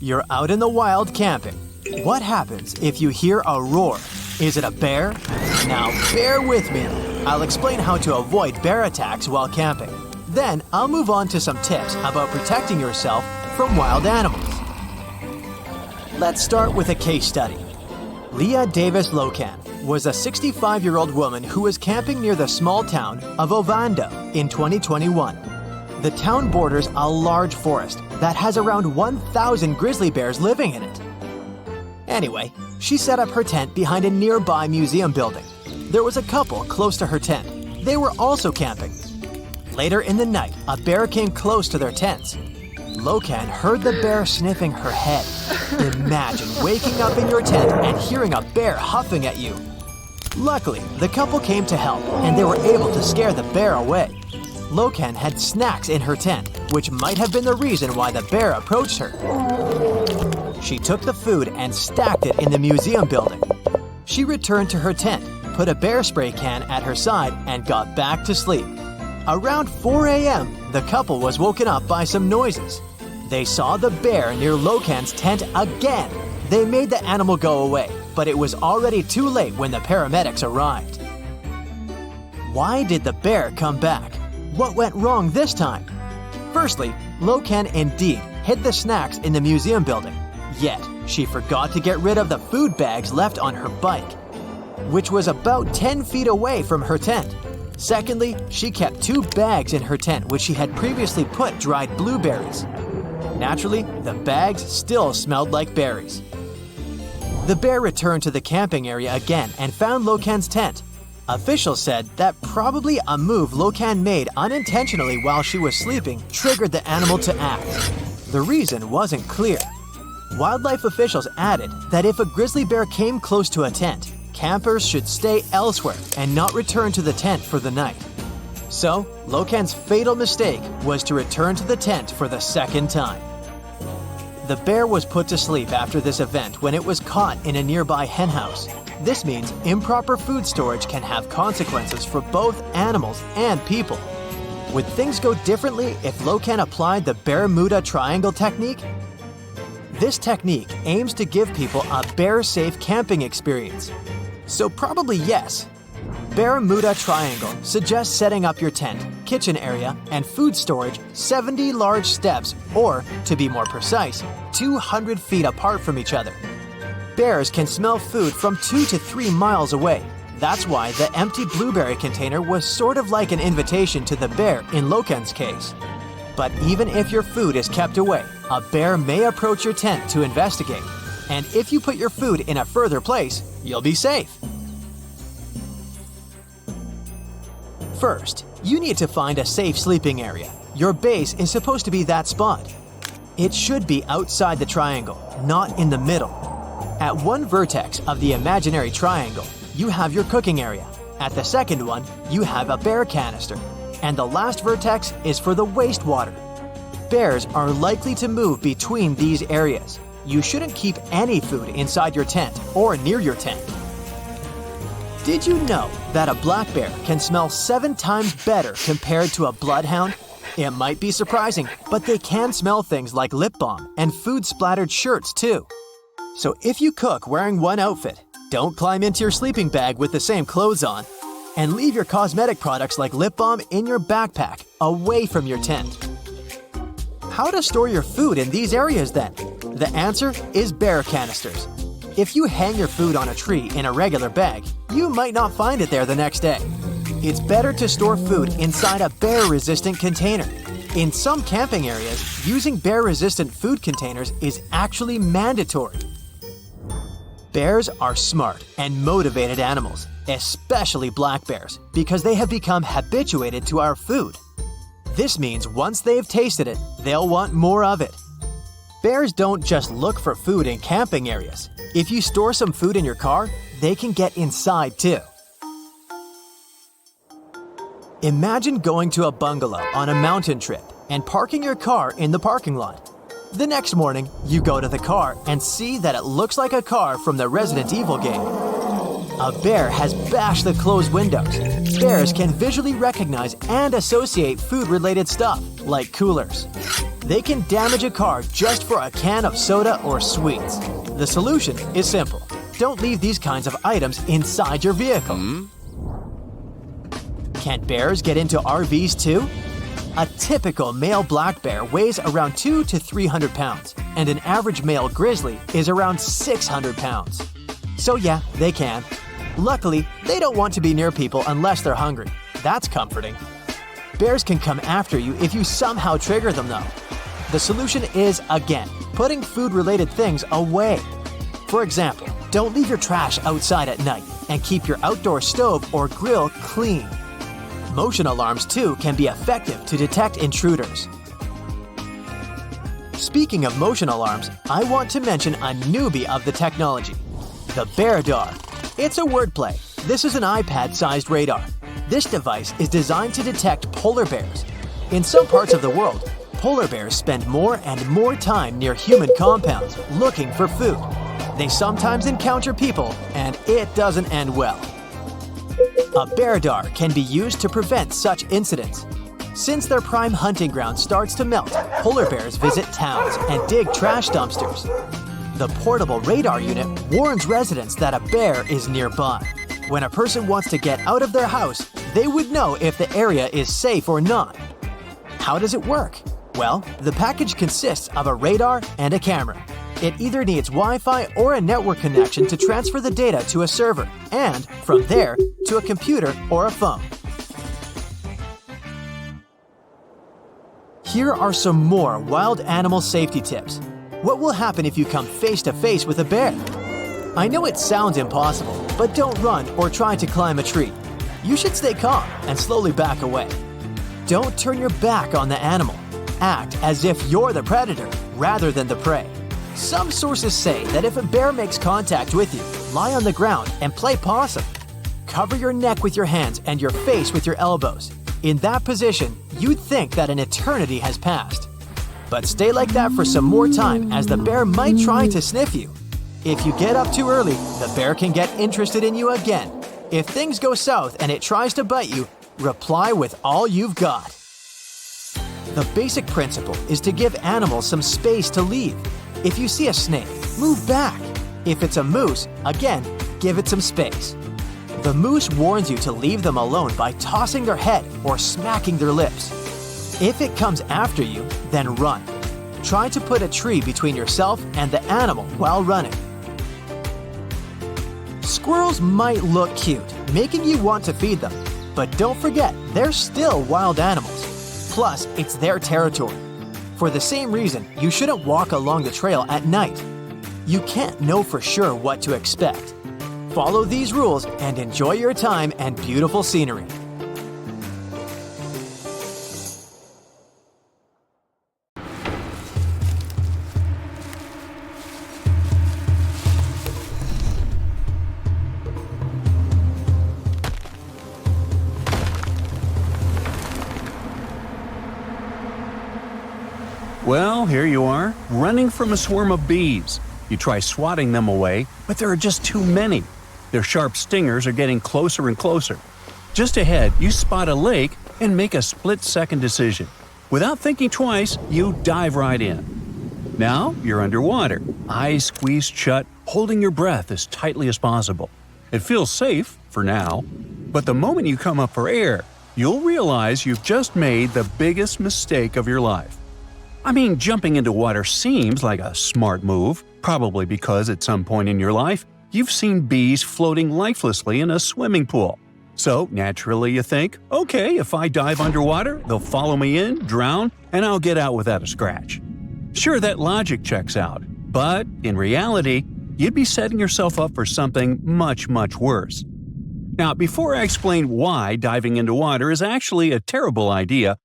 You're out in the wild camping. What happens if you hear a roar? Is it a bear? Now bear with me. I'll explain how to avoid bear attacks while camping. Then I'll move on to some tips about protecting yourself from wild animals. Let's start with a case study. Leah Davis Locan was a 65-year-old woman who was camping near the small town of Ovando in 2021. The town borders a large forest that has around 1,000 grizzly bears living in it. Anyway, she set up her tent behind a nearby museum building. There was a couple close to her tent. They were also camping. Later in the night, a bear came close to their tents. Locan heard the bear sniffing her head. Imagine waking up in your tent and hearing a bear huffing at you. Luckily, the couple came to help and they were able to scare the bear away. Locan had snacks in her tent, which might have been the reason why the bear approached her. She took the food and stacked it in the museum building. She returned to her tent, put a bear spray can at her side, and got back to sleep. Around 4 a.m., the couple was woken up by some noises. They saw the bear near Locan's tent again. They made the animal go away, but it was already too late when the paramedics arrived. Why did the bear come back? What went wrong this time? Firstly, Locan indeed hid the snacks in the museum building. Yet, she forgot to get rid of the food bags left on her bike, which was about 10 feet away from her tent. Secondly, she kept 2 bags in her tent which she had previously put dried blueberries. Naturally, the bags still smelled like berries. The bear returned to the camping area again and found Locan's tent. Officials said that probably a move Locan made unintentionally while she was sleeping triggered the animal to act. The reason wasn't clear. Wildlife officials added that if a grizzly bear came close to a tent, campers should stay elsewhere and not return to the tent for the night. So, Locan's fatal mistake was to return to the tent for the second time. The bear was put to sleep after this event when it was caught in a nearby henhouse. This means improper food storage can have consequences for both animals and people. Would things go differently if Locan applied the Bermuda Triangle technique? This technique aims to give people a bear-safe camping experience. So probably yes. Bermuda Triangle suggests setting up your tent, kitchen area, and food storage 70 large steps, or, to be more precise, 200 feet apart from each other. Bears can smell food from 2 to 3 miles away. That's why the empty blueberry container was sort of like an invitation to the bear in Locan's case. But even if your food is kept away, a bear may approach your tent to investigate. And if you put your food in a further place, you'll be safe. First, you need to find a safe sleeping area. Your base is supposed to be that spot. It should be outside the triangle, not in the middle. At one vertex of the imaginary triangle, you have your cooking area. At the second one, you have a bear canister. And the last vertex is for the wastewater. Bears are likely to move between these areas. You shouldn't keep any food inside your tent or near your tent. Did you know that a black bear can smell 7 times better compared to a bloodhound? It might be surprising, but they can smell things like lip balm and food-splattered shirts too. So if you cook wearing one outfit, don't climb into your sleeping bag with the same clothes on. And leave your cosmetic products like lip balm in your backpack, away from your tent. How to store your food in these areas then? The answer is bear canisters. If you hang your food on a tree in a regular bag, you might not find it there the next day. It's better to store food inside a bear-resistant container. In some camping areas, using bear-resistant food containers is actually mandatory. Bears are smart and motivated animals, especially black bears, because they have become habituated to our food. This means once they've tasted it, they'll want more of it. Bears don't just look for food in camping areas. If you store some food in your car, they can get inside too. Imagine going to a bungalow on a mountain trip and parking your car in the parking lot. The next morning, you go to the car and see that it looks like a car from the Resident Evil game. A bear has bashed the closed windows. Bears can visually recognize and associate food-related stuff. like coolers. They can damage a car just for a can of soda or sweets. The solution is simple. Don't leave these kinds of items inside your vehicle. Can bears get into RVs too? A typical male black bear weighs around 200 to 300 pounds, and an average male grizzly is around 600 pounds. So yeah, they can. Luckily, they don't want to be near people unless they're hungry. That's comforting. Bears can come after you if you somehow trigger them though. The solution is, again, putting food-related things away. For example, don't leave your trash outside at night and keep your outdoor stove or grill clean. Motion alarms too can be effective to detect intruders. Speaking of motion alarms, I want to mention a newbie of the technology, the BearDar. It's a wordplay. This is an iPad-sized radar. This device is designed to detect polar bears. In some parts of the world, polar bears spend more and more time near human compounds looking for food. They sometimes encounter people, and it doesn't end well. A BearDar can be used to prevent such incidents. Since their prime hunting ground starts to melt, polar bears visit towns and dig trash dumpsters. The portable radar unit warns residents that a bear is nearby. When a person wants to get out of their house, they would know if the area is safe or not. How does it work? Well, the package consists of a radar and a camera. It either needs Wi-Fi or a network connection to transfer the data to a server, and, from there, to a computer or a phone. Here are some more wild animal safety tips. What will happen if you come face to face with a bear? I know it sounds impossible, but don't run or try to climb a tree. You should stay calm and slowly back away. Don't turn your back on the animal. Act as if you're the predator rather than the prey. Some sources say that if a bear makes contact with you, lie on the ground and play possum. Cover your neck with your hands and your face with your elbows. In that position, you'd think that an eternity has passed. But stay like that for some more time, as the bear might try to sniff you. If you get up too early, the bear can get interested in you again. If things go south and it tries to bite you, reply with all you've got. The basic principle is to give animals some space to leave. If you see a snake, move back. If it's a moose, again, give it some space. The moose warns you to leave them alone by tossing their head or smacking their lips. If it comes after you, then run. Try to put a tree between yourself and the animal while running. Squirrels might look cute, making you want to feed them. But don't forget, they're still wild animals. Plus, it's their territory. For the same reason, you shouldn't walk along the trail at night. You can't know for sure what to expect. Follow these rules and enjoy your time and beautiful scenery. Well, here you are, running from a swarm of bees. You try swatting them away, but there are just too many. Their sharp stingers are getting closer and closer. Just ahead, you spot a lake and make a split-second decision. Without thinking twice, you dive right in. Now, you're underwater, eyes squeezed shut, holding your breath as tightly as possible. It feels safe, for now, but the moment you come up for air, you'll realize you've just made the biggest mistake of your life. I mean, jumping into water seems like a smart move, probably because at some point in your life, you've seen bees floating lifelessly in a swimming pool. So, naturally you think, okay, if I dive underwater, they'll follow me in, drown, and I'll get out without a scratch. Sure, that logic checks out, but in reality, you'd be setting yourself up for something much, much worse. Now, before I explain why diving into water is actually a terrible idea,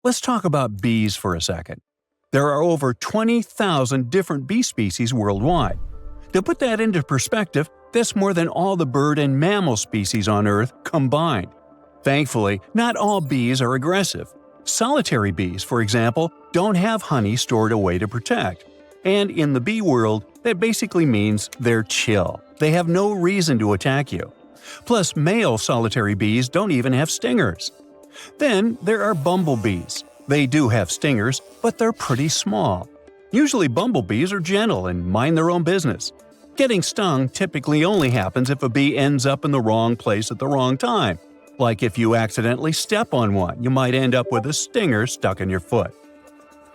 let's talk about bees for a second. There are over 20,000 different bee species worldwide. To put that into perspective, that's more than all the bird and mammal species on Earth combined. Thankfully, not all bees are aggressive. Solitary bees, for example, don't have honey stored away to protect. And in the bee world, that basically means they're chill. They have no reason to attack you. Plus, male solitary bees don't even have stingers. Then there are bumblebees. They do have stingers, but they're pretty small. Usually bumblebees are gentle and mind their own business. Getting stung typically only happens if a bee ends up in the wrong place at the wrong time. Like if you accidentally step on one, you might end up with a stinger stuck in your foot.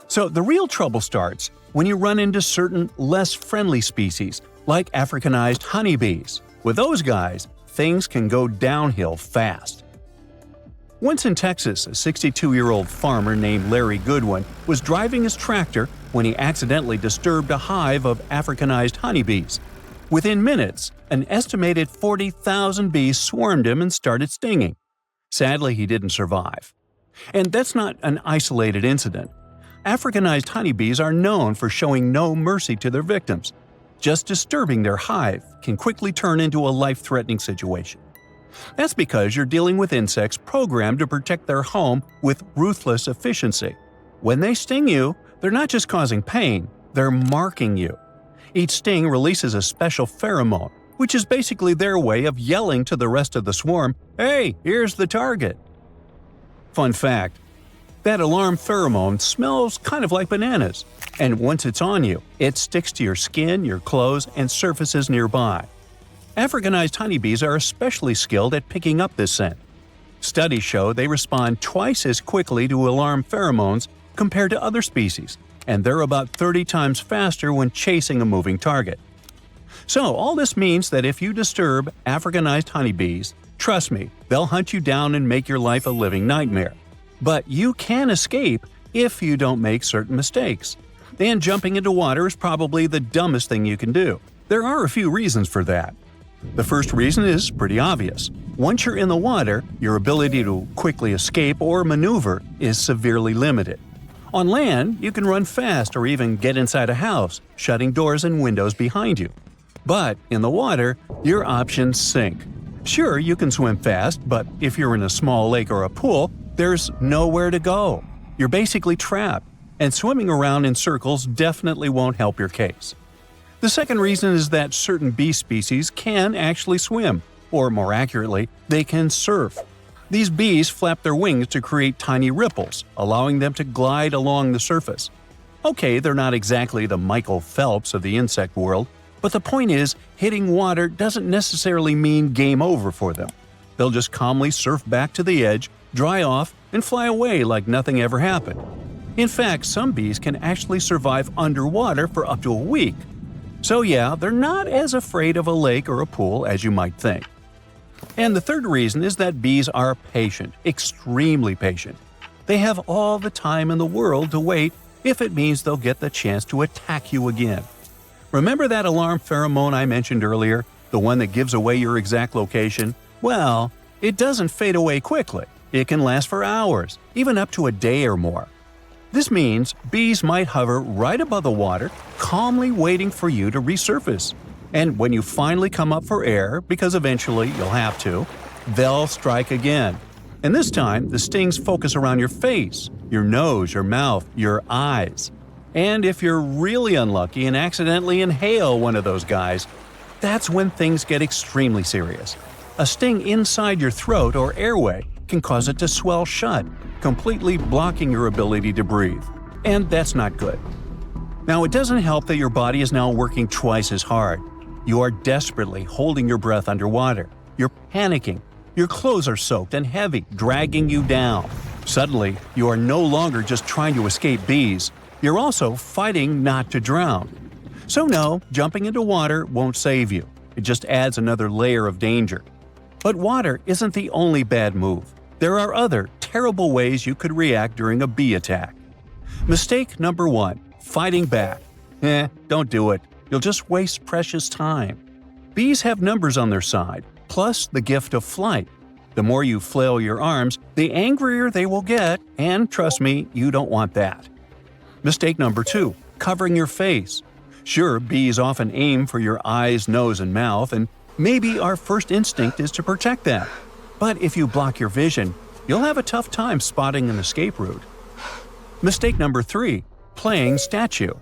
So the real trouble starts when you run into certain less friendly species, like Africanized honeybees. With those guys, things can go downhill fast. Once in Texas, a 62-year-old farmer named Larry Goodwin was driving his tractor when he accidentally disturbed a hive of Africanized honeybees. Within minutes, an estimated 40,000 bees swarmed him and started stinging. Sadly, he didn't survive. And that's not an isolated incident. Africanized honeybees are known for showing no mercy to their victims. Just disturbing their hive can quickly turn into a life-threatening situation. That's because you're dealing with insects programmed to protect their home with ruthless efficiency. When they sting you, they're not just causing pain, they're marking you. Each sting releases a special pheromone, which is basically their way of yelling to the rest of the swarm, "Hey, here's the target." Fun fact: that alarm pheromone smells kind of like bananas, and once it's on you, it sticks to your skin, your clothes, and surfaces nearby. Africanized honeybees are especially skilled at picking up this scent. Studies show they respond twice as quickly to alarm pheromones compared to other species, and they're about 30 times faster when chasing a moving target. So all this means that if you disturb Africanized honeybees, trust me, they'll hunt you down and make your life a living nightmare. But you can escape if you don't make certain mistakes. And jumping into water is probably the dumbest thing you can do. There are a few reasons for that. The first reason is pretty obvious. Once you're in the water, your ability to quickly escape or maneuver is severely limited. On land, you can run fast or even get inside a house, shutting doors and windows behind you. But in the water, your options sink. Sure, you can swim fast, but if you're in a small lake or a pool, there's nowhere to go. You're basically trapped, and swimming around in circles definitely won't help your case. The second reason is that certain bee species can actually swim, or more accurately, they can surf. These bees flap their wings to create tiny ripples, allowing them to glide along the surface. Okay, they're not exactly the Michael Phelps of the insect world, but the point is, hitting water doesn't necessarily mean game over for them. They'll just calmly surf back to the edge, dry off, and fly away like nothing ever happened. In fact, some bees can actually survive underwater for up to a week. So yeah, they're not as afraid of a lake or a pool as you might think. And the third reason is that bees are patient, extremely patient. They have all the time in the world to wait if it means they'll get the chance to attack you again. Remember that alarm pheromone I mentioned earlier, the one that gives away your exact location? Well, it doesn't fade away quickly. It can last for hours, even up to a day or more. This means bees might hover right above the water, calmly waiting for you to resurface. And when you finally come up for air, because eventually you'll have to, they'll strike again. And this time, the stings focus around your face, your nose, your mouth, your eyes. And if you're really unlucky and accidentally inhale one of those guys, that's when things get extremely serious. A sting inside your throat or airway can cause it to swell shut, completely blocking your ability to breathe. And that's not good. Now, it doesn't help that your body is now working twice as hard. You are desperately holding your breath underwater. You're panicking. Your clothes are soaked and heavy, dragging you down. Suddenly, you are no longer just trying to escape bees. You're also fighting not to drown. So no, jumping into water won't save you. It just adds another layer of danger. But water isn't the only bad move. There are other terrible ways you could react during a bee attack. Mistake number 1. Fighting back. Don't do it. You'll just waste precious time. Bees have numbers on their side, plus the gift of flight. The more you flail your arms, the angrier they will get, and trust me, you don't want that. Mistake number 2. Covering your face. Sure, bees often aim for your eyes, nose, and mouth, and maybe our first instinct is to protect that. But if you block your vision, you'll have a tough time spotting an escape route. Mistake number 3. Playing statue.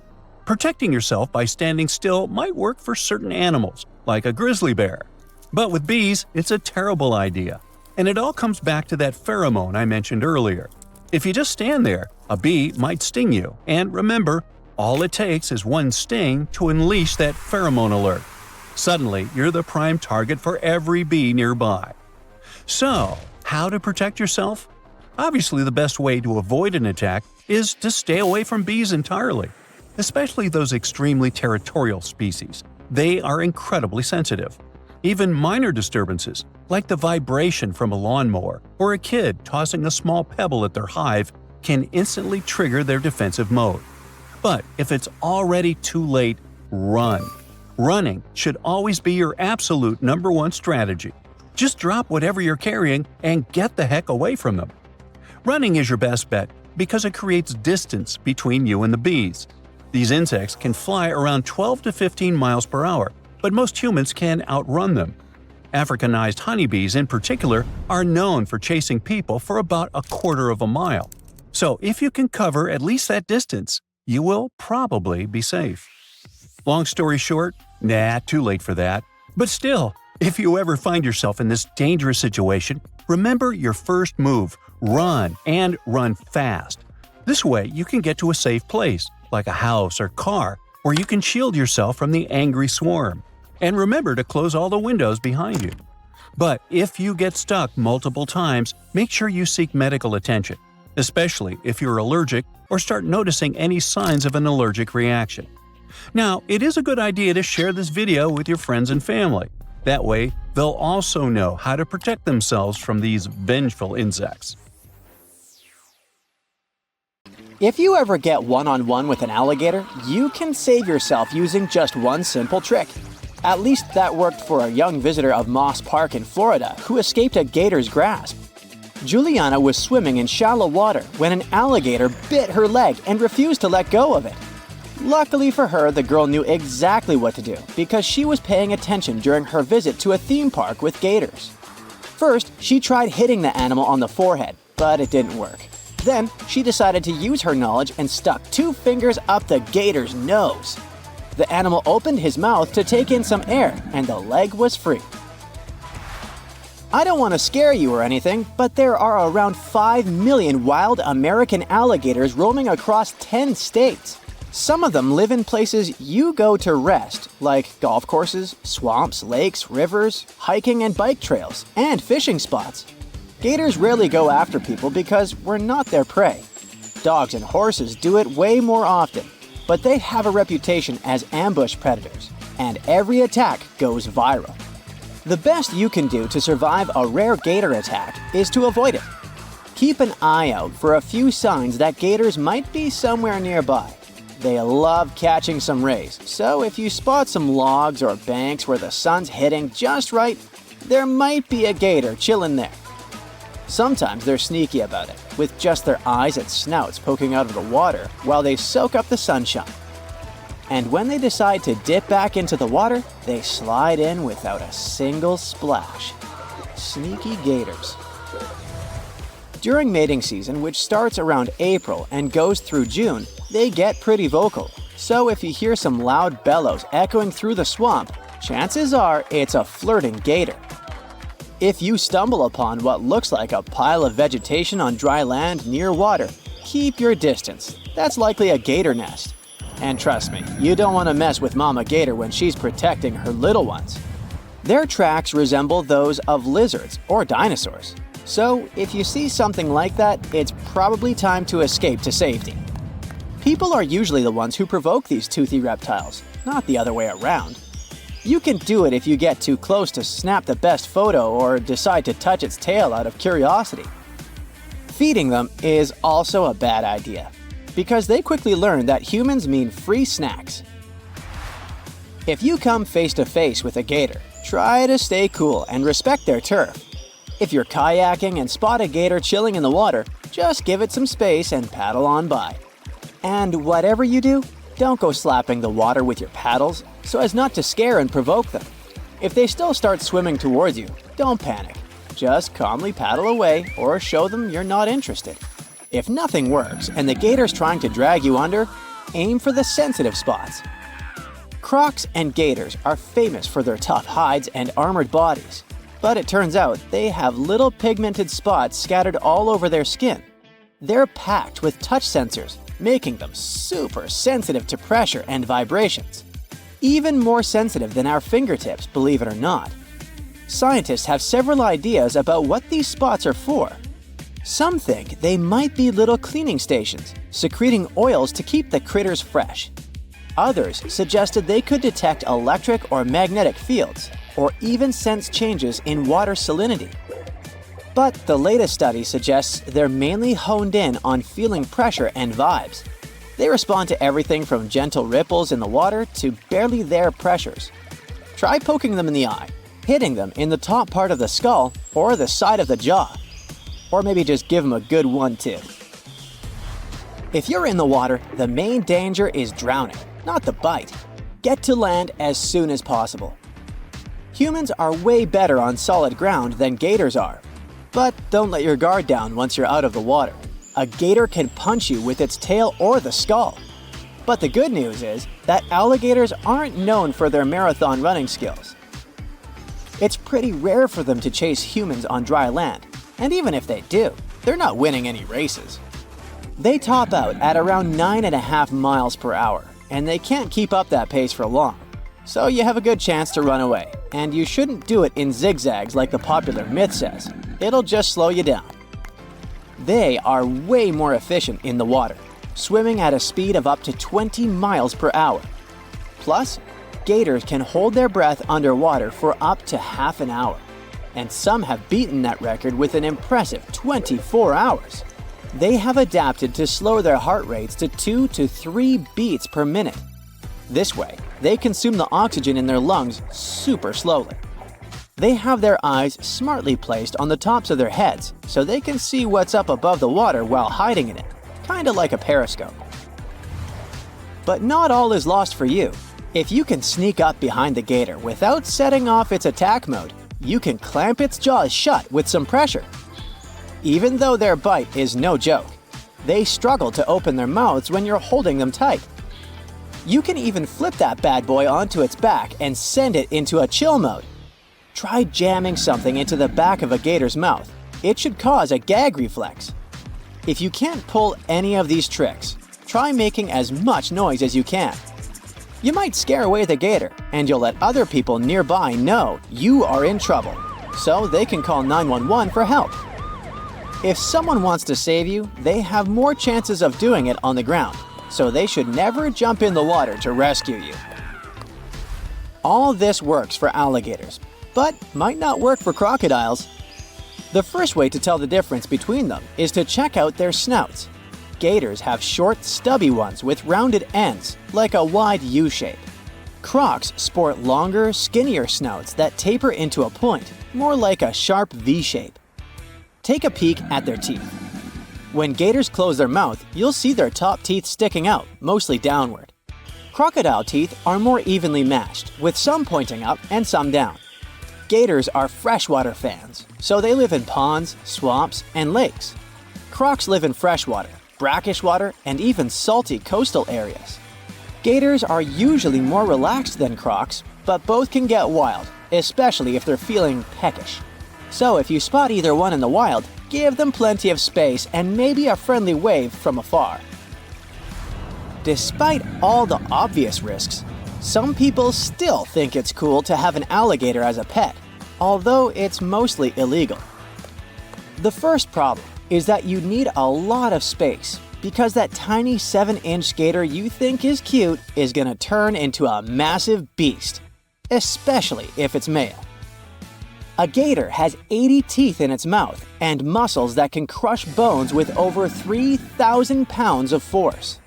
Protecting yourself by standing still might work for certain animals, like a grizzly bear. But with bees, it's a terrible idea. And it all comes back to that pheromone I mentioned earlier. If you just stand there, A bee might sting you, and remember, all it takes is one sting to unleash that pheromone alert. Suddenly, you're the prime target for every bee nearby. So, how to protect yourself? Obviously, the best way to avoid an attack is to stay away from bees entirely, especially those extremely territorial species. They are incredibly sensitive. Even minor disturbances, like the vibration from a lawnmower or a kid tossing a small pebble at their hive, can instantly trigger their defensive mode. But if it's already too late, run. Running should always be your absolute #1 strategy. Just drop whatever you're carrying and get the heck away from them. Running is your best bet because it creates distance between you and the bees. These insects can fly around 12 to 15 miles per hour, but most humans can outrun them. Africanized honeybees in particular are known for chasing people for about a quarter of a mile. So if you can cover at least that distance, you will probably be safe. Long story short, too late for that. But still, if you ever find yourself in this dangerous situation, remember your first move: run, and run fast. This way you can get to a safe place, like a house or car, where you can shield yourself from the angry swarm. And remember to close all the windows behind you. But if you get stuck multiple times, make sure you seek medical attention, especially if you're allergic or start noticing any signs of an allergic reaction. Now, it is a good idea to share this video with your friends and family. That way, they'll also know how to protect themselves from these vengeful insects. If you ever get one-on-one with an alligator, you can save yourself using just one simple trick. At least that worked for a young visitor of Moss Park in Florida who escaped a gator's grasp. Juliana was swimming in shallow water when an alligator bit her leg and refused to let go of it. Luckily for her, the girl knew exactly what to do because she was paying attention during her visit to a theme park with gators. First, she tried hitting the animal on the forehead, but it didn't work. Then, she decided to use her knowledge and stuck 2 fingers up the gator's nose. The animal opened his mouth to take in some air, and the leg was free. I don't want to scare you or anything, but there are around 5 million wild American alligators roaming across 10 states. Some of them live in places you go to rest, like golf courses, swamps, lakes, rivers, hiking and bike trails, and fishing spots. Gators rarely go after people because we're not their prey. Dogs and horses do it way more often, but they have a reputation as ambush predators, and every attack goes viral. The best you can do to survive a rare gator attack is to avoid it. Keep an eye out for a few signs that gators might be somewhere nearby. They love catching some rays, so if you spot some logs or banks where the sun's hitting just right, there might be a gator chilling there. Sometimes they're sneaky about it, with just their eyes and snouts poking out of the water while they soak up the sunshine. And when they decide to dip back into the water, they slide in without a single splash. Sneaky gators. During mating season, which starts around April and goes through June, they get pretty vocal. So if you hear some loud bellows echoing through the swamp, chances are it's a flirting gator. If you stumble upon what looks like a pile of vegetation on dry land near water, keep your distance. That's likely a gator nest. And trust me, you don't want to mess with Mama Gator when she's protecting her little ones. Their tracks resemble those of lizards or dinosaurs. So if you see something like that, it's probably time to escape to safety. People are usually the ones who provoke these toothy reptiles, not the other way around. You can do it if you get too close to snap the best photo or decide to touch its tail out of curiosity. Feeding them is also a bad idea, because they quickly learn that humans mean free snacks. If you come face to face with a gator, try to stay cool and respect their turf. If you're kayaking and spot a gator chilling in the water, just give it some space and paddle on by. And whatever you do, don't go slapping the water with your paddles so as not to scare and provoke them. If they still start swimming towards you, don't panic. Just calmly paddle away or show them you're not interested. If nothing works and the gator's trying to drag you under, aim for the sensitive spots. Crocs and gators are famous for their tough hides and armored bodies, but it turns out they have little pigmented spots scattered all over their skin. They're packed with touch sensors, making them super sensitive to pressure and vibrations. Even more sensitive than our fingertips, believe it or not. Scientists have several ideas about what these spots are for. Some think they might be little cleaning stations, secreting oils to keep the critters fresh. Others suggested they could detect electric or magnetic fields, or even sense changes in water salinity. But the latest study suggests they're mainly honed in on feeling pressure and vibes. They respond to everything from gentle ripples in the water to barely there pressures. Try poking them in the eye, hitting them in the top part of the skull or the side of the jaw. Or maybe just give them a good 1-2. If you're in the water, the main danger is drowning, not the bite. Get to land as soon as possible. Humans are way better on solid ground than gators are. But don't let your guard down once you're out of the water. A gator can punch you with its tail or the skull. But the good news is that alligators aren't known for their marathon running skills. It's pretty rare for them to chase humans on dry land, and even if they do, they're not winning any races. They top out at around 9.5 miles per hour, and they can't keep up that pace for long. So you have a good chance to run away, and you shouldn't do it in zigzags like the popular myth says. It'll just slow you down. They are way more efficient in the water, swimming at a speed of up to 20 miles per hour. Plus, gators can hold their breath underwater for up to half an hour, and some have beaten that record with an impressive 24 hours. They have adapted to slow their heart rates to 2 to 3 beats per minute. This way, they consume the oxygen in their lungs super slowly. They have their eyes smartly placed on the tops of their heads so they can see what's up above the water while hiding in it, kinda like a periscope. But not all is lost for you. If you can sneak up behind the gator without setting off its attack mode, you can clamp its jaws shut with some pressure. Even though their bite is no joke, they struggle to open their mouths when you're holding them tight. You can even flip that bad boy onto its back and send it into a chill mode. Try jamming something into the back of a gator's mouth. It should cause a gag reflex. If you can't pull any of these tricks, try making as much noise as you can. You might scare away the gator, and you'll let other people nearby know you are in trouble, so they can call 911 for help. If someone wants to save you, they have more chances of doing it on the ground, so they should never jump in the water to rescue you. All this works for alligators, but might not work for crocodiles. The first way to tell the difference between them is to check out their snouts. Gators have short, stubby ones with rounded ends, like a wide U shape. Crocs sport longer, skinnier snouts that taper into a point, more like a sharp V shape. Take a peek at their teeth. When gators close their mouth, you'll see their top teeth sticking out, mostly downward. Crocodile teeth are more evenly matched, with some pointing up and some down. Gators are freshwater fans, so they live in ponds, swamps, and lakes. Crocs live in freshwater, brackish water, and even salty coastal areas. Gators are usually more relaxed than crocs, but both can get wild, especially if they're feeling peckish. So if you spot either one in the wild, give them plenty of space and maybe a friendly wave from afar. Despite all the obvious risks, some people still think it's cool to have an alligator as a pet, although it's mostly illegal. The first problem is that you need a lot of space, because that tiny 7-inch gator you think is cute is gonna turn into a massive beast, especially if it's male. A gator has 80 teeth in its mouth and muscles that can crush bones with over 3,000 pounds of force.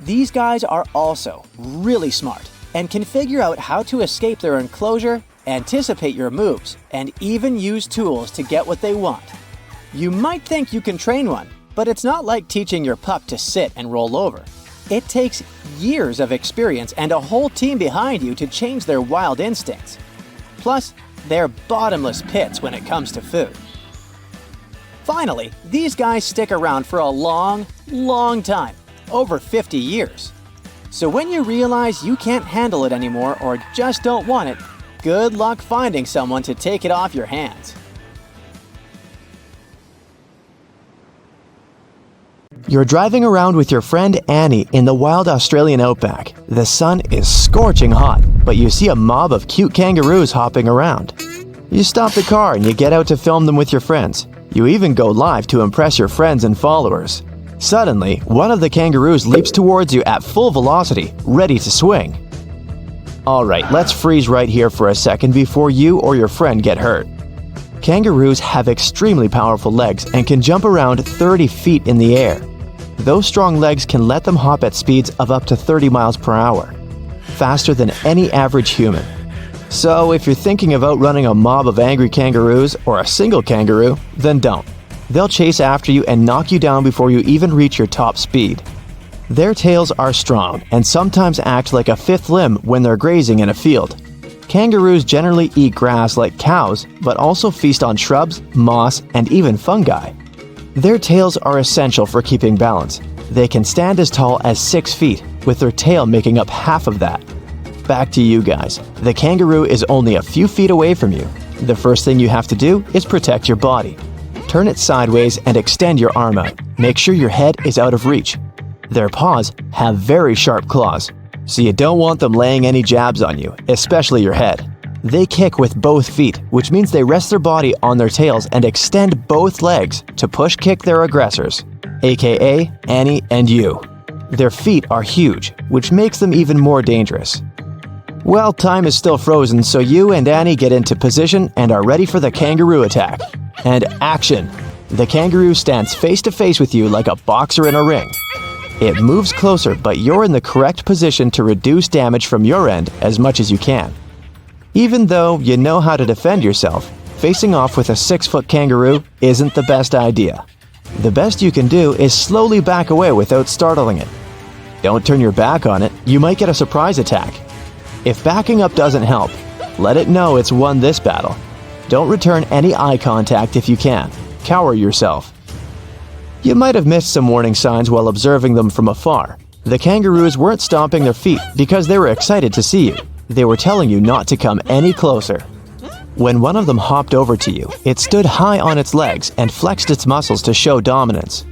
These guys are also really smart and can figure out how to escape their enclosure, anticipate your moves, and even use tools to get what they want. You might think you can train one, but it's not like teaching your pup to sit and roll over. It takes years of experience and a whole team behind you to change their wild instincts. Plus, they're bottomless pits when it comes to food. Finally, these guys stick around for a long, long time, over 50 years. So when you realize you can't handle it anymore or just don't want it, good luck finding someone to take it off your hands. You're driving around with your friend Annie in the wild Australian outback. The sun is scorching hot, but you see a mob of cute kangaroos hopping around. You stop the car and you get out to film them with your friends. You even go live to impress your friends and followers. Suddenly, one of the kangaroos leaps towards you at full velocity, ready to swing. Alright, let's freeze right here for a second before you or your friend get hurt. Kangaroos have extremely powerful legs and can jump around 30 feet in the air. Those strong legs can let them hop at speeds of up to 30 miles per hour, faster than any average human. So if you're thinking of outrunning a mob of angry kangaroos or a single kangaroo, then don't. They'll chase after you and knock you down before you even reach your top speed. Their tails are strong and sometimes act like a fifth limb when they're grazing in a field. Kangaroos generally eat grass like cows, but also feast on shrubs, moss, and even fungi. Their tails are essential for keeping balance. They can stand as tall as 6 feet, with their tail making up half of that. Back to you guys. The kangaroo is only a few feet away from you. The first thing you have to do is protect your body. Turn it sideways and extend your arm out. Make sure your head is out of reach. Their paws have very sharp claws, so you don't want them laying any jabs on you, especially your head. They kick with both feet, which means they rest their body on their tails and extend both legs to push kick their aggressors, aka Annie and you. Their feet are huge, which makes them even more dangerous. Well, time is still frozen, so you and Annie get into position and are ready for the kangaroo attack. And action! The kangaroo stands face to face with you like a boxer in a ring. It moves closer, but you're in the correct position to reduce damage from your end as much as you can. Even though you know how to defend yourself, facing off with a 6-foot kangaroo isn't the best idea. The best you can do is slowly back away without startling it. Don't turn your back on it, you might get a surprise attack. If backing up doesn't help, let it know it's won this battle. Don't return any eye contact if you can. Cower yourself. You might have missed some warning signs while observing them from afar. The kangaroos weren't stomping their feet because they were excited to see you. They were telling you not to come any closer. When one of them hopped over to you, it stood high on its legs and flexed its muscles to show dominance.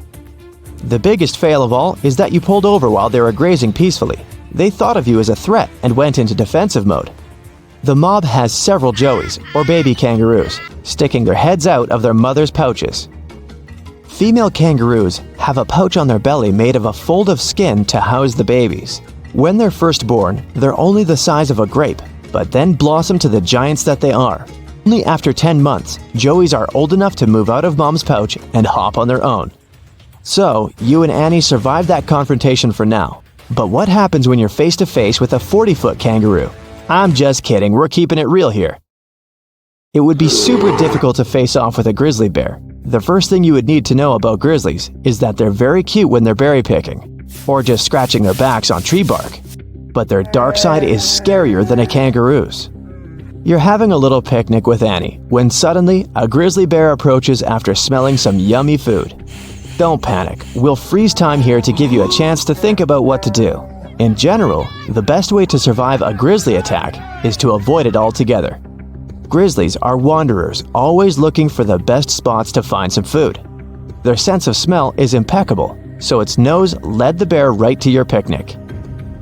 The biggest fail of all is that you pulled over while they were grazing peacefully. They thought of you as a threat and went into defensive mode. The mob has several joeys, or baby kangaroos, sticking their heads out of their mother's pouches. Female kangaroos have a pouch on their belly made of a fold of skin to house the babies. When they're first born, they're only the size of a grape, but then blossom to the giants that they are. Only after 10 months, joeys are old enough to move out of mom's pouch and hop on their own. So, you and Annie survived that confrontation for now. But what happens when you're face to face with a 40-foot kangaroo? I'm just kidding, we're keeping it real here. It would be super difficult to face off with a grizzly bear. The first thing you would need to know about grizzlies is that they're very cute when they're berry picking, or just scratching their backs on tree bark. But their dark side is scarier than a kangaroo's. You're having a little picnic with Annie when suddenly a grizzly bear approaches after smelling some yummy food. Don't panic, we'll freeze time here to give you a chance to think about what to do. In general, the best way to survive a grizzly attack is to avoid it altogether. Grizzlies are wanderers, always looking for the best spots to find some food. Their sense of smell is impeccable, so its nose led the bear right to your picnic.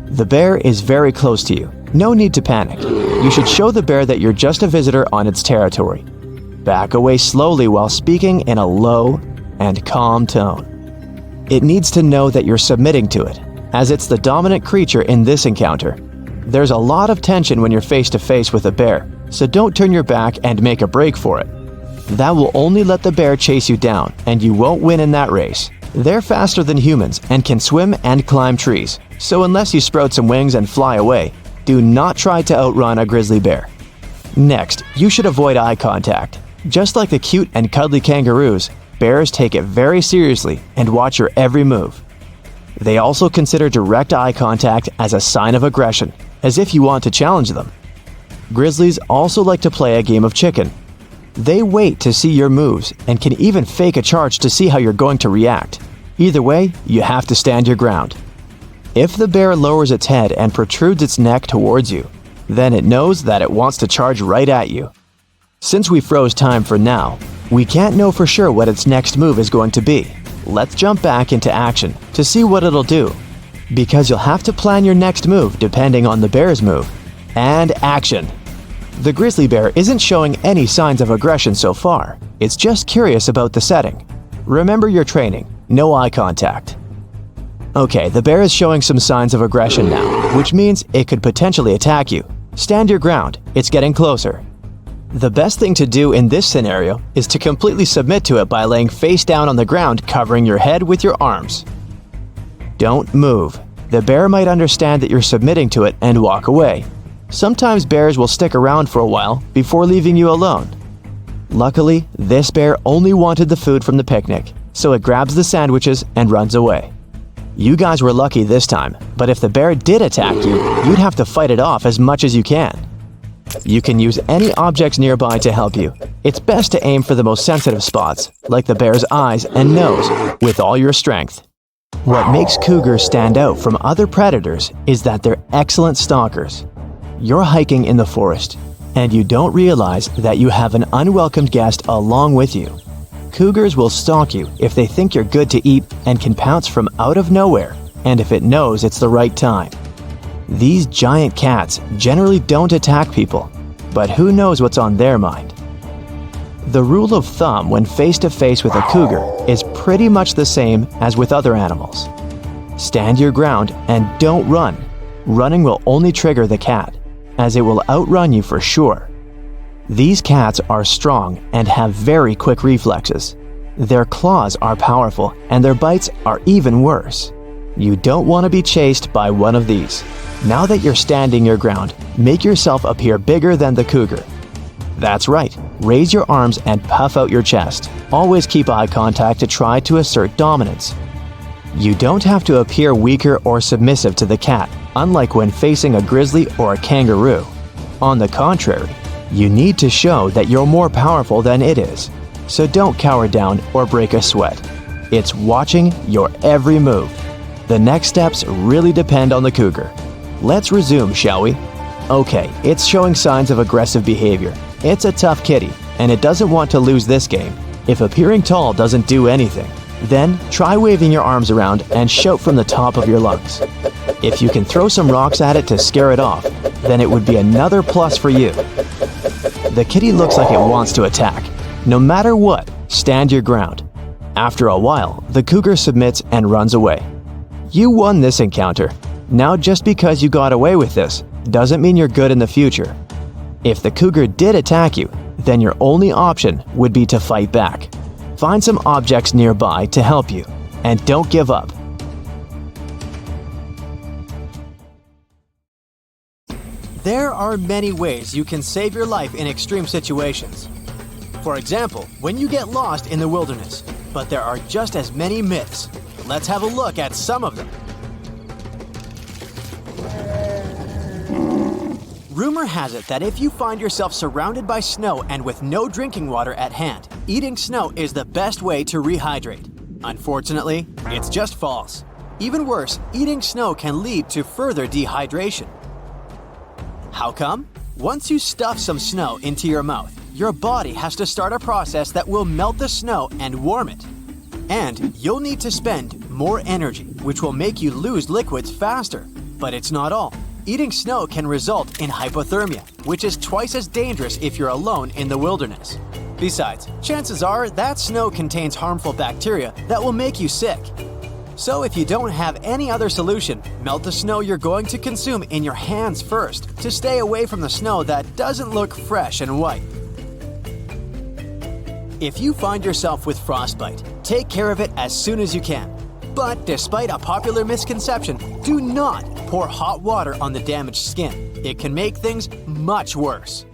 The bear is very close to you. No need to panic. You should show the bear that you're just a visitor on its territory. Back away slowly while speaking in a low and calm tone. It needs to know that you're submitting to it, as it's the dominant creature in this encounter. There's a lot of tension when you're face to face with a bear, so don't turn your back and make a break for it. That will only let the bear chase you down, and you won't win in that race. They're faster than humans and can swim and climb trees, so unless you sprout some wings and fly away, do not try to outrun a grizzly bear. Next, you should avoid eye contact. Just like the cute and cuddly kangaroos, bears take it very seriously and watch your every move. They also consider direct eye contact as a sign of aggression, as if you want to challenge them. Grizzlies also like to play a game of chicken. They wait to see your moves and can even fake a charge to see how you're going to react. Either way, you have to stand your ground. If the bear lowers its head and protrudes its neck towards you, then it knows that it wants to charge right at you. Since we froze time for now, we can't know for sure what its next move is going to be. let's jump back into action to see what it'll do. Because you'll have to plan your next move depending on the bear's move. And action! The grizzly bear isn't showing any signs of aggression so far. It's just curious about the setting. Remember your training, no eye contact. Okay, the bear is showing some signs of aggression now, which means it could potentially attack you. Stand your ground, it's getting closer. The best thing to do in this scenario is to completely submit to it by laying face down on the ground, covering your head with your arms. Don't move. The bear might understand that you're submitting to it and walk away. Sometimes bears will stick around for a while before leaving you alone. Luckily, this bear only wanted the food from the picnic, so it grabs the sandwiches and runs away. You guys were lucky this time, but if the bear did attack you, you'd have to fight it off as much as you can. You can use any objects nearby to help you. It's best to aim for the most sensitive spots, like the bear's eyes and nose, with all your strength. What makes cougars stand out from other predators is that they're excellent stalkers. You're hiking in the forest, and you don't realize that you have an unwelcomed guest along with you. Cougars will stalk you if they think you're good to eat and can pounce from out of nowhere, and if it knows it's the right time. These giant cats generally don't attack people, but who knows what's on their mind. The rule of thumb when face to face with a cougar is pretty much the same as with other animals. Stand your ground and don't run. Running will only trigger the cat, as it will outrun you for sure. These cats are strong and have very quick reflexes. Their claws are powerful and their bites are even worse. You don't want to be chased by one of these. Now that you're standing your ground, make yourself appear bigger than the cougar. That's right, raise your arms and puff out your chest. Always keep eye contact to try to assert dominance. You don't have to appear weaker or submissive to the cat, unlike when facing a grizzly or a kangaroo. On the contrary, you need to show that you're more powerful than it is. So don't cower down or break a sweat. It's watching your every move. The next steps really depend on the cougar. Let's resume, shall we? Okay, it's showing signs of aggressive behavior. It's a tough kitty, and it doesn't want to lose this game. If appearing tall doesn't do anything, then try waving your arms around and shout from the top of your lungs. If you can throw some rocks at it to scare it off, then it would be another plus for you. The kitty looks like it wants to attack. No matter what, stand your ground. After a while, the cougar submits and runs away. You won this encounter. Now, just because you got away with this doesn't mean you're good in the future. If the cougar did attack you, then your only option would be to fight back. Find some objects nearby to help you, and don't give up. There are many ways you can save your life in extreme situations. For example, when you get lost in the wilderness, but there are just as many myths. Let's have a look at some of them. Rumor has it that if you find yourself surrounded by snow and with no drinking water at hand, eating snow is the best way to rehydrate. Unfortunately, it's just false. Even worse, eating snow can lead to further dehydration. How come? Once you stuff some snow into your mouth, your body has to start a process that will melt the snow and warm it. And you'll need to spend more energy, which will make you lose liquids faster. But it's not all. Eating snow can result in hypothermia, which is twice as dangerous if you're alone in the wilderness. Besides, chances are that snow contains harmful bacteria that will make you sick. So if you don't have any other solution, melt the snow you're going to consume in your hands first to stay away from the snow that doesn't look fresh and white. If you find yourself with frostbite, take care of it as soon as you can. But despite a popular misconception, do not pour hot water on the damaged skin. It can make things much worse.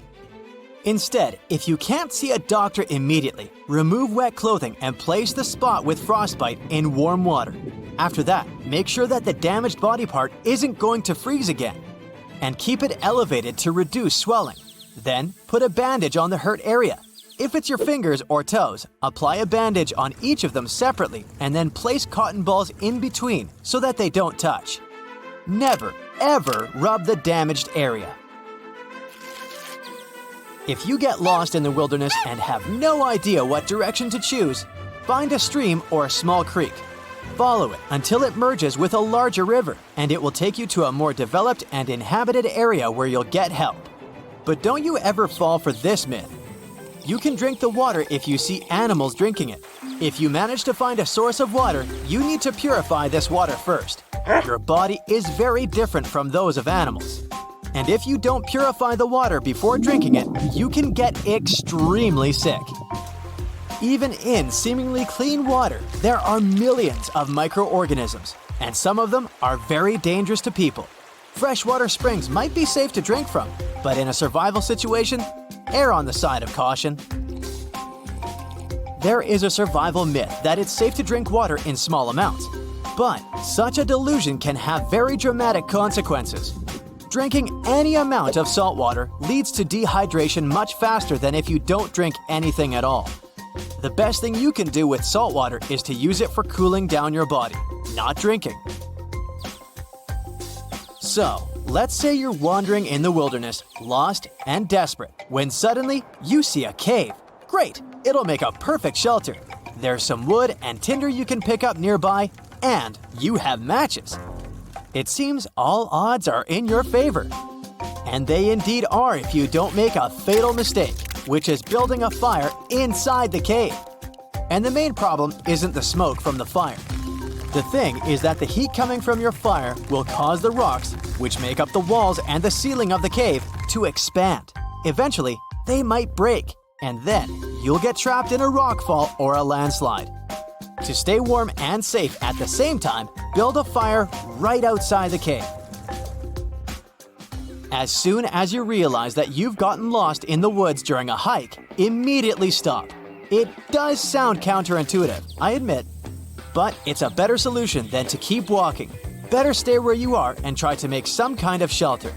Instead, if you can't see a doctor immediately, remove wet clothing and place the spot with frostbite in warm water. After that, make sure that the damaged body part isn't going to freeze again, and keep it elevated to reduce swelling. Then, put a bandage on the hurt area. If it's your fingers or toes, apply a bandage on each of them separately and then place cotton balls in between so that they don't touch. Never, ever rub the damaged area. If you get lost in the wilderness and have no idea what direction to choose, Find a stream or a small creek. Follow it until it merges with a larger river, and it will take you to a more developed and inhabited area where you'll get help. But don't you ever fall for this myth. You can drink the water if you see animals drinking it. If you manage to find a source of water, you need to purify this water first. Your body is very different from those of animals. And if you don't purify the water before drinking it, you can get extremely sick. Even in seemingly clean water, there are millions of microorganisms, and some of them are very dangerous to people. Freshwater springs might be safe to drink from, but in a survival situation, err on the side of caution. There is a survival myth that it's safe to drink water in small amounts, but such a delusion can have very dramatic consequences. Drinking any amount of salt water leads to dehydration much faster than if you don't drink anything at all. The best thing you can do with salt water is to use it for cooling down your body, not drinking. So, let's say you're wandering in the wilderness, lost and desperate, when suddenly you see a cave. Great, it'll make a perfect shelter. There's some wood and tinder you can pick up nearby, and you have matches. It seems all odds are in your favor. And they indeed are if you don't make a fatal mistake, which is building a fire inside the cave. And the main problem isn't the smoke from the fire. The thing is that the heat coming from your fire will cause the rocks, which make up the walls and the ceiling of the cave, to expand. Eventually, they might break, and then you'll get trapped in a rockfall or a landslide. To stay warm and safe at the same time, build a fire right outside the cave. As soon as you realize that you've gotten lost in the woods during a hike, immediately stop. It does sound counterintuitive, I admit, but it's a better solution than to keep walking. Better stay where you are and try to make some kind of shelter.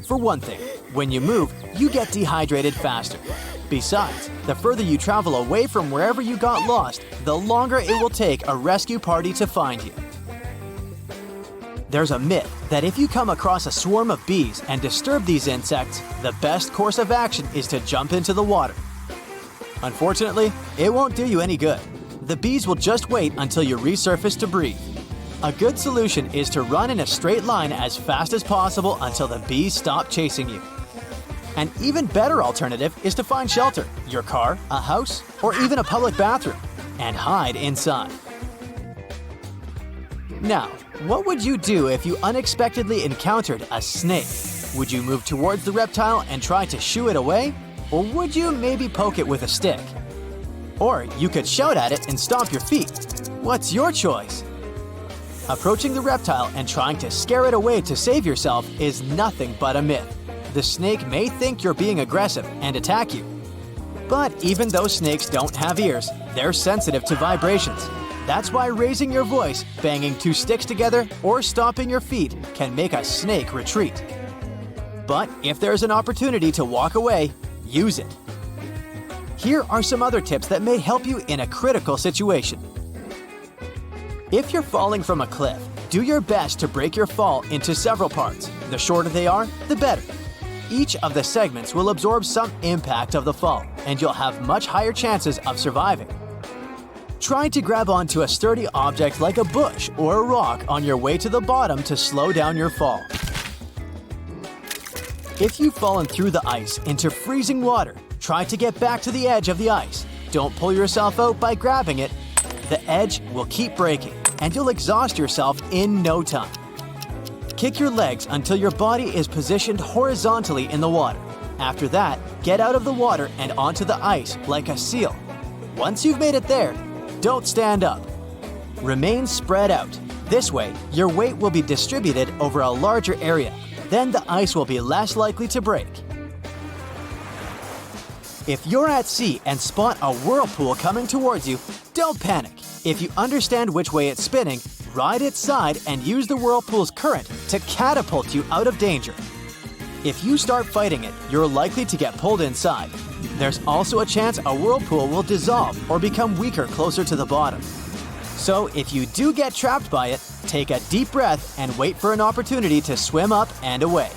For one thing, when you move, you get dehydrated faster. Besides, the further you travel away from wherever you got lost, the longer it will take a rescue party to find you. There's a myth that if you come across a swarm of bees and disturb these insects, the best course of action is to jump into the water. Unfortunately, it won't do you any good. The bees will just wait until you resurface to breathe. A good solution is to run in a straight line as fast as possible until the bees stop chasing you. An even better alternative is to find shelter, your car, a house, or even a public bathroom, and hide inside. Now, what would you do if you unexpectedly encountered a snake? Would you move towards the reptile and try to shoo it away? Or would you maybe poke it with a stick? Or you could shout at it and stomp your feet. What's your choice? Approaching the reptile and trying to scare it away to save yourself is nothing but a myth. The snake may think you're being aggressive and attack you. But even though snakes don't have ears, they're sensitive to vibrations. That's why raising your voice, banging two sticks together, or stomping your feet can make a snake retreat. But if there's an opportunity to walk away, use it. Here are some other tips that may help you in a critical situation. If you're falling from a cliff, do your best to break your fall into several parts. The shorter they are, the better. Each of the segments will absorb some impact of the fall, and you'll have much higher chances of surviving. Try to grab onto a sturdy object like a bush or a rock on your way to the bottom to slow down your fall. If you've fallen through the ice into freezing water, try to get back to the edge of the ice. Don't pull yourself out by grabbing it. The edge will keep breaking, and you'll exhaust yourself in no time. Kick your legs until your body is positioned horizontally in the water. After that, get out of the water and onto the ice like a seal. Once you've made it there, don't stand up. Remain spread out. This way, your weight will be distributed over a larger area. Then the ice will be less likely to break. If you're at sea and spot a whirlpool coming towards you, don't panic. If you understand which way it's spinning, ride its side and use the whirlpool's current to catapult you out of danger. If you start fighting it, you're likely to get pulled inside. There's also a chance a whirlpool will dissolve or become weaker closer to the bottom. So if you do get trapped by it, take a deep breath and wait for an opportunity to swim up and away.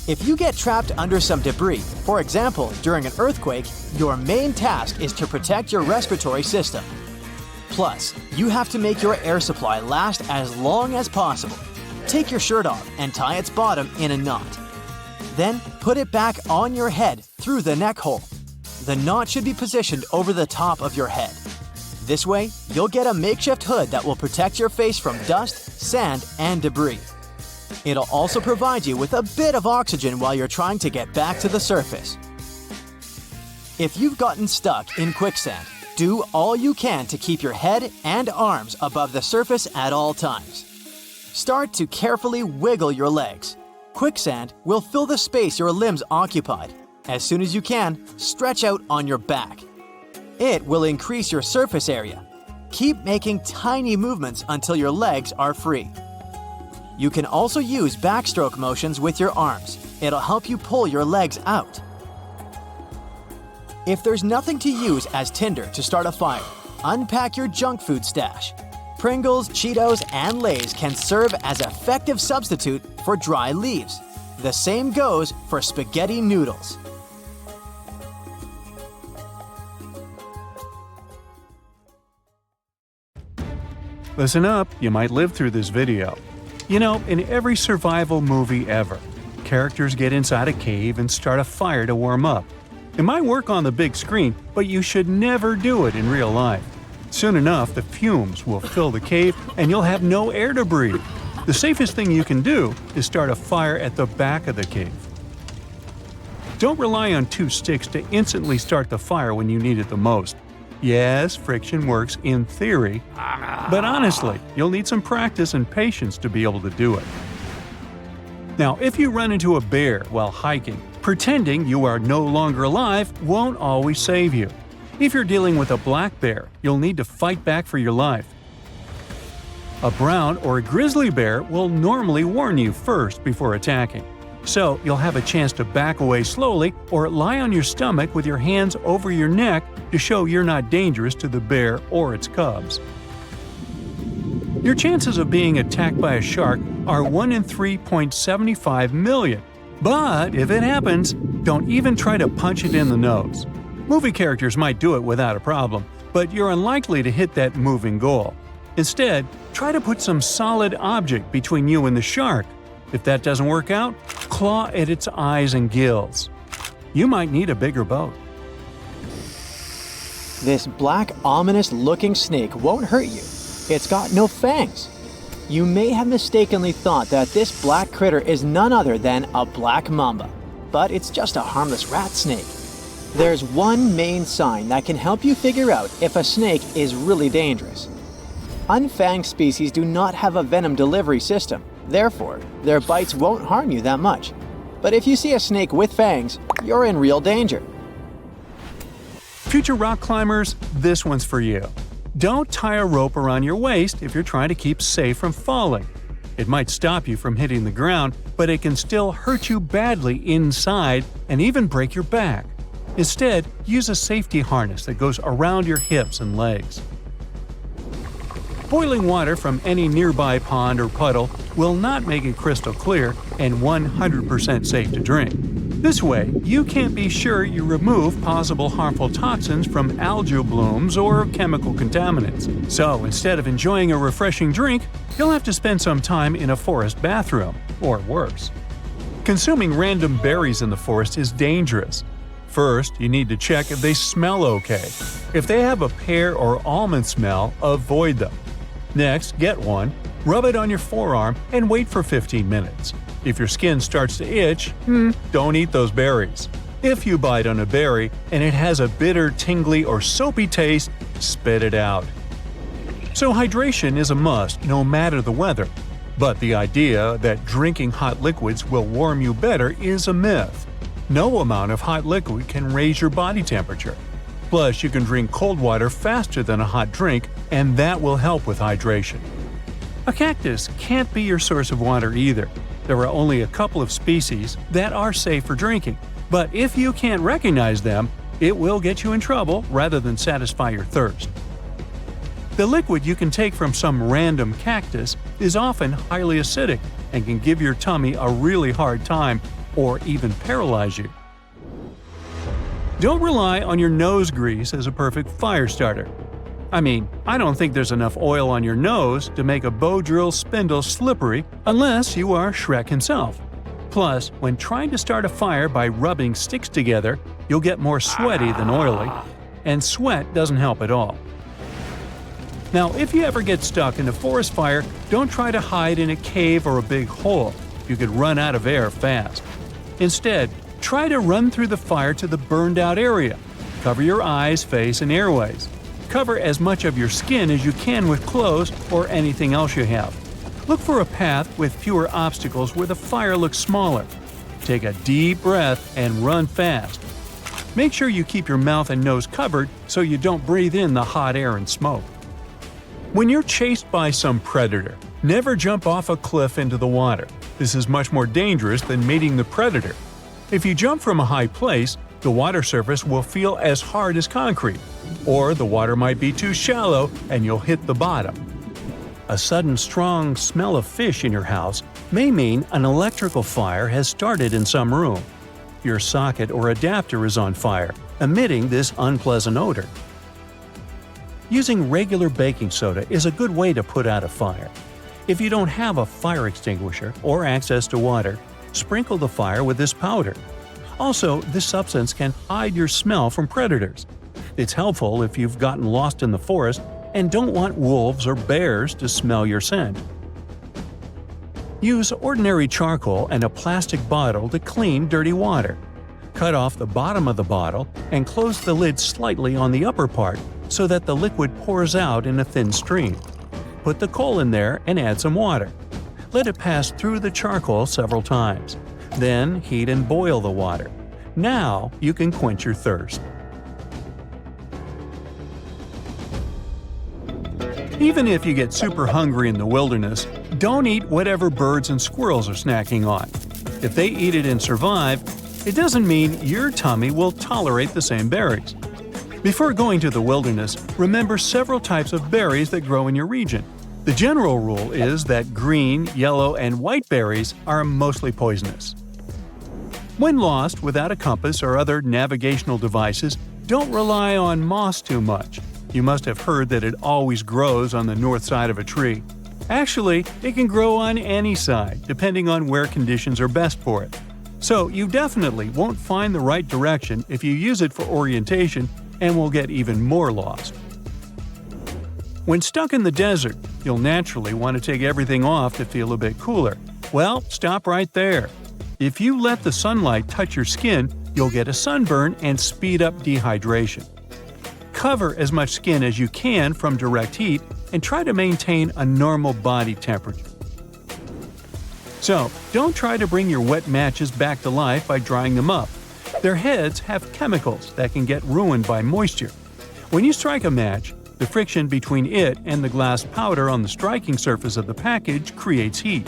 If you get trapped under some debris, for example during an earthquake, your main task is to protect your respiratory system. Plus, you have to make your air supply last as long as possible. Take your shirt off and tie its bottom in a knot. Then put it back on your head through the neck hole. The knot should be positioned over the top of your head. This way, you'll get a makeshift hood that will protect your face from dust, sand, and debris. It'll also provide you with a bit of oxygen while you're trying to get back to the surface. If you've gotten stuck in quicksand, do all you can to keep your head and arms above the surface at all times. Start to carefully wiggle your legs. Quicksand will fill the space your limbs occupied. As soon as you can, stretch out on your back. It will increase your surface area. Keep making tiny movements until your legs are free. You can also use backstroke motions with your arms. It'll help you pull your legs out. If there's nothing to use as tinder to start a fire, unpack your junk food stash. Pringles, Cheetos, and Lay's can serve as an effective substitute for dry leaves. The same goes for spaghetti noodles. Listen up, you might live through this video. You know, in every survival movie ever, characters get inside a cave and start a fire to warm up. It might work on the big screen, but you should never do it in real life. Soon enough, the fumes will fill the cave and you'll have no air to breathe. The safest thing you can do is start a fire at the back of the cave. Don't rely on 2 sticks to instantly start the fire when you need it the most. Yes, friction works in theory, but honestly, you'll need some practice and patience to be able to do it. Now, if you run into a bear while hiking, pretending you are no longer alive won't always save you. If you're dealing with a black bear, you'll need to fight back for your life. A brown or a grizzly bear will normally warn you first before attacking. So you'll have a chance to back away slowly or lie on your stomach with your hands over your neck to show you're not dangerous to the bear or its cubs. Your chances of being attacked by a shark are 1 in 3.75 million. But if it happens, don't even try to punch it in the nose. Movie characters might do it without a problem, but you're unlikely to hit that moving goal. Instead, try to put some solid object between you and the shark. If that doesn't work out, claw at its eyes and gills. You might need a bigger boat. This black, ominous-looking snake won't hurt you. It's got no fangs. You may have mistakenly thought that this black critter is none other than a black mamba, but it's just a harmless rat snake. There's one main sign that can help you figure out if a snake is really dangerous. Unfanged species do not have a venom delivery system. Therefore, their bites won't harm you that much. But if you see a snake with fangs, you're in real danger. Future rock climbers, this one's for you. Don't tie a rope around your waist if you're trying to keep safe from falling. It might stop you from hitting the ground, but it can still hurt you badly inside and even break your back. Instead, use a safety harness that goes around your hips and legs. Boiling water from any nearby pond or puddle will not make it crystal clear and 100% safe to drink. This way, you can't be sure you remove possible harmful toxins from algal blooms or chemical contaminants. So instead of enjoying a refreshing drink, you'll have to spend some time in a forest bathroom, or worse. Consuming random berries in the forest is dangerous. First, you need to check if they smell okay. If they have a pear or almond smell, avoid them. Next, get one, rub it on your forearm, and wait for 15 minutes. If your skin starts to itch, don't eat those berries. If you bite on a berry and it has a bitter, tingly, or soapy taste, spit it out. So hydration is a must no matter the weather. But the idea that drinking hot liquids will warm you better is a myth. No amount of hot liquid can raise your body temperature. Plus, you can drink cold water faster than a hot drink, and that will help with hydration. A cactus can't be your source of water either. There are only a couple of species that are safe for drinking, but if you can't recognize them, it will get you in trouble rather than satisfy your thirst. The liquid you can take from some random cactus is often highly acidic and can give your tummy a really hard time or even paralyze you. Don't rely on your nose grease as a perfect fire starter. I mean, I don't think there's enough oil on your nose to make a bow drill spindle slippery unless you are Shrek himself. Plus, when trying to start a fire by rubbing sticks together, you'll get more sweaty than oily, and sweat doesn't help at all. Now, if you ever get stuck in a forest fire, don't try to hide in a cave or a big hole. You could run out of air fast. Instead, try to run through the fire to the burned-out area. Cover your eyes, face, and airways. Cover as much of your skin as you can with clothes or anything else you have. Look for a path with fewer obstacles where the fire looks smaller. Take a deep breath and run fast. Make sure you keep your mouth and nose covered so you don't breathe in the hot air and smoke. When you're chased by some predator, never jump off a cliff into the water. This is much more dangerous than meeting the predator. If you jump from a high place, the water surface will feel as hard as concrete, or the water might be too shallow and you'll hit the bottom. A sudden strong smell of fish in your house may mean an electrical fire has started in some room. Your socket or adapter is on fire, emitting this unpleasant odor. Using regular baking soda is a good way to put out a fire. If you don't have a fire extinguisher or access to water, sprinkle the fire with this powder. Also, this substance can hide your smell from predators. It's helpful if you've gotten lost in the forest and don't want wolves or bears to smell your scent. Use ordinary charcoal and a plastic bottle to clean dirty water. Cut off the bottom of the bottle and close the lid slightly on the upper part so that the liquid pours out in a thin stream. Put the coal in there and add some water. Let it pass through the charcoal several times. Then heat and boil the water. Now you can quench your thirst. Even if you get super hungry in the wilderness, don't eat whatever birds and squirrels are snacking on. If they eat it and survive, it doesn't mean your tummy will tolerate the same berries. Before going to the wilderness, remember several types of berries that grow in your region. The general rule is that green, yellow, and white berries are mostly poisonous. When lost without a compass or other navigational devices, don't rely on moss too much. You must have heard that it always grows on the north side of a tree. Actually, it can grow on any side, depending on where conditions are best for it. So you definitely won't find the right direction if you use it for orientation and will get even more lost. When stuck in the desert, you'll naturally want to take everything off to feel a bit cooler. Well, stop right there. If you let the sunlight touch your skin, you'll get a sunburn and speed up dehydration. Cover as much skin as you can from direct heat and try to maintain a normal body temperature. So, don't try to bring your wet matches back to life by drying them up. Their heads have chemicals that can get ruined by moisture. When you strike a match, the friction between it and the glass powder on the striking surface of the package creates heat.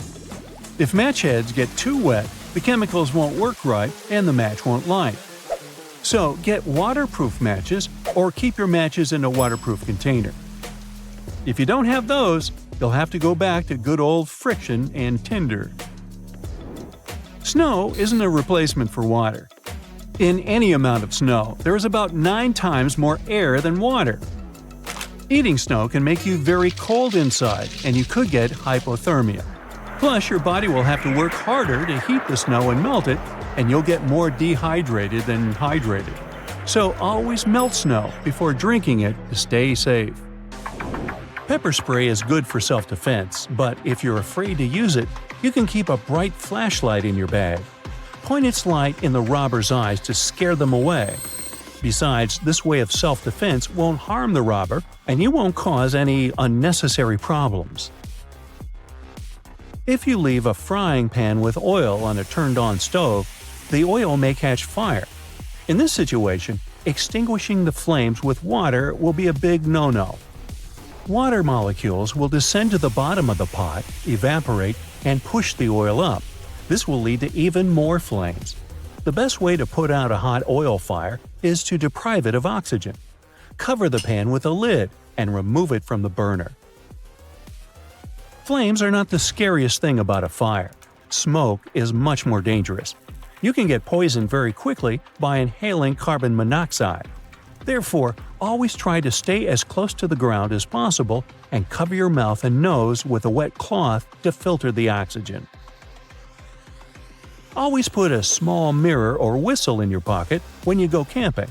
If match heads get too wet, the chemicals won't work right and the match won't light. So get waterproof matches or keep your matches in a waterproof container. If you don't have those, you'll have to go back to good old friction and tinder. Snow isn't a replacement for water. In any amount of snow, there is about 9 times more air than water. Eating snow can make you very cold inside, and you could get hypothermia. Plus, your body will have to work harder to heat the snow and melt it, and you'll get more dehydrated than hydrated. So always melt snow before drinking it to stay safe. Pepper spray is good for self-defense, but if you're afraid to use it, you can keep a bright flashlight in your bag. Point its light in the robber's eyes to scare them away. Besides, this way of self-defense won't harm the robber, and you won't cause any unnecessary problems. If you leave a frying pan with oil on a turned-on stove, the oil may catch fire. In this situation, extinguishing the flames with water will be a big no-no. Water molecules will descend to the bottom of the pot, evaporate, and push the oil up. This will lead to even more flames. The best way to put out a hot oil fire is to deprive it of oxygen. Cover the pan with a lid and remove it from the burner. Flames are not the scariest thing about a fire. Smoke is much more dangerous. You can get poisoned very quickly by inhaling carbon monoxide. Therefore, always try to stay as close to the ground as possible and cover your mouth and nose with a wet cloth to filter the oxygen. Always put a small mirror or whistle in your pocket when you go camping.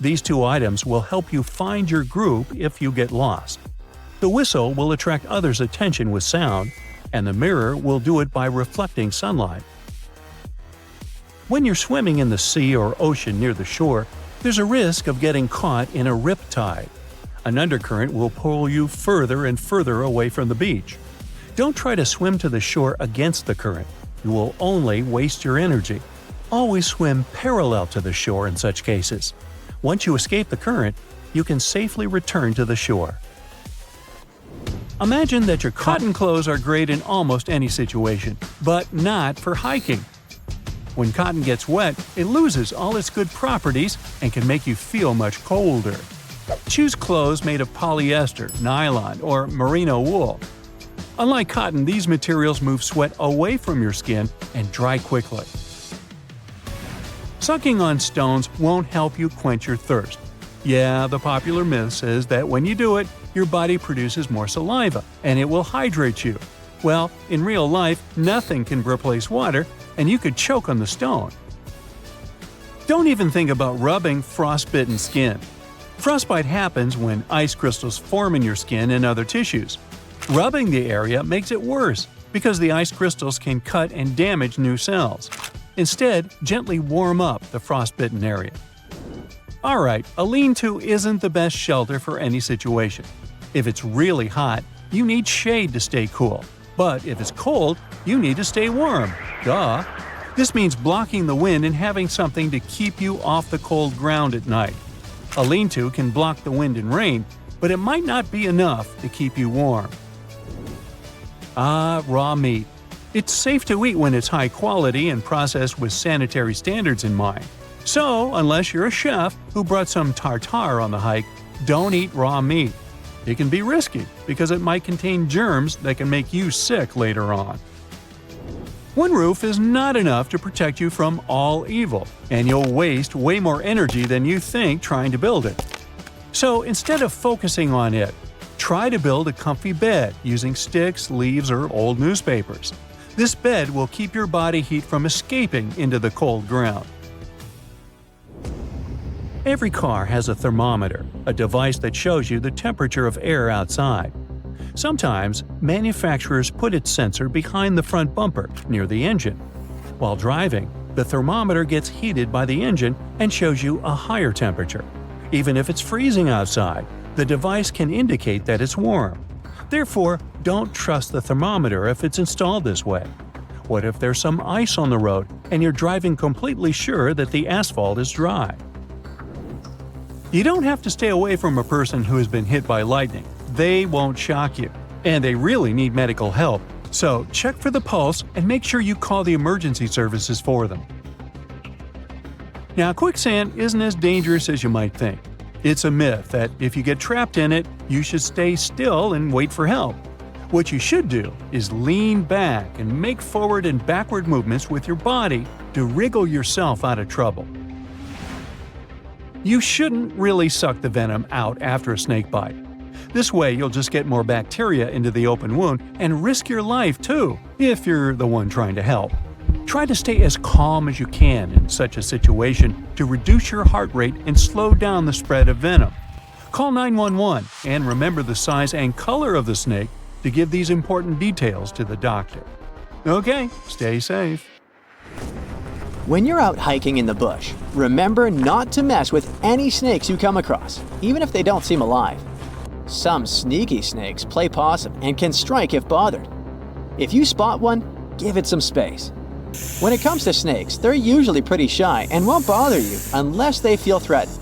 These two items will help you find your group if you get lost. The whistle will attract others' attention with sound, and the mirror will do it by reflecting sunlight. When you're swimming in the sea or ocean near the shore, there's a risk of getting caught in a rip tide. An undercurrent will pull you further and further away from the beach. Don't try to swim to the shore against the current. You will only waste your energy. Always swim parallel to the shore in such cases. Once you escape the current, you can safely return to the shore. Imagine that your cotton clothes are great in almost any situation, but not for hiking. When cotton gets wet, it loses all its good properties and can make you feel much colder. Choose clothes made of polyester, nylon, or merino wool. Unlike cotton, these materials move sweat away from your skin and dry quickly. Sucking on stones won't help you quench your thirst. Yeah, the popular myth says that when you do it, your body produces more saliva and it will hydrate you. Well, in real life, nothing can replace water, and you could choke on the stone. Don't even think about rubbing frostbitten skin. Frostbite happens when ice crystals form in your skin and other tissues. Rubbing the area makes it worse because the ice crystals can cut and damage new cells. Instead, gently warm up the frostbitten area. Alright, a lean-to isn't the best shelter for any situation. If it's really hot, you need shade to stay cool. But if it's cold, you need to stay warm. Duh! This means blocking the wind and having something to keep you off the cold ground at night. A lean-to can block the wind and rain, but it might not be enough to keep you warm. Raw meat. It's safe to eat when it's high quality and processed with sanitary standards in mind. So, unless you're a chef who brought some tartare on the hike, don't eat raw meat. It can be risky because it might contain germs that can make you sick later on. One roof is not enough to protect you from all evil, and you'll waste way more energy than you think trying to build it. So instead of focusing on it, try to build a comfy bed using sticks, leaves, or old newspapers. This bed will keep your body heat from escaping into the cold ground. Every car has a thermometer, a device that shows you the temperature of air outside. Sometimes, manufacturers put its sensor behind the front bumper, near the engine. While driving, the thermometer gets heated by the engine and shows you a higher temperature. Even if it's freezing outside, the device can indicate that it's warm. Therefore, don't trust the thermometer if it's installed this way. What if there's some ice on the road and you're driving completely sure that the asphalt is dry? You don't have to stay away from a person who has been hit by lightning. They won't shock you, and they really need medical help. So check for the pulse and make sure you call the emergency services for them. Now, quicksand isn't as dangerous as you might think. It's a myth that if you get trapped in it, you should stay still and wait for help. What you should do is lean back and make forward and backward movements with your body to wriggle yourself out of trouble. You shouldn't really suck the venom out after a snake bite. This way you'll just get more bacteria into the open wound and risk your life too, if you're the one trying to help. Try to stay as calm as you can in such a situation to reduce your heart rate and slow down the spread of venom. Call 911 and remember the size and color of the snake to give these important details to the doctor. Okay, stay safe. When you're out hiking in the bush, remember not to mess with any snakes you come across, even if they don't seem alive. Some sneaky snakes play possum and can strike if bothered. If you spot one, give it some space. When it comes to snakes, they're usually pretty shy and won't bother you unless they feel threatened.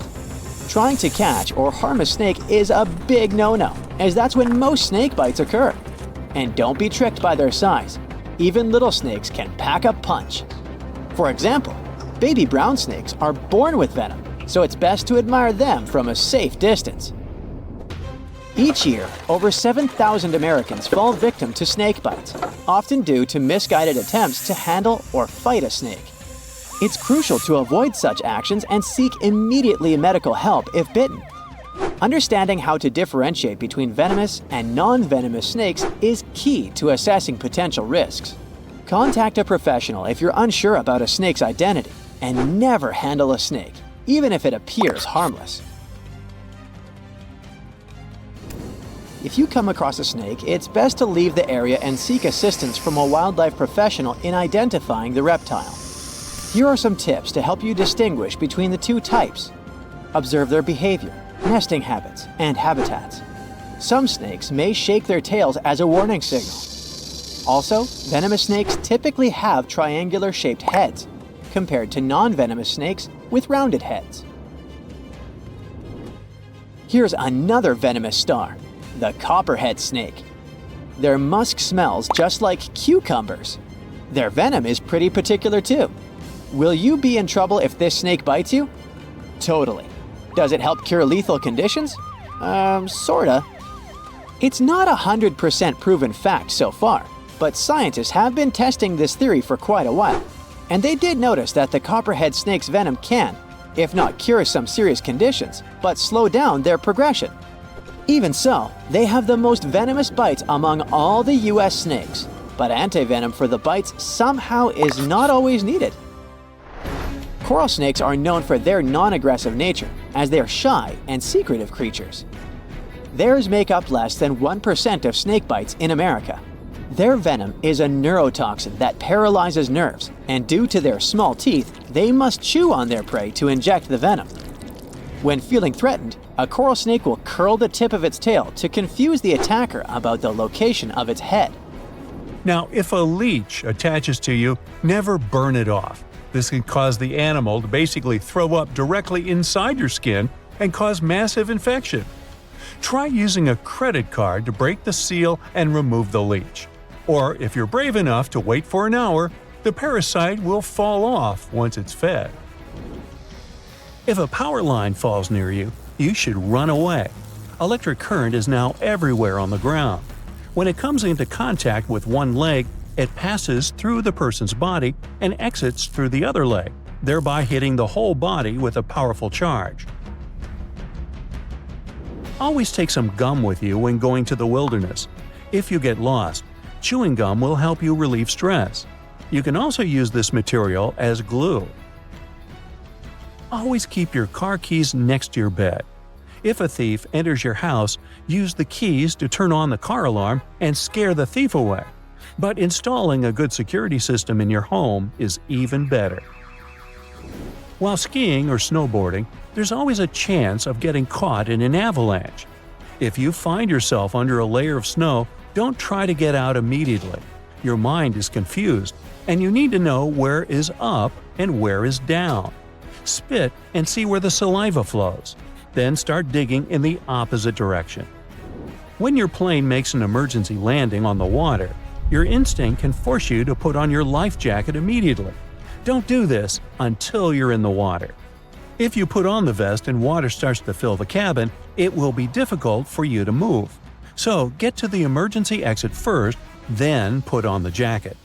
Trying to catch or harm a snake is a big no-no, as that's when most snake bites occur. And don't be tricked by their size. Even little snakes can pack a punch. For example, baby brown snakes are born with venom, so it's best to admire them from a safe distance. Each year, over 7,000 Americans fall victim to snake bites, often due to misguided attempts to handle or fight a snake. It's crucial to avoid such actions and seek immediately medical help if bitten. Understanding how to differentiate between venomous and non-venomous snakes is key to assessing potential risks. Contact a professional if you're unsure about a snake's identity, and never handle a snake, even if it appears harmless. If you come across a snake, it's best to leave the area and seek assistance from a wildlife professional in identifying the reptile. Here are some tips to help you distinguish between the two types. Observe their behavior, nesting habits, and habitats. Some snakes may shake their tails as a warning signal. Also, venomous snakes typically have triangular-shaped heads, compared to non-venomous snakes with rounded heads. Here's another venomous star, the copperhead snake. Their musk smells just like cucumbers. Their venom is pretty particular too. Will you be in trouble if this snake bites you? Totally. Does it help cure lethal conditions? Sorta. It's not 100% proven fact so far, but scientists have been testing this theory for quite a while. And they did notice that the copperhead snake's venom can, if not cure some serious conditions, but slow down their progression. Even so, they have the most venomous bites among all the US snakes, but antivenom for the bites somehow is not always needed. Coral snakes are known for their non-aggressive nature, as they are shy and secretive creatures. Theirs make up less than 1% of snake bites in America. Their venom is a neurotoxin that paralyzes nerves, and due to their small teeth, they must chew on their prey to inject the venom. When feeling threatened, a coral snake will curl the tip of its tail to confuse the attacker about the location of its head. Now, if a leech attaches to you, never burn it off. This can cause the animal to basically throw up directly inside your skin and cause massive infection. Try using a credit card to break the seal and remove the leech. Or if you're brave enough to wait for an hour, the parasite will fall off once it's fed. If a power line falls near you, you should run away. Electric current is now everywhere on the ground. When it comes into contact with one leg, it passes through the person's body and exits through the other leg, thereby hitting the whole body with a powerful charge. Always take some gum with you when going to the wilderness. If you get lost, chewing gum will help you relieve stress. You can also use this material as glue. Always keep your car keys next to your bed. If a thief enters your house, use the keys to turn on the car alarm and scare the thief away. But installing a good security system in your home is even better. While skiing or snowboarding, there's always a chance of getting caught in an avalanche. If you find yourself under a layer of snow, don't try to get out immediately. Your mind is confused, and you need to know where is up and where is down. Spit and see where the saliva flows. Then start digging in the opposite direction. When your plane makes an emergency landing on the water, your instinct can force you to put on your life jacket immediately. Don't do this until you're in the water. If you put on the vest and water starts to fill the cabin, it will be difficult for you to move. So get to the emergency exit first, then put on the jacket.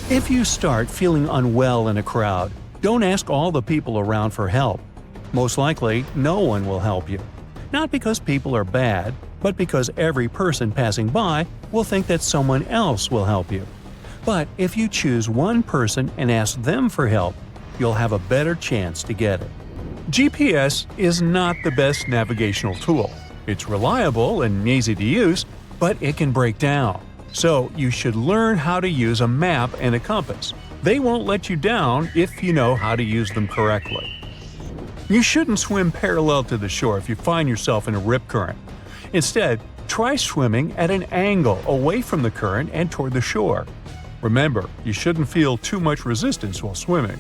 If you start feeling unwell in a crowd, don't ask all the people around for help. Most likely, no one will help you. Not because people are bad, but because every person passing by will think that someone else will help you. But if you choose one person and ask them for help, you'll have a better chance to get it. GPS is not the best navigational tool. It's reliable and easy to use, but it can break down. So you should learn how to use a map and a compass. They won't let you down if you know how to use them correctly. You shouldn't swim parallel to the shore if you find yourself in a rip current. Instead, try swimming at an angle away from the current and toward the shore. Remember, you shouldn't feel too much resistance while swimming.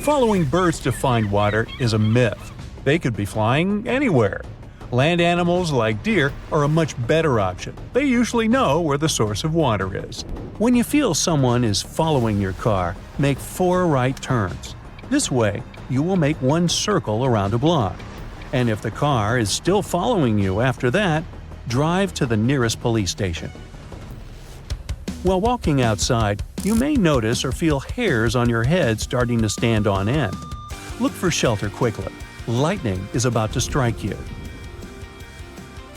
Following birds to find water is a myth. They could be flying anywhere. Land animals like deer are a much better option. They usually know where the source of water is. When you feel someone is following your car, make 4 right turns. This way, you will make one circle around a block. And if the car is still following you after that, drive to the nearest police station. While walking outside, you may notice or feel hairs on your head starting to stand on end. Look for shelter quickly. Lightning is about to strike you.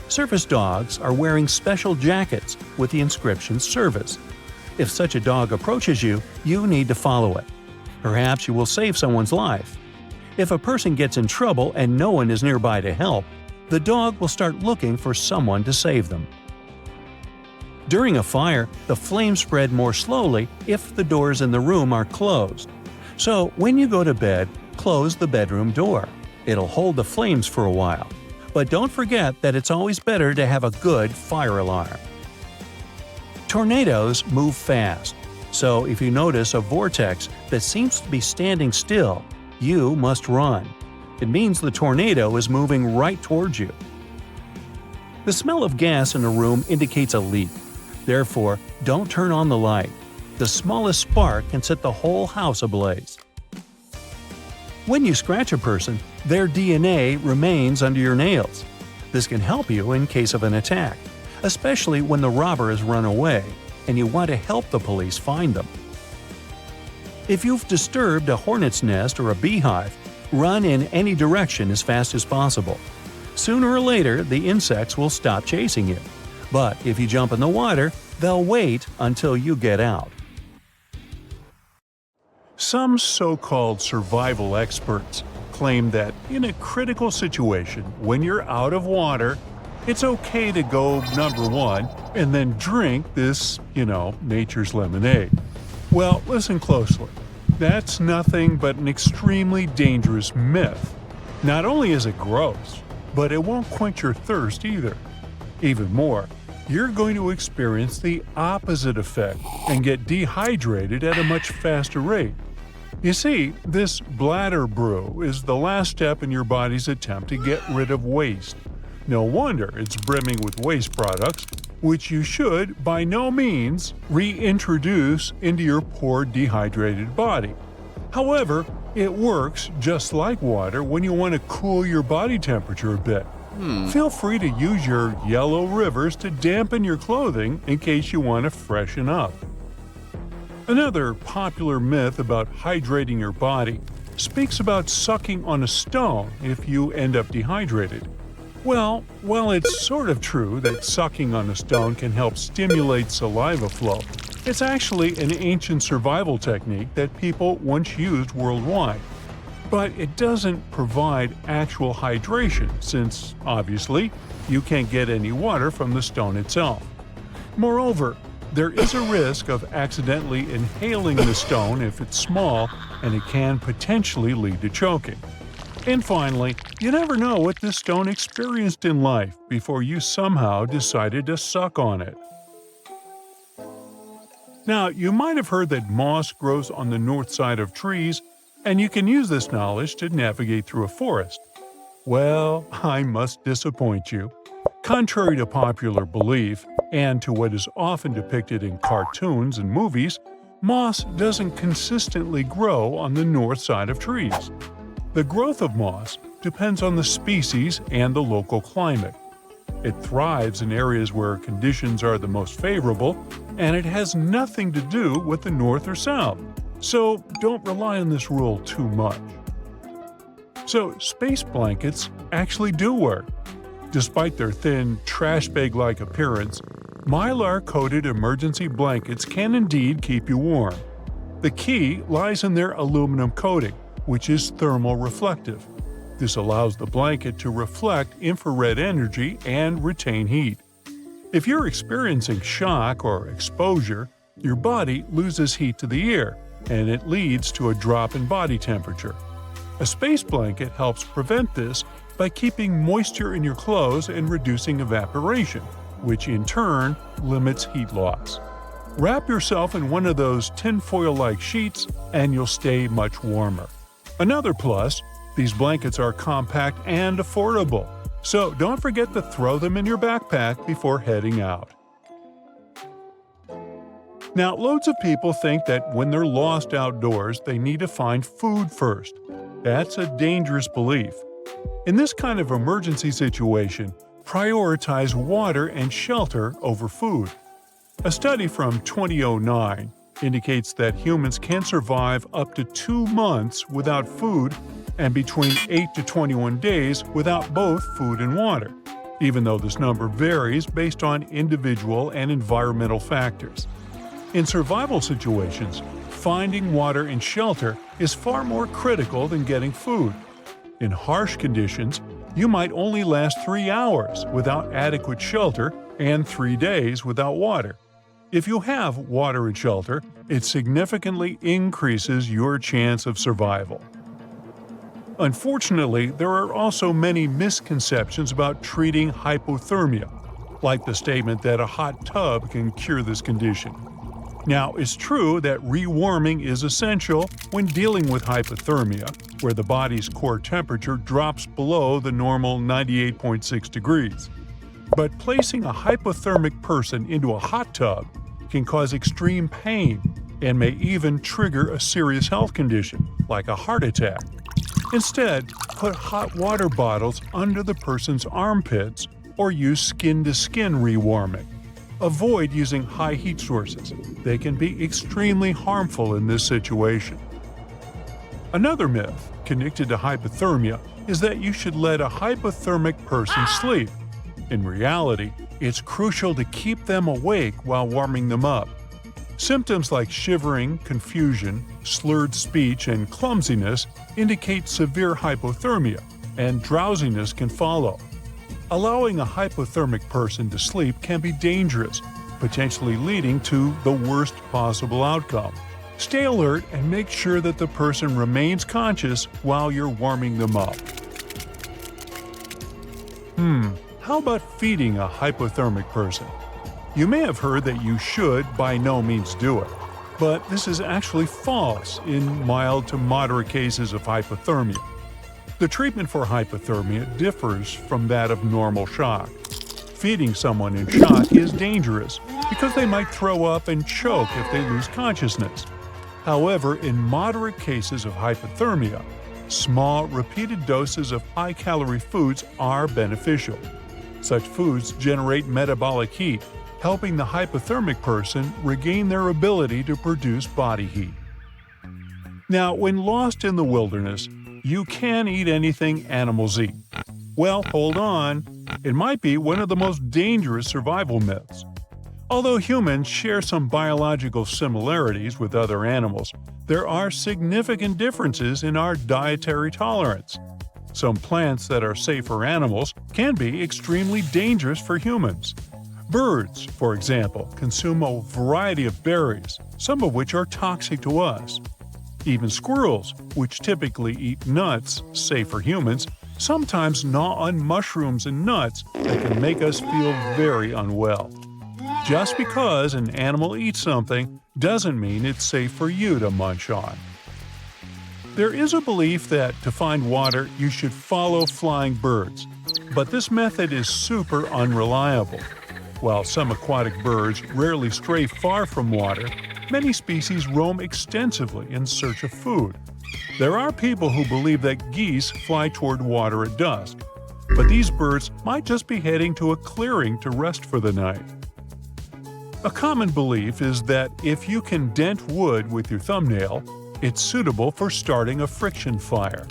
Service dogs are wearing special jackets with the inscription "Service." If such a dog approaches you, you need to follow it. Perhaps you will save someone's life. If a person gets in trouble and no one is nearby to help, the dog will start looking for someone to save them. During a fire, the flames spread more slowly if the doors in the room are closed. So when you go to bed, close the bedroom door. It'll hold the flames for a while. But don't forget that it's always better to have a good fire alarm. Tornadoes move fast, so if you notice a vortex that seems to be standing still, you must run. It means the tornado is moving right towards you. The smell of gas in a room indicates a leak. Therefore, don't turn on the light. The smallest spark can set the whole house ablaze. When you scratch a person, their DNA remains under your nails. This can help you in case of an attack, especially when the robber has run away and you want to help the police find them. If you've disturbed a hornet's nest or a beehive, run in any direction as fast as possible. Sooner or later, the insects will stop chasing you. But if you jump in the water, they'll wait until you get out. Some so-called survival experts claim that in a critical situation, when you're out of water, it's okay to go number one and then drink this, nature's lemonade. Well, listen closely. That's nothing but an extremely dangerous myth. Not only is it gross, but it won't quench your thirst either. Even more, you're going to experience the opposite effect and get dehydrated at a much faster rate. You see, this bladder brew is the last step in your body's attempt to get rid of waste. No wonder it's brimming with waste products, which you should, by no means, reintroduce into your poor dehydrated body. However, it works just like water when you want to cool your body temperature a bit. Feel free to use your yellow rivers to dampen your clothing in case you want to freshen up. Another popular myth about hydrating your body speaks about sucking on a stone if you end up dehydrated. Well, while it's sort of true that sucking on a stone can help stimulate saliva flow, it's actually an ancient survival technique that people once used worldwide. But it doesn't provide actual hydration since, obviously, you can't get any water from the stone itself. Moreover, there is a risk of accidentally inhaling the stone if it's small, and it can potentially lead to choking. And finally, you never know what this stone experienced in life before you somehow decided to suck on it. Now, you might have heard that moss grows on the north side of trees, and you can use this knowledge to navigate through a forest. Well, I must disappoint you. Contrary to popular belief, and to what is often depicted in cartoons and movies, moss doesn't consistently grow on the north side of trees. The growth of moss depends on the species and the local climate. It thrives in areas where conditions are the most favorable, and it has nothing to do with the north or south. So don't rely on this rule too much. So space blankets actually do work. Despite their thin, trash bag-like appearance, mylar-coated emergency blankets can indeed keep you warm. The key lies in their aluminum coating, which is thermal reflective. This allows the blanket to reflect infrared energy and retain heat. If you're experiencing shock or exposure, your body loses heat to the air, and it leads to a drop in body temperature. A space blanket helps prevent this by keeping moisture in your clothes and reducing evaporation, which in turn limits heat loss. Wrap yourself in one of those tinfoil-like sheets and you'll stay much warmer. Another plus, these blankets are compact and affordable, so don't forget to throw them in your backpack before heading out. Now, loads of people think that when they're lost outdoors, they need to find food first. That's a dangerous belief. In this kind of emergency situation, prioritize water and shelter over food. A study from 2009 indicates that humans can survive up to 2 months without food and between 8 to 21 days without both food and water, even though this number varies based on individual and environmental factors. In survival situations, finding water and shelter is far more critical than getting food. In harsh conditions, you might only last 3 hours without adequate shelter and 3 days without water. If you have water and shelter, it significantly increases your chance of survival. Unfortunately, there are also many misconceptions about treating hypothermia, like the statement that a hot tub can cure this condition. Now, it's true that rewarming is essential when dealing with hypothermia, where the body's core temperature drops below the normal 98.6 degrees. But placing a hypothermic person into a hot tub can cause extreme pain and may even trigger a serious health condition, like a heart attack. Instead, put hot water bottles under the person's armpits or use skin-to-skin rewarming. Avoid using high heat sources. They can be extremely harmful in this situation. Another myth connected to hypothermia is that you should let a hypothermic person sleep. In reality, it's crucial to keep them awake while warming them up. Symptoms like shivering, confusion, slurred speech, and clumsiness indicate severe hypothermia, and drowsiness can follow. Allowing a hypothermic person to sleep can be dangerous, potentially leading to the worst possible outcome. Stay alert and make sure that the person remains conscious while you're warming them up. How about feeding a hypothermic person? You may have heard that you should by no means do it, but this is actually false in mild to moderate cases of hypothermia. The treatment for hypothermia differs from that of normal shock. Feeding someone in shock is dangerous because they might throw up and choke if they lose consciousness. However, in moderate cases of hypothermia, small, repeated doses of high-calorie foods are beneficial. Such foods generate metabolic heat, helping the hypothermic person regain their ability to produce body heat. Now, when lost in the wilderness, you can eat anything animals eat. Well, hold on. It might be one of the most dangerous survival myths. Although humans share some biological similarities with other animals, there are significant differences in our dietary tolerance. Some plants that are safe for animals can be extremely dangerous for humans. Birds, for example, consume a variety of berries, some of which are toxic to us. Even squirrels, which typically eat nuts, safe for humans, sometimes gnaw on mushrooms and nuts that can make us feel very unwell. Just because an animal eats something doesn't mean it's safe for you to munch on. There is a belief that to find water, you should follow flying birds, but this method is super unreliable. While some aquatic birds rarely stray far from water, many species roam extensively in search of food. There are people who believe that geese fly toward water at dusk, but these birds might just be heading to a clearing to rest for the night. A common belief is that if you can dent wood with your thumbnail, it's suitable for starting a friction fire.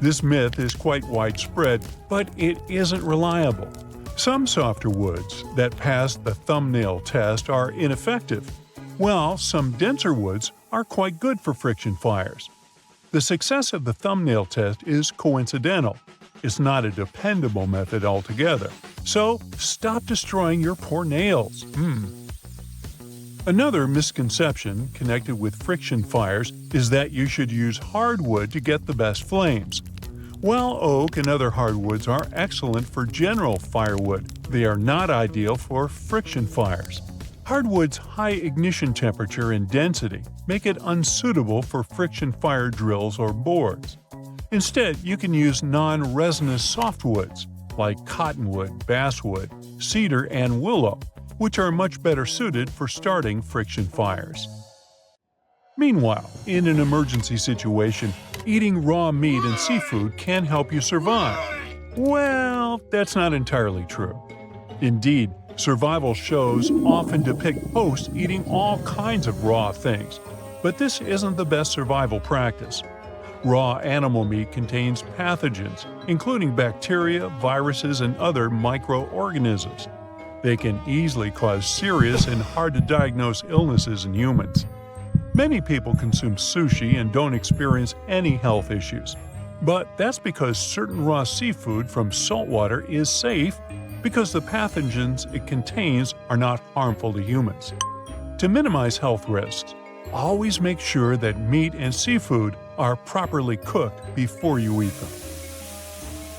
This myth is quite widespread, but it isn't reliable. Some softer woods that pass the thumbnail test are ineffective, while some denser woods are quite good for friction fires. The success of the thumbnail test is coincidental. It's not a dependable method altogether. So, stop destroying your poor nails. Another misconception connected with friction fires is that you should use hardwood to get the best flames. While oak and other hardwoods are excellent for general firewood, they are not ideal for friction fires. Hardwood's high ignition temperature and density make it unsuitable for friction fire drills or boards. Instead, you can use non-resinous softwoods like cottonwood, basswood, cedar, and willow, which are much better suited for starting friction fires. Meanwhile, in an emergency situation, eating raw meat and seafood can help you survive. Well, that's not entirely true. Indeed, Survival shows often depict hosts eating all kinds of raw things, but this isn't the best survival practice. Raw animal meat contains pathogens, including bacteria, viruses, and other microorganisms. They can easily cause serious and hard-to-diagnose illnesses in humans. Many people consume sushi and don't experience any health issues. But that's because certain raw seafood from saltwater is safe because the pathogens it contains are not harmful to humans. To minimize health risks, always make sure that meat and seafood are properly cooked before you eat them.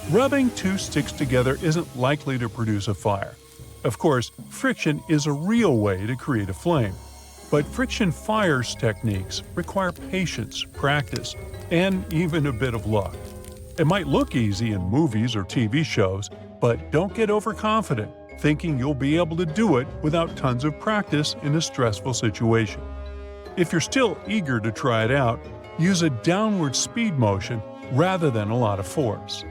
Rubbing two sticks together isn't likely to produce a fire. Of course, friction is a real way to create a flame. But friction fires techniques require patience, practice, and even a bit of luck. It might look easy in movies or TV shows, but don't get overconfident, thinking you'll be able to do it without tons of practice in a stressful situation. If you're still eager to try it out, use a downward speed motion rather than a lot of force.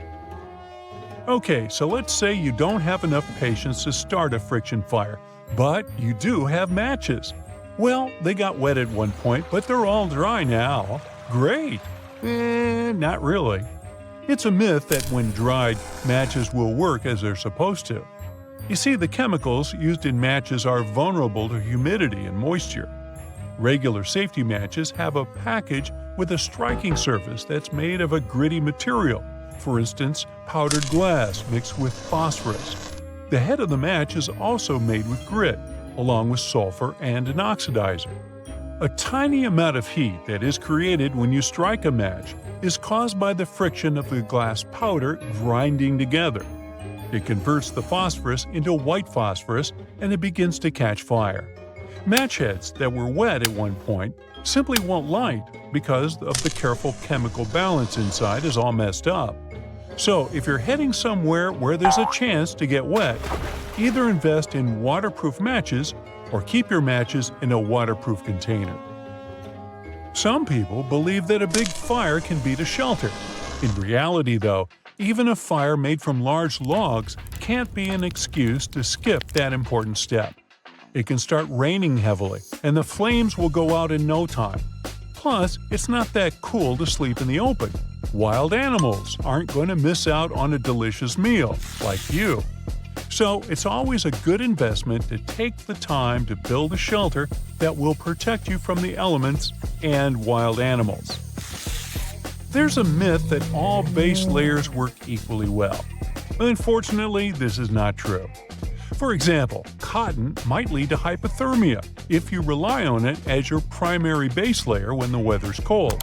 Okay, so let's say you don't have enough patience to start a friction fire, but you do have matches. Well, they got wet at one point, but they're all dry now. Great! Not really. It's a myth that when dried, matches will work as they're supposed to. You see, the chemicals used in matches are vulnerable to humidity and moisture. Regular safety matches have a package with a striking surface that's made of a gritty material, for instance, powdered glass mixed with phosphorus. The head of the match is also made with grit, along with sulfur and an oxidizer. A tiny amount of heat that is created when you strike a match is caused by the friction of the glass powder grinding together. It converts the phosphorus into white phosphorus and it begins to catch fire. Match heads that were wet at one point simply won't light because of the careful chemical balance inside is all messed up. So if you're heading somewhere where there's a chance to get wet, either invest in waterproof matches or keep your matches in a waterproof container. Some people believe that a big fire can beat a shelter. In reality, though, even a fire made from large logs can't be an excuse to skip that important step. It can start raining heavily, and the flames will go out in no time. Plus, it's not that cool to sleep in the open. Wild animals aren't going to miss out on a delicious meal, like you. So it's always a good investment to take the time to build a shelter that will protect you from the elements and wild animals. There's a myth that all base layers work equally well. Unfortunately, this is not true. For example, cotton might lead to hypothermia if you rely on it as your primary base layer when the weather's cold.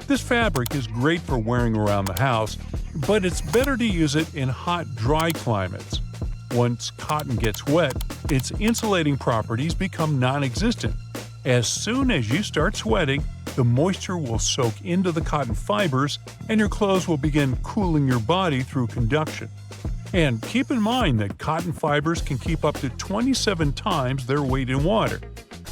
This fabric is great for wearing around the house, but it's better to use it in hot, dry climates. Once cotton gets wet, its insulating properties become non-existent. As soon as you start sweating, the moisture will soak into the cotton fibers and your clothes will begin cooling your body through conduction. And keep in mind that cotton fibers can keep up to 27 times their weight in water.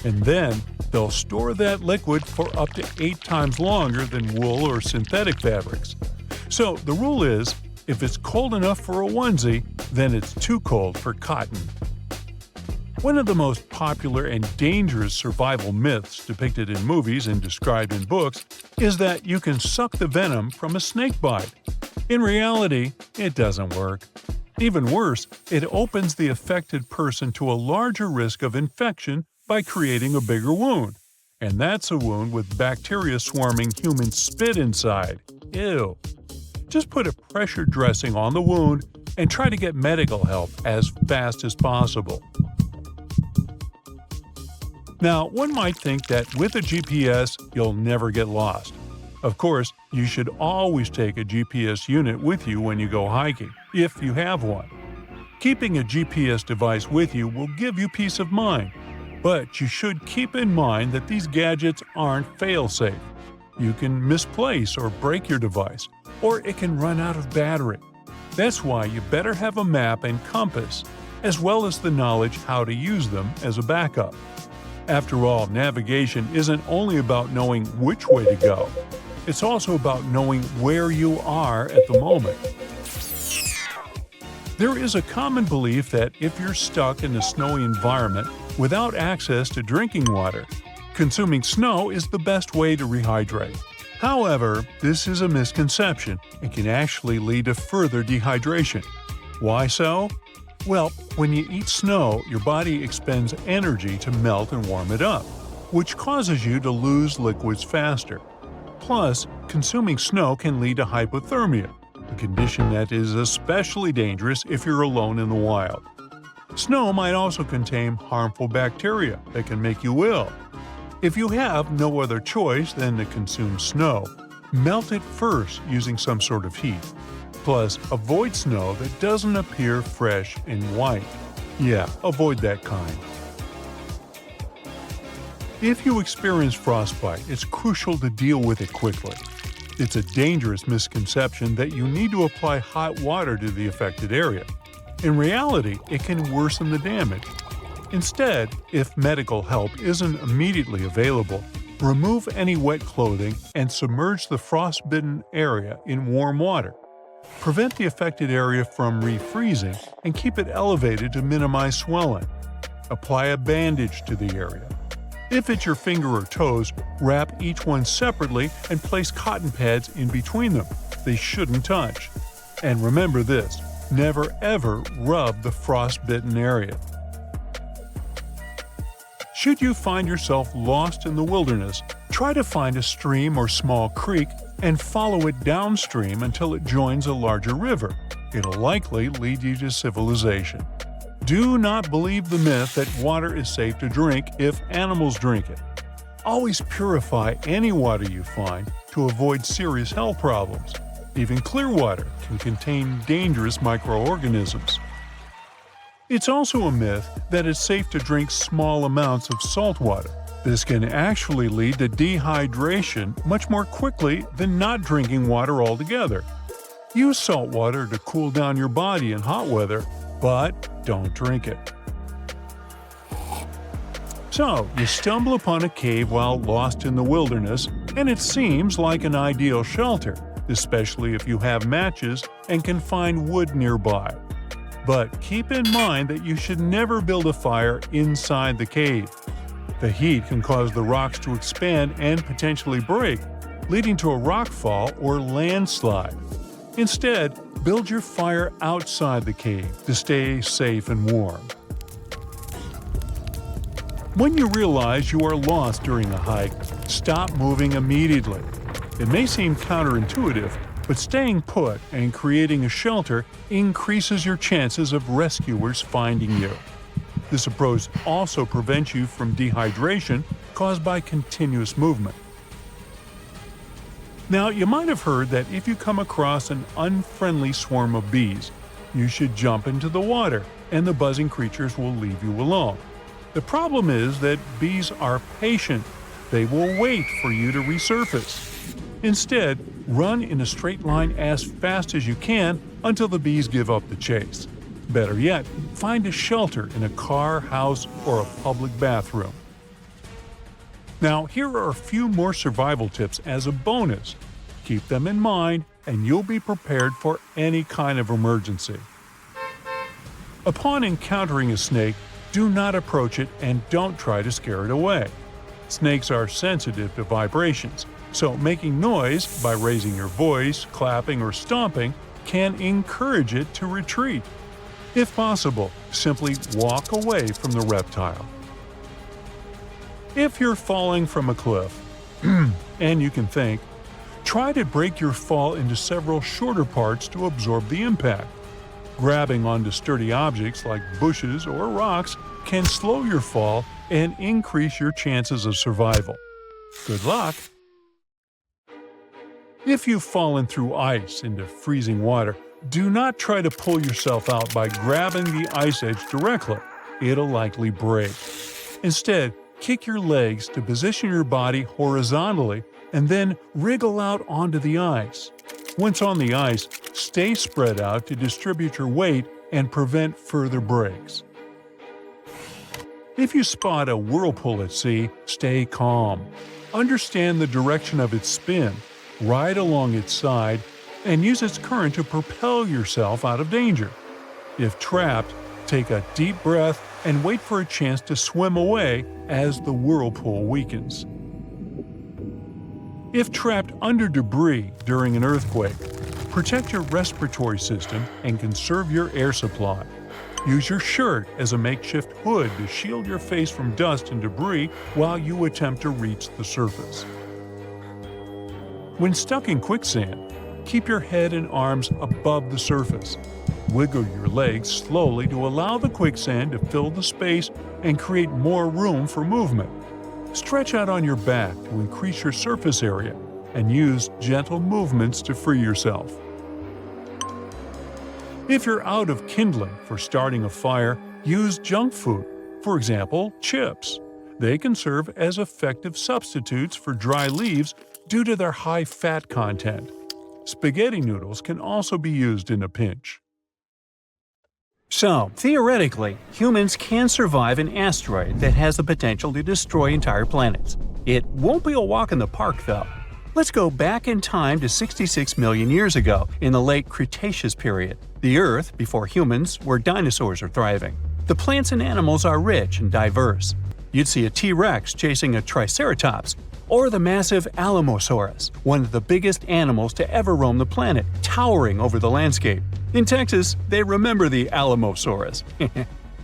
And then, they'll store that liquid for up to 8 times longer than wool or synthetic fabrics. So the rule is, if it's cold enough for a onesie, then it's too cold for cotton. One of the most popular and dangerous survival myths depicted in movies and described in books is that you can suck the venom from a snake bite. In reality, it doesn't work. Even worse, it opens the affected person to a larger risk of infection by creating a bigger wound. And that's a wound with bacteria swarming human spit inside. Ew. Just put a pressure dressing on the wound and try to get medical help as fast as possible. Now, one might think that with a GPS, you'll never get lost. Of course, you should always take a GPS unit with you when you go hiking, if you have one. Keeping a GPS device with you will give you peace of mind, but you should keep in mind that these gadgets aren't fail-safe. You can misplace or break your device, or it can run out of battery. That's why you better have a map and compass, as well as the knowledge how to use them as a backup. After all, navigation isn't only about knowing which way to go. It's also about knowing where you are at the moment. There is a common belief that if you're stuck in a snowy environment without access to drinking water, consuming snow is the best way to rehydrate. However, this is a misconception and can actually lead to further dehydration. Why so? Well, when you eat snow, your body expends energy to melt and warm it up, which causes you to lose liquids faster. Plus, consuming snow can lead to hypothermia, a condition that is especially dangerous if you're alone in the wild. Snow might also contain harmful bacteria that can make you ill. If you have no other choice than to consume snow, melt it first using some sort of heat. Plus, avoid snow that doesn't appear fresh and white. Yeah, avoid that kind. If you experience frostbite, it's crucial to deal with it quickly. It's a dangerous misconception that you need to apply hot water to the affected area. In reality, it can worsen the damage. Instead, if medical help isn't immediately available, remove any wet clothing and submerge the frostbitten area in warm water. Prevent the affected area from refreezing and keep it elevated to minimize swelling. Apply a bandage to the area. If it's your finger or toes, wrap each one separately and place cotton pads in between them. They shouldn't touch. And remember this, never ever rub the frostbitten area. Should you find yourself lost in the wilderness, try to find a stream or small creek and follow it downstream until it joins a larger river. It'll likely lead you to civilization. Do not believe the myth that water is safe to drink if animals drink it. Always purify any water you find to avoid serious health problems. Even clear water can contain dangerous microorganisms. It's also a myth that it's safe to drink small amounts of salt water. This can actually lead to dehydration much more quickly than not drinking water altogether. Use salt water to cool down your body in hot weather, but don't drink it. So, you stumble upon a cave while lost in the wilderness, and it seems like an ideal shelter, especially if you have matches and can find wood nearby. But keep in mind that you should never build a fire inside the cave. The heat can cause the rocks to expand and potentially break, leading to a rockfall or landslide. Instead, build your fire outside the cave to stay safe and warm. When you realize you are lost during a hike, stop moving immediately. It may seem counterintuitive, but staying put and creating a shelter increases your chances of rescuers finding you. This approach also prevents you from dehydration caused by continuous movement. Now, you might have heard that if you come across an unfriendly swarm of bees, you should jump into the water and the buzzing creatures will leave you alone. The problem is that bees are patient. They will wait for you to resurface. Instead, run in a straight line as fast as you can until the bees give up the chase. Better yet, find a shelter in a car, house, or a public bathroom. Now, here are a few more survival tips as a bonus. Keep them in mind, and you'll be prepared for any kind of emergency. Upon encountering a snake, do not approach it and don't try to scare it away. Snakes are sensitive to vibrations, so making noise by raising your voice, clapping, or stomping can encourage it to retreat. If possible, simply walk away from the reptile. If you're falling from a cliff, and you can think, try to break your fall into several shorter parts to absorb the impact. Grabbing onto sturdy objects like bushes or rocks can slow your fall and increase your chances of survival. Good luck! If you've fallen through ice into freezing water, do not try to pull yourself out by grabbing the ice edge directly. It'll likely break. Instead, kick your legs to position your body horizontally and then wriggle out onto the ice. Once on the ice, stay spread out to distribute your weight and prevent further breaks. If you spot a whirlpool at sea, stay calm. Understand the direction of its spin, ride along its side, and use its current to propel yourself out of danger. If trapped, take a deep breath and wait for a chance to swim away as the whirlpool weakens. If trapped under debris during an earthquake, protect your respiratory system and conserve your air supply. Use your shirt as a makeshift hood to shield your face from dust and debris while you attempt to reach the surface. When stuck in quicksand, keep your head and arms above the surface. Wiggle your legs slowly to allow the quicksand to fill the space and create more room for movement. Stretch out on your back to increase your surface area and use gentle movements to free yourself. If you're out of kindling for starting a fire, use junk food, for example, chips. They can serve as effective substitutes for dry leaves due to their high fat content. Spaghetti noodles can also be used in a pinch. So, theoretically, humans can survive an asteroid that has the potential to destroy entire planets. It won't be a walk in the park, though. Let's go back in time to 66 million years ago, in the late Cretaceous period. The Earth, before humans, where dinosaurs are thriving. The plants and animals are rich and diverse. You'd see a T-Rex chasing a Triceratops, or the massive Alamosaurus, one of the biggest animals to ever roam the planet, towering over the landscape. In Texas, they remember the Alamosaurus.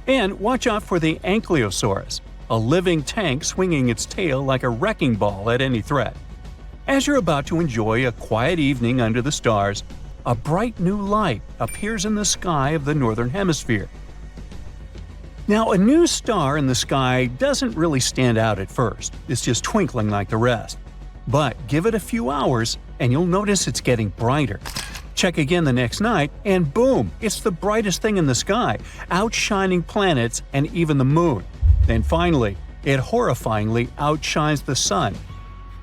And watch out for the Ankylosaurus, a living tank swinging its tail like a wrecking ball at any threat. As you're about to enjoy a quiet evening under the stars, a bright new light appears in the sky of the northern hemisphere. Now, a new star in the sky doesn't really stand out at first. It's just twinkling like the rest. But give it a few hours and you'll notice it's getting brighter. Check again the next night and boom, it's the brightest thing in the sky, outshining planets and even the moon. Then finally, it horrifyingly outshines the sun.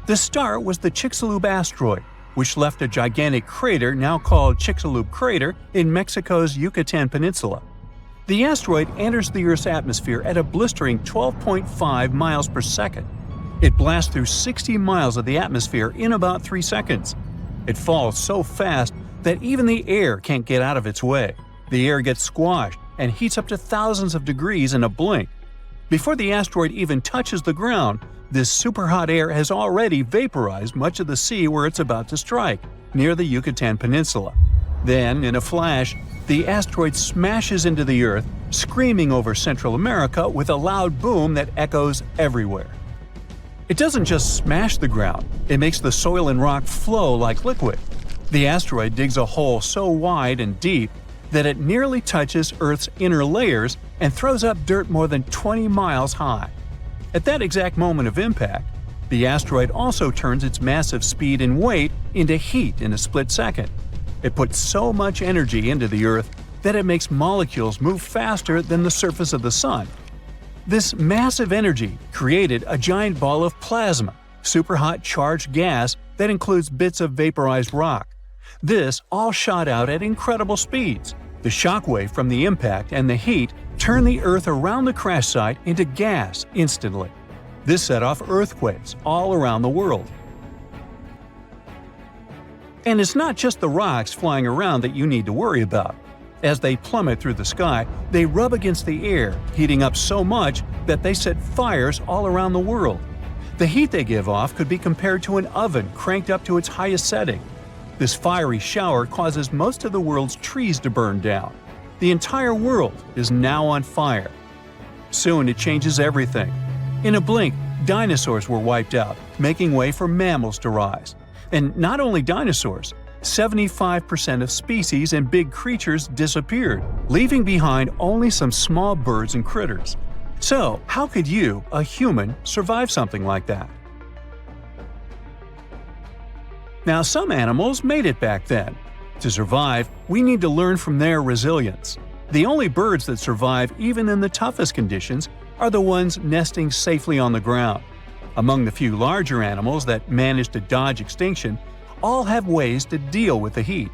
The star was the Chicxulub asteroid, which left a gigantic crater now called Chicxulub Crater in Mexico's Yucatan Peninsula. The asteroid enters the Earth's atmosphere at a blistering 12.5 miles per second. It blasts through 60 miles of the atmosphere in about 3 seconds. It falls so fast that even the air can't get out of its way. The air gets squashed and heats up to thousands of degrees in a blink. Before the asteroid even touches the ground, this super hot air has already vaporized much of the sea where it's about to strike, near the Yucatan Peninsula. Then, in a flash, the asteroid smashes into the Earth, screaming over Central America with a loud boom that echoes everywhere. It doesn't just smash the ground, it makes the soil and rock flow like liquid. The asteroid digs a hole so wide and deep that it nearly touches Earth's inner layers and throws up dirt more than 20 miles high. At that exact moment of impact, the asteroid also turns its massive speed and weight into heat in a split second. It puts so much energy into the Earth that it makes molecules move faster than the surface of the Sun. This massive energy created a giant ball of plasma, superhot charged gas that includes bits of vaporized rock. This all shot out at incredible speeds. The shockwave from the impact and the heat turned the Earth around the crash site into gas instantly. This set off earthquakes all around the world. And it's not just the rocks flying around that you need to worry about. As they plummet through the sky, they rub against the air, heating up so much that they set fires all around the world. The heat they give off could be compared to an oven cranked up to its highest setting. This fiery shower causes most of the world's trees to burn down. The entire world is now on fire. Soon it changes everything. In a blink, dinosaurs were wiped out, making way for mammals to rise. And not only dinosaurs, 75% of species and big creatures disappeared, leaving behind only some small birds and critters. So, how could you, a human, survive something like that? Now, some animals made it back then. To survive, we need to learn from their resilience. The only birds that survive even in the toughest conditions are the ones nesting safely on the ground. Among the few larger animals that manage to dodge extinction, all have ways to deal with the heat.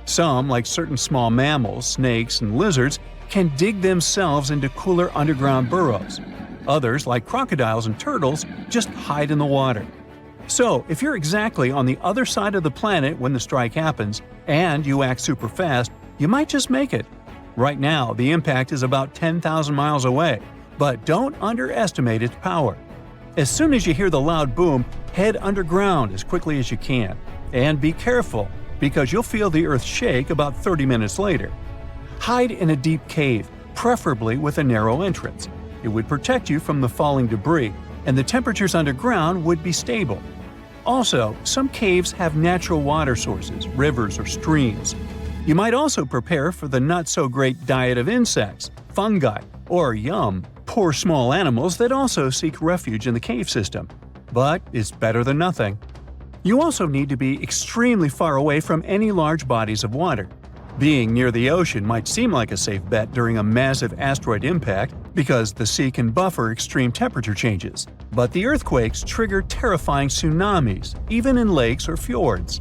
Some, like certain small mammals, snakes, and lizards, can dig themselves into cooler underground burrows. Others, like crocodiles and turtles, just hide in the water. So, if you're exactly on the other side of the planet when the strike happens, and you act super fast, you might just make it. Right now, the impact is about 10,000 miles away, but don't underestimate its power. As soon as you hear the loud boom, head underground as quickly as you can. And be careful, because you'll feel the earth shake about 30 minutes later. Hide in a deep cave, preferably with a narrow entrance. It would protect you from the falling debris, and the temperatures underground would be stable. Also, some caves have natural water sources, rivers or streams. You might also prepare for the not-so-great diet of insects, fungi, or poor small animals that also seek refuge in the cave system. But it's better than nothing. You also need to be extremely far away from any large bodies of water. Being near the ocean might seem like a safe bet during a massive asteroid impact because the sea can buffer extreme temperature changes. But the earthquakes trigger terrifying tsunamis, even in lakes or fjords.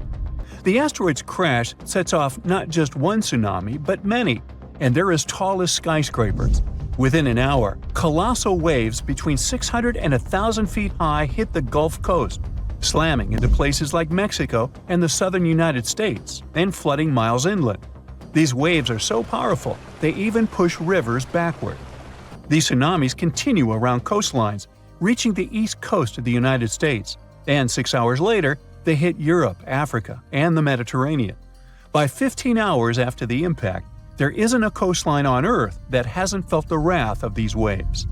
The asteroid's crash sets off not just one tsunami, but many, and they're as tall as skyscrapers. Within an hour, colossal waves between 600 and 1,000 feet high hit the Gulf Coast, slamming into places like Mexico and the southern United States, and flooding miles inland. These waves are so powerful, they even push rivers backward. These tsunamis continue around coastlines, reaching the east coast of the United States, and 6 hours later, they hit Europe, Africa, and the Mediterranean. By 15 hours after the impact, there isn't a coastline on Earth that hasn't felt the wrath of these waves.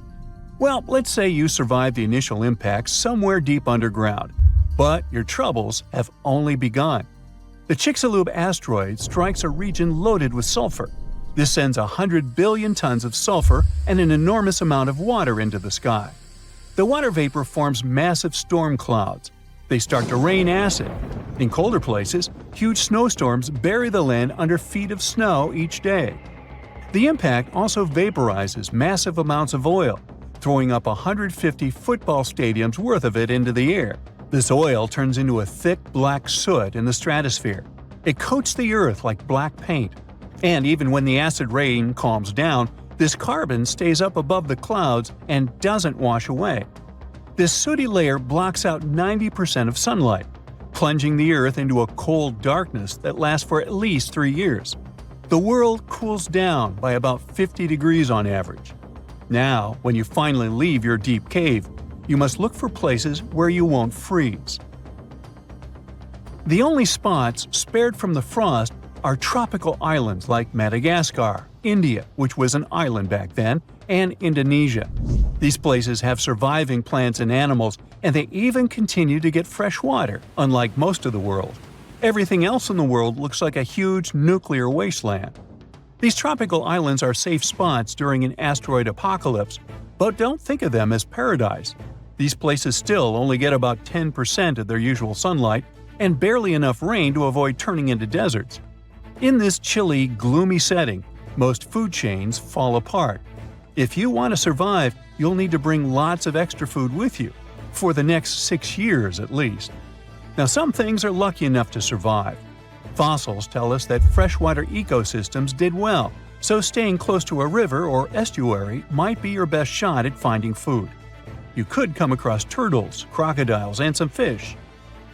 Well, let's say you survived the initial impact somewhere deep underground, but your troubles have only begun. The Chicxulub asteroid strikes a region loaded with sulfur. This sends 100 billion tons of sulfur and an enormous amount of water into the sky. The water vapor forms massive storm clouds. They start to rain acid. In colder places, huge snowstorms bury the land under feet of snow each day. The impact also vaporizes massive amounts of oil, throwing up 150 football stadiums worth of it into the air. This oil turns into a thick black soot in the stratosphere. It coats the Earth like black paint. And even when the acid rain calms down, this carbon stays up above the clouds and doesn't wash away. This sooty layer blocks out 90% of sunlight, plunging the Earth into a cold darkness that lasts for at least 3 years. The world cools down by about 50 degrees on average. Now, when you finally leave your deep cave, you must look for places where you won't freeze. The only spots spared from the frost are tropical islands like Madagascar, India, which was an island back then, and Indonesia. These places have surviving plants and animals, and they even continue to get fresh water, unlike most of the world. Everything else in the world looks like a huge nuclear wasteland. These tropical islands are safe spots during an asteroid apocalypse, but don't think of them as paradise. These places still only get about 10% of their usual sunlight and barely enough rain to avoid turning into deserts. In this chilly, gloomy setting, most food chains fall apart. If you want to survive, you'll need to bring lots of extra food with you, for the next 6 years at least. Now, some things are lucky enough to survive. Fossils tell us that freshwater ecosystems did well, so staying close to a river or estuary might be your best shot at finding food. You could come across turtles, crocodiles, and some fish.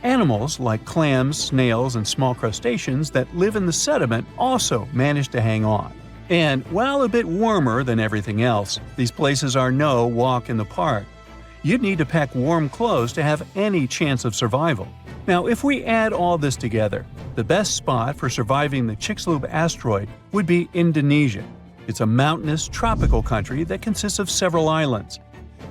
Animals like clams, snails, and small crustaceans that live in the sediment also manage to hang on. And while a bit warmer than everything else, these places are no walk in the park. You'd need to pack warm clothes to have any chance of survival. Now, if we add all this together, the best spot for surviving the Chicxulub asteroid would be Indonesia. It's a mountainous, tropical country that consists of several islands.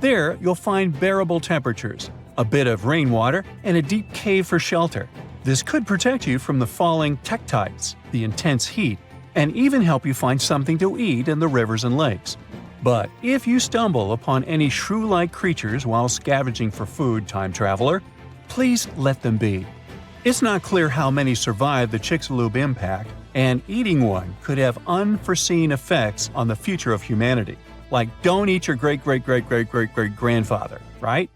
There, you'll find bearable temperatures, a bit of rainwater, and a deep cave for shelter. This could protect you from the falling tektites, the intense heat, and even help you find something to eat in the rivers and lakes. But if you stumble upon any shrew-like creatures while scavenging for food, time traveler, please let them be. It's not clear how many survived the Chicxulub impact, and eating one could have unforeseen effects on the future of humanity. Like, don't eat your great-great-great-great-great-great-grandfather, right?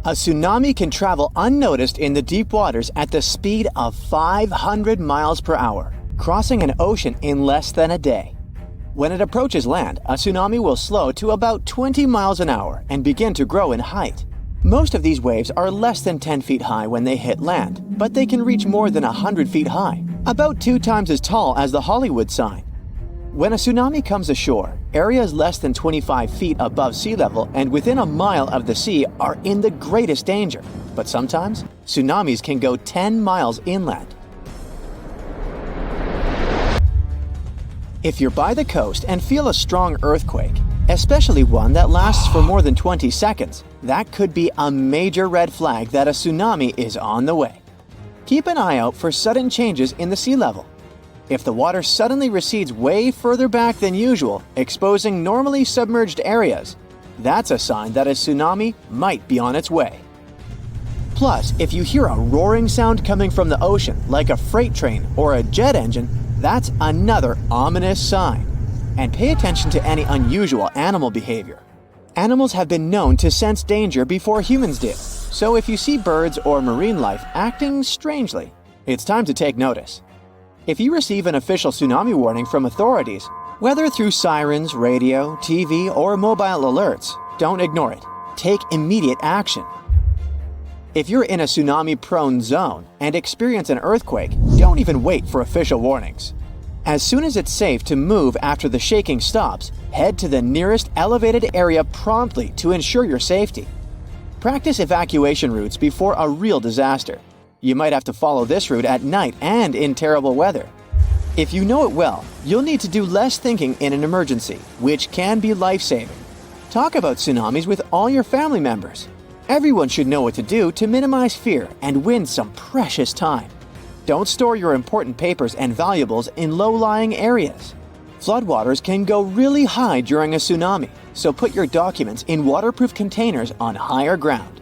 A tsunami can travel unnoticed in the deep waters at the speed of 500 miles per hour, crossing an ocean in less than a day. When it approaches land, a tsunami will slow to about 20 miles an hour and begin to grow in height. Most of these waves are less than 10 feet high when they hit land, but they can reach more than 100 feet high, about 2 times as tall as the Hollywood sign. When a tsunami comes ashore, areas less than 25 feet above sea level and within a mile of the sea are in the greatest danger. But sometimes, tsunamis can go 10 miles inland. If you're by the coast and feel a strong earthquake, especially one that lasts for more than 20 seconds, that could be a major red flag that a tsunami is on the way. Keep an eye out for sudden changes in the sea level. If the water suddenly recedes way further back than usual, exposing normally submerged areas, that's a sign that a tsunami might be on its way. Plus, if you hear a roaring sound coming from the ocean, like a freight train or a jet engine, that's another ominous sign. And pay attention to any unusual animal behavior. Animals have been known to sense danger before humans did, so if you see birds or marine life acting strangely, it's time to take notice. If you receive an official tsunami warning from authorities, whether through sirens, radio, TV, or mobile alerts, don't ignore it. Take immediate action. If you're in a tsunami-prone zone and experience an earthquake, don't even wait for official warnings. As soon as it's safe to move after the shaking stops, head to the nearest elevated area promptly to ensure your safety. Practice evacuation routes before a real disaster. You might have to follow this route at night and in terrible weather. If you know it well, you'll need to do less thinking in an emergency, which can be life-saving. Talk about tsunamis with all your family members. Everyone should know what to do to minimize fear and win some precious time. Don't store your important papers and valuables in low-lying areas. Floodwaters can go really high during a tsunami, so put your documents in waterproof containers on higher ground.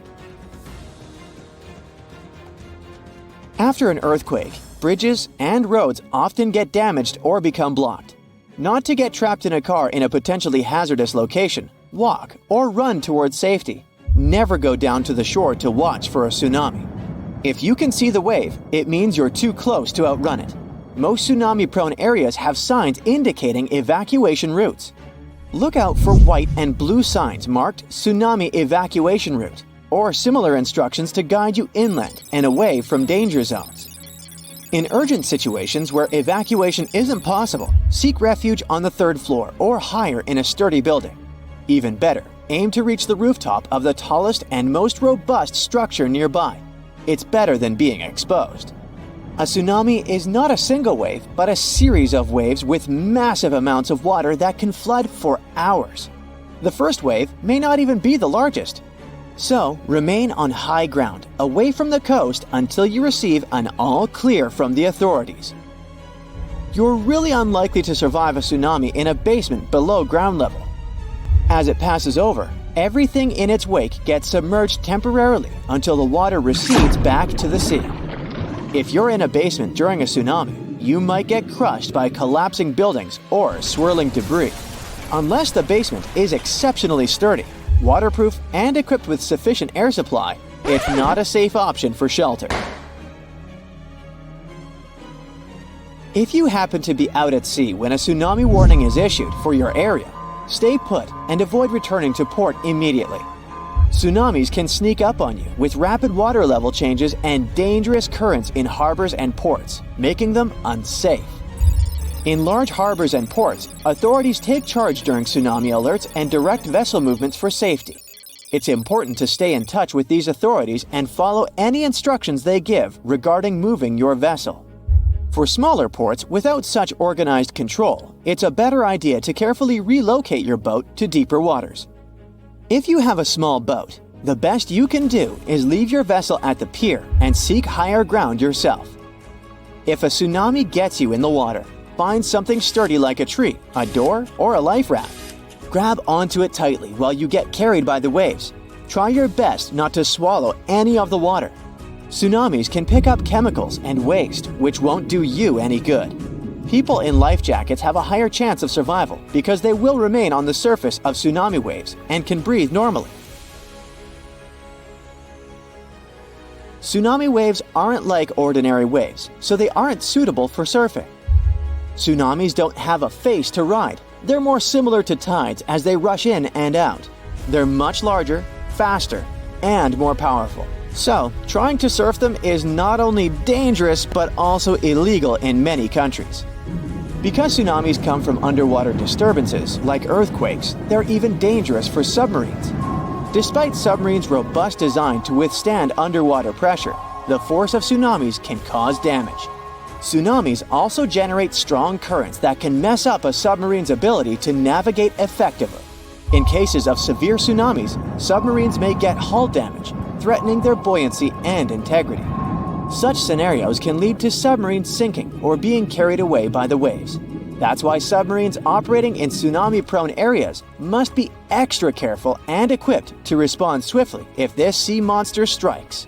After an earthquake, bridges and roads often get damaged or become blocked. Not to get trapped in a car in a potentially hazardous location, walk or run towards safety. Never go down to the shore to watch for a tsunami. If you can see the wave, it means you're too close to outrun it. Most tsunami-prone areas have signs indicating evacuation routes. Look out for white and blue signs marked Tsunami Evacuation Route, or similar instructions to guide you inland and away from danger zones. In urgent situations where evacuation isn't possible, seek refuge on the third floor or higher in a sturdy building. Even better, aim to reach the rooftop of the tallest and most robust structure nearby. It's better than being exposed. A tsunami is not a single wave, but a series of waves with massive amounts of water that can flood for hours. The first wave may not even be the largest. So, remain on high ground, away from the coast until you receive an all clear from the authorities. You're really unlikely to survive a tsunami in a basement below ground level. As it passes over, everything in its wake gets submerged temporarily until the water recedes back to the sea. If you're in a basement during a tsunami, you might get crushed by collapsing buildings or swirling debris. Unless the basement is exceptionally sturdy, waterproof, and equipped with sufficient air supply, it's not a safe option for shelter. If you happen to be out at sea when a tsunami warning is issued for your area, stay put and avoid returning to port immediately. Tsunamis can sneak up on you with rapid water level changes and dangerous currents in harbors and ports, making them unsafe. In large harbors and ports, authorities take charge during tsunami alerts and direct vessel movements for safety. It's important to stay in touch with these authorities and follow any instructions they give regarding moving your vessel. For smaller ports without such organized control, it's a better idea to carefully relocate your boat to deeper waters. If you have a small boat, the best you can do is leave your vessel at the pier and seek higher ground yourself. If a tsunami gets you in the water, find something sturdy like a tree, a door, or a life raft. Grab onto it tightly while you get carried by the waves. Try your best not to swallow any of the water. Tsunamis can pick up chemicals and waste, which won't do you any good. People in life jackets have a higher chance of survival because they will remain on the surface of tsunami waves and can breathe normally. Tsunami waves aren't like ordinary waves, so they aren't suitable for surfing. Tsunamis don't have a face to ride. They're more similar to tides as they rush in and out. They're much larger, faster, and more powerful. So, trying to surf them is not only dangerous but also illegal in many countries. Because tsunamis come from underwater disturbances, like earthquakes, they're even dangerous for submarines. Despite submarines' robust design to withstand underwater pressure, the force of tsunamis can cause damage. Tsunamis also generate strong currents that can mess up a submarine's ability to navigate effectively. In cases of severe tsunamis, submarines may get hull damage, threatening their buoyancy and integrity. Such scenarios can lead to submarines sinking or being carried away by the waves. That's why submarines operating in tsunami-prone areas must be extra careful and equipped to respond swiftly if this sea monster strikes.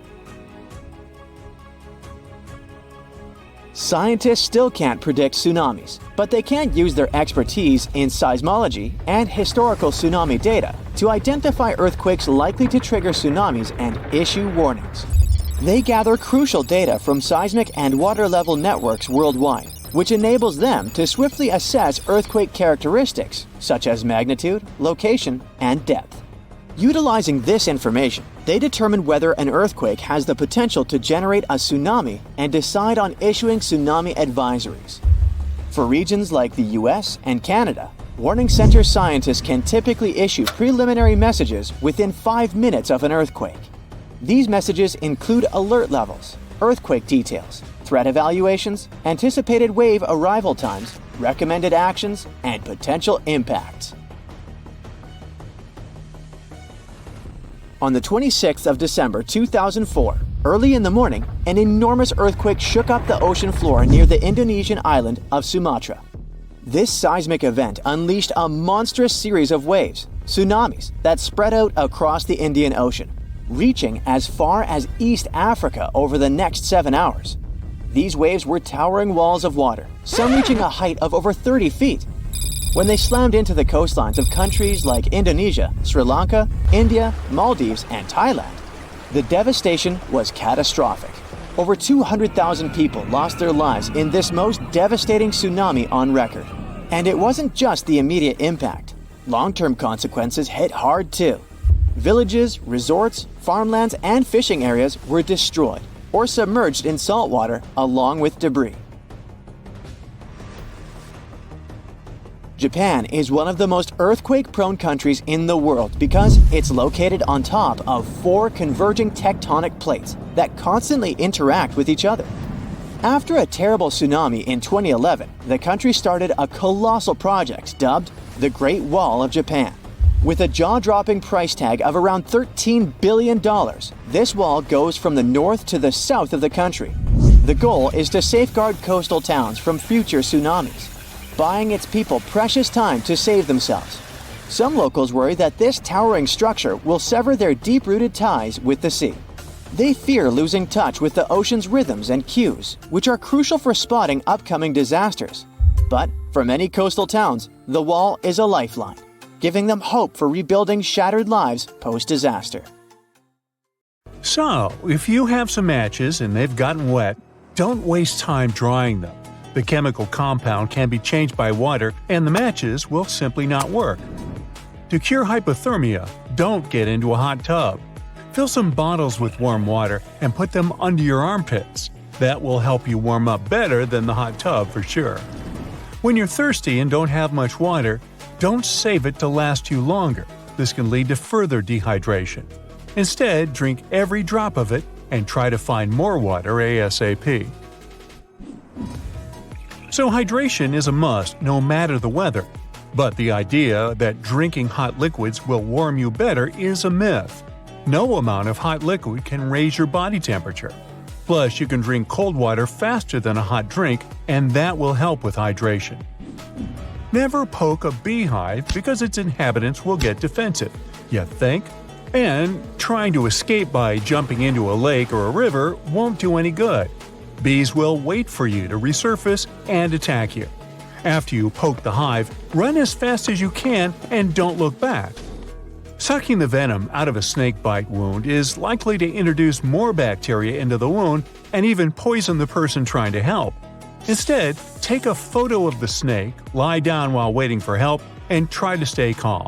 Scientists still can't predict tsunamis, but they can use their expertise in seismology and historical tsunami data to identify earthquakes likely to trigger tsunamis and issue warnings. They gather crucial data from seismic and water level networks worldwide, which enables them to swiftly assess earthquake characteristics such as magnitude, location, and depth. Utilizing this information, they determine whether an earthquake has the potential to generate a tsunami and decide on issuing tsunami advisories. For regions like the US and Canada, warning center scientists can typically issue preliminary messages within 5 minutes of an earthquake. These messages include alert levels, earthquake details, threat evaluations, anticipated wave arrival times, recommended actions, and potential impacts. On the 26th of December 2004, early in the morning, an enormous earthquake shook up the ocean floor near the Indonesian island of Sumatra. This seismic event unleashed a monstrous series of waves, tsunamis, that spread out across the Indian Ocean, reaching as far as East Africa over the next 7 hours. These waves were towering walls of water, some reaching a height of over 30 feet. When they slammed into the coastlines of countries like Indonesia, Sri Lanka, India, Maldives, and Thailand, the devastation was catastrophic. Over 200,000 people lost their lives in this most devastating tsunami on record. And it wasn't just the immediate impact. Long-term consequences hit hard too. Villages, resorts, farmlands, and fishing areas were destroyed or submerged in salt water along with debris. Japan is one of the most earthquake-prone countries in the world because it's located on top of 4 converging tectonic plates that constantly interact with each other. After a terrible tsunami in 2011, the country started a colossal project dubbed the Great Wall of Japan. With a jaw-dropping price tag of around $13 billion, this wall goes from the north to the south of the country. The goal is to safeguard coastal towns from future tsunamis, buying its people precious time to save themselves. Some locals worry that this towering structure will sever their deep-rooted ties with the sea. They fear losing touch with the ocean's rhythms and cues, which are crucial for spotting upcoming disasters. But for many coastal towns, the wall is a lifeline, giving them hope for rebuilding shattered lives post-disaster. So, if you have some matches and they've gotten wet, don't waste time drying them. The chemical compound can be changed by water and the matches will simply not work. To cure hypothermia, don't get into a hot tub. Fill some bottles with warm water and put them under your armpits. That will help you warm up better than the hot tub for sure. When you're thirsty and don't have much water, don't save it to last you longer. This can lead to further dehydration. Instead, drink every drop of it and try to find more water ASAP. So hydration is a must no matter the weather. But the idea that drinking hot liquids will warm you better is a myth. No amount of hot liquid can raise your body temperature. Plus, you can drink cold water faster than a hot drink, and that will help with hydration. Never poke a beehive because its inhabitants will get defensive. You think? And trying to escape by jumping into a lake or a river won't do any good. Bees will wait for you to resurface and attack you. After you poke the hive, run as fast as you can and don't look back. Sucking the venom out of a snake bite wound is likely to introduce more bacteria into the wound and even poison the person trying to help. Instead, take a photo of the snake, lie down while waiting for help, and try to stay calm.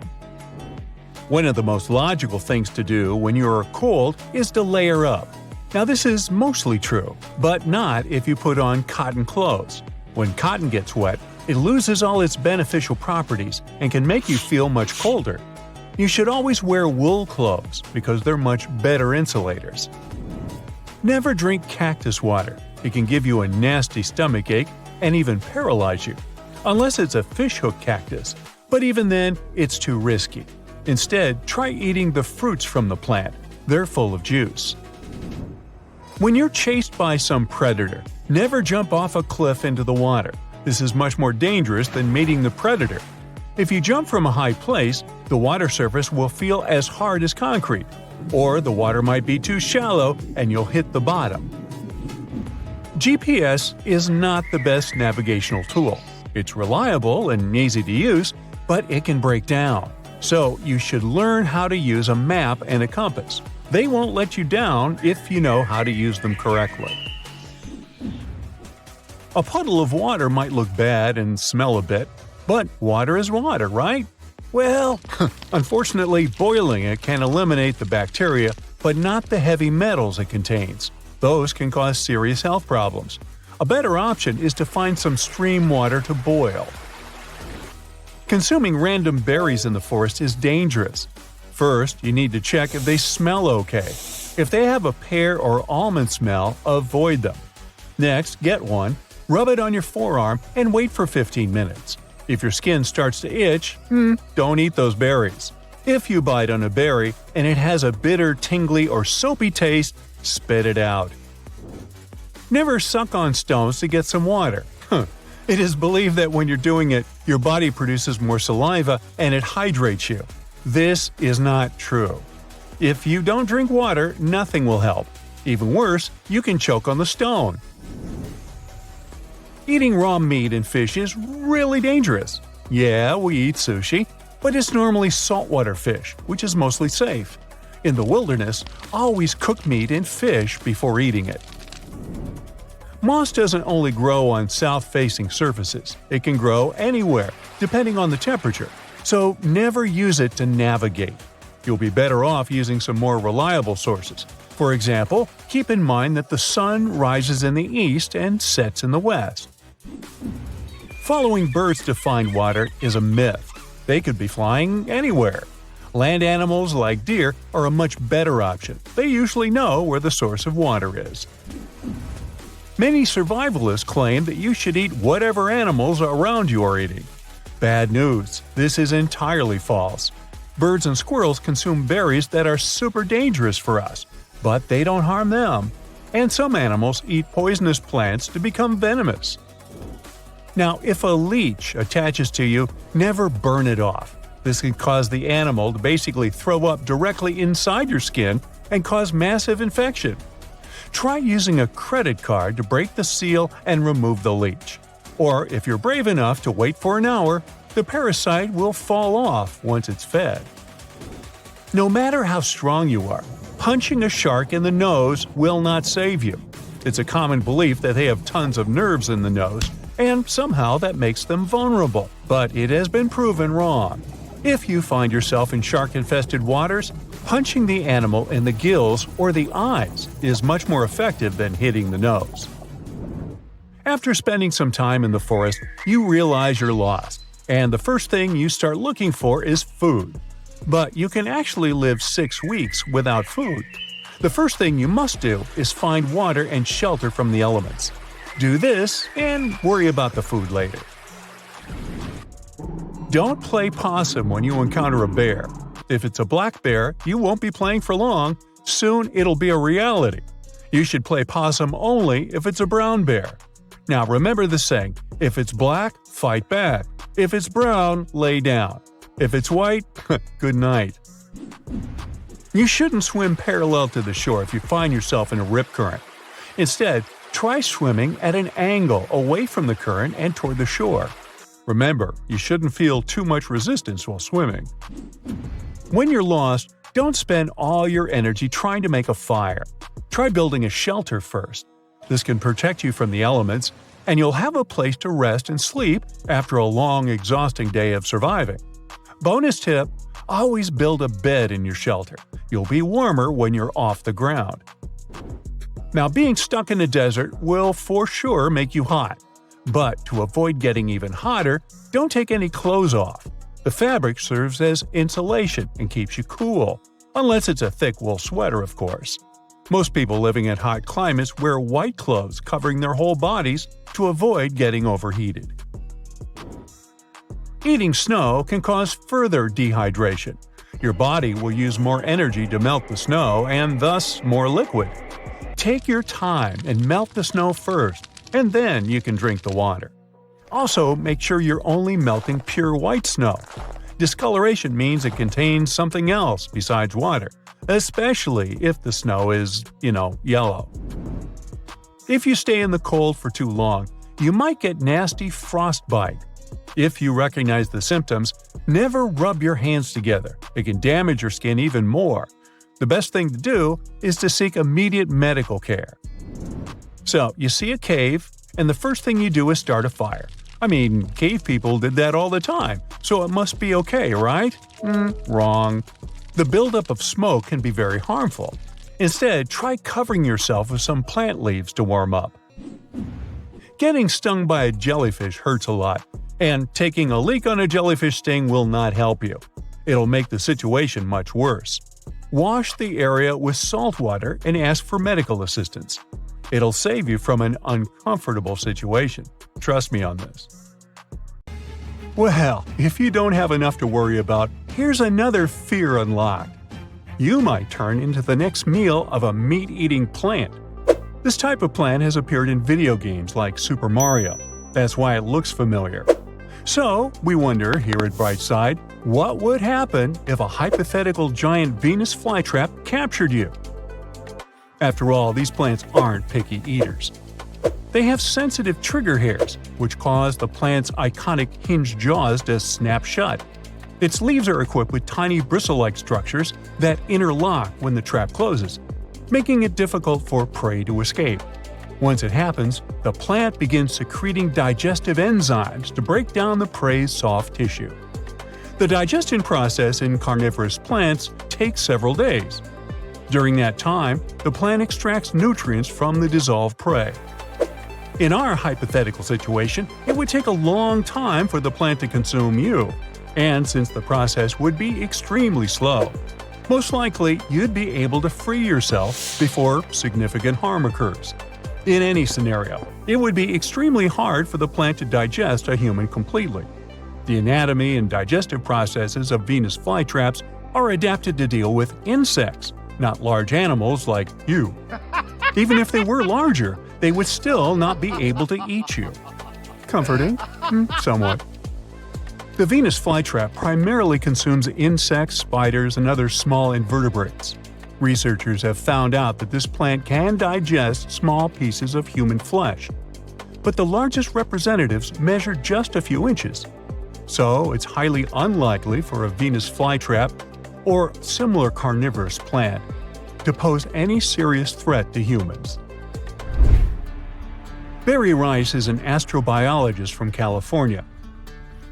One of the most logical things to do when you're cold is to layer up. Now this is mostly true, but not if you put on cotton clothes. When cotton gets wet, It loses all its beneficial properties and can make you feel much colder. You should always wear wool clothes because they're much better insulators. Never drink cactus water. It can give you a nasty stomachache and even paralyze you, unless it's a fishhook cactus, but even then, it's too risky. Instead, try eating the fruits from the plant. They're full of juice. When you're chased by some predator, never jump off a cliff into the water. This is much more dangerous than meeting the predator. If you jump from a high place, the water surface will feel as hard as concrete, or the water might be too shallow and you'll hit the bottom. GPS is not the best navigational tool. It's reliable and easy to use, but it can break down. So you should learn how to use a map and a compass. They won't let you down if you know how to use them correctly. A puddle of water might look bad and smell a bit, but water is water, right? Well, unfortunately, boiling it can eliminate the bacteria, but not the heavy metals it contains. Those can cause serious health problems. A better option is to find some stream water to boil. Consuming random berries in the forest is dangerous. First, you need to check if they smell okay. If they have a pear or almond smell, avoid them. Next, get one, rub it on your forearm, and wait for 15 minutes. If your skin starts to itch, don't eat those berries. If you bite on a berry and it has a bitter, tingly, or soapy taste, spit it out. Never suck on stones to get some water. It is believed that when you're doing it, your body produces more saliva and it hydrates you. This is not true. If you don't drink water, nothing will help. Even worse, you can choke on the stone. Eating raw meat and fish is really dangerous. Yeah, we eat sushi, but it's normally saltwater fish, which is mostly safe. In the wilderness, always cook meat and fish before eating it. Moss doesn't only grow on south-facing surfaces. It can grow anywhere, depending on the temperature, so never use it to navigate. You'll be better off using some more reliable sources. For example, keep in mind that the sun rises in the east and sets in the west. Following birds to find water is a myth. They could be flying anywhere. Land animals like deer are a much better option. They usually know where the source of water is. Many survivalists claim that you should eat whatever animals around you are eating. Bad news, this is entirely false. Birds and squirrels consume berries that are super dangerous for us, but they don't harm them. And some animals eat poisonous plants to become venomous. Now, if a leech attaches to you, never burn it off. This can cause the animal to basically throw up directly inside your skin and cause massive infection. Try using a credit card to break the seal and remove the leech. Or if you're brave enough to wait for an hour, the parasite will fall off once it's fed. No matter how strong you are, punching a shark in the nose will not save you. It's a common belief that they have tons of nerves in the nose, and somehow that makes them vulnerable, but it has been proven wrong. If you find yourself in shark-infested waters, punching the animal in the gills or the eyes is much more effective than hitting the nose. After spending some time in the forest, you realize you're lost, and the first thing you start looking for is food. But you can actually live 6 weeks without food. The first thing you must do is find water and shelter from the elements. Do this and worry about the food later. Don't play possum when you encounter a bear. If it's a black bear, you won't be playing for long. Soon it'll be a reality. You should play possum only if it's a brown bear. Now remember the saying, if it's black, fight back. If it's brown, lay down. If it's white, good night. You shouldn't swim parallel to the shore if you find yourself in a rip current. Instead, try swimming at an angle away from the current and toward the shore. Remember, you shouldn't feel too much resistance while swimming. When you're lost, don't spend all your energy trying to make a fire. Try building a shelter first. This can protect you from the elements, and you'll have a place to rest and sleep after a long, exhausting day of surviving. Bonus tip: always build a bed in your shelter. You'll be warmer when you're off the ground. Now, being stuck in the desert will for sure make you hot. But to avoid getting even hotter, don't take any clothes off. The fabric serves as insulation and keeps you cool, unless it's a thick wool sweater, of course. Most people living in hot climates wear white clothes covering their whole bodies to avoid getting overheated. Eating snow can cause further dehydration. Your body will use more energy to melt the snow and thus more liquid. Take your time and melt the snow first, and then you can drink the water. Also, make sure you're only melting pure white snow. Discoloration means it contains something else besides water, especially if the snow is, yellow. If you stay in the cold for too long, you might get nasty frostbite. If you recognize the symptoms, never rub your hands together. It can damage your skin even more. The best thing to do is to seek immediate medical care. So, you see a cave, and the first thing you do is start a fire. Cave people did that all the time, so it must be okay, right? Wrong. The buildup of smoke can be very harmful. Instead, try covering yourself with some plant leaves to warm up. Getting stung by a jellyfish hurts a lot, and taking a leak on a jellyfish sting will not help you. It'll make the situation much worse. Wash the area with salt water and ask for medical assistance. It'll save you from an uncomfortable situation. Trust me on this. Well, if you don't have enough to worry about, here's another fear unlocked. You might turn into the next meal of a meat-eating plant. This type of plant has appeared in video games like Super Mario. That's why it looks familiar. So, we wonder here at Brightside, what would happen if a hypothetical giant Venus flytrap captured you? After all, these plants aren't picky eaters. They have sensitive trigger hairs, which cause the plant's iconic hinged jaws to snap shut. Its leaves are equipped with tiny bristle-like structures that interlock when the trap closes, making it difficult for prey to escape. Once it happens, the plant begins secreting digestive enzymes to break down the prey's soft tissue. The digestion process in carnivorous plants takes several days. During that time, the plant extracts nutrients from the dissolved prey. In our hypothetical situation, it would take a long time for the plant to consume you, and since the process would be extremely slow, most likely you'd be able to free yourself before significant harm occurs. In any scenario, it would be extremely hard for the plant to digest a human completely. The anatomy and digestive processes of Venus flytraps are adapted to deal with insects, not large animals like you. Even if they were larger, they would still not be able to eat you. Comforting? Somewhat. The Venus flytrap primarily consumes insects, spiders, and other small invertebrates. Researchers have found out that this plant can digest small pieces of human flesh, but the largest representatives measure just a few inches. So it's highly unlikely for a Venus flytrap or similar carnivorous plant to pose any serious threat to humans. Barry Rice is an astrobiologist from California,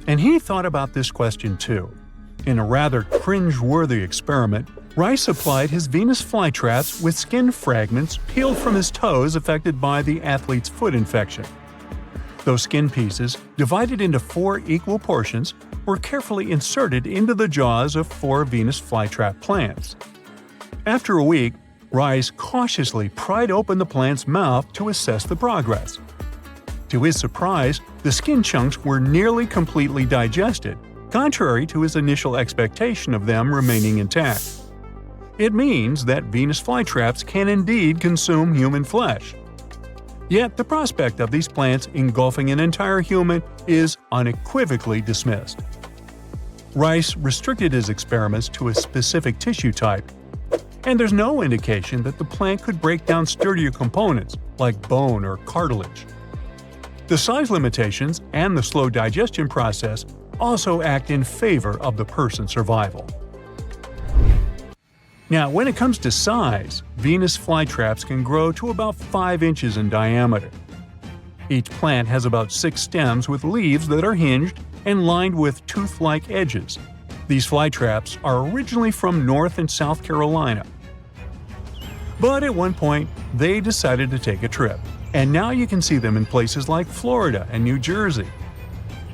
and he thought about this question too. In a rather cringe-worthy experiment, Rice applied his Venus flytraps with skin fragments peeled from his toes affected by the athlete's foot infection. Those skin pieces, divided into 4 equal portions, were carefully inserted into the jaws of 4 Venus flytrap plants. After a week, Rice cautiously pried open the plant's mouth to assess the progress. To his surprise, the skin chunks were nearly completely digested, contrary to his initial expectation of them remaining intact. It means that Venus flytraps can indeed consume human flesh. Yet the prospect of these plants engulfing an entire human is unequivocally dismissed. Rice restricted his experiments to a specific tissue type, and there's no indication that the plant could break down sturdier components like bone or cartilage. The size limitations and the slow digestion process also act in favor of the person's survival. Now, when it comes to size, Venus flytraps can grow to about 5 inches in diameter. Each plant has about 6 stems with leaves that are hinged and lined with tooth-like edges. These flytraps are originally from North and South Carolina. But at one point, they decided to take a trip, and now you can see them in places like Florida and New Jersey.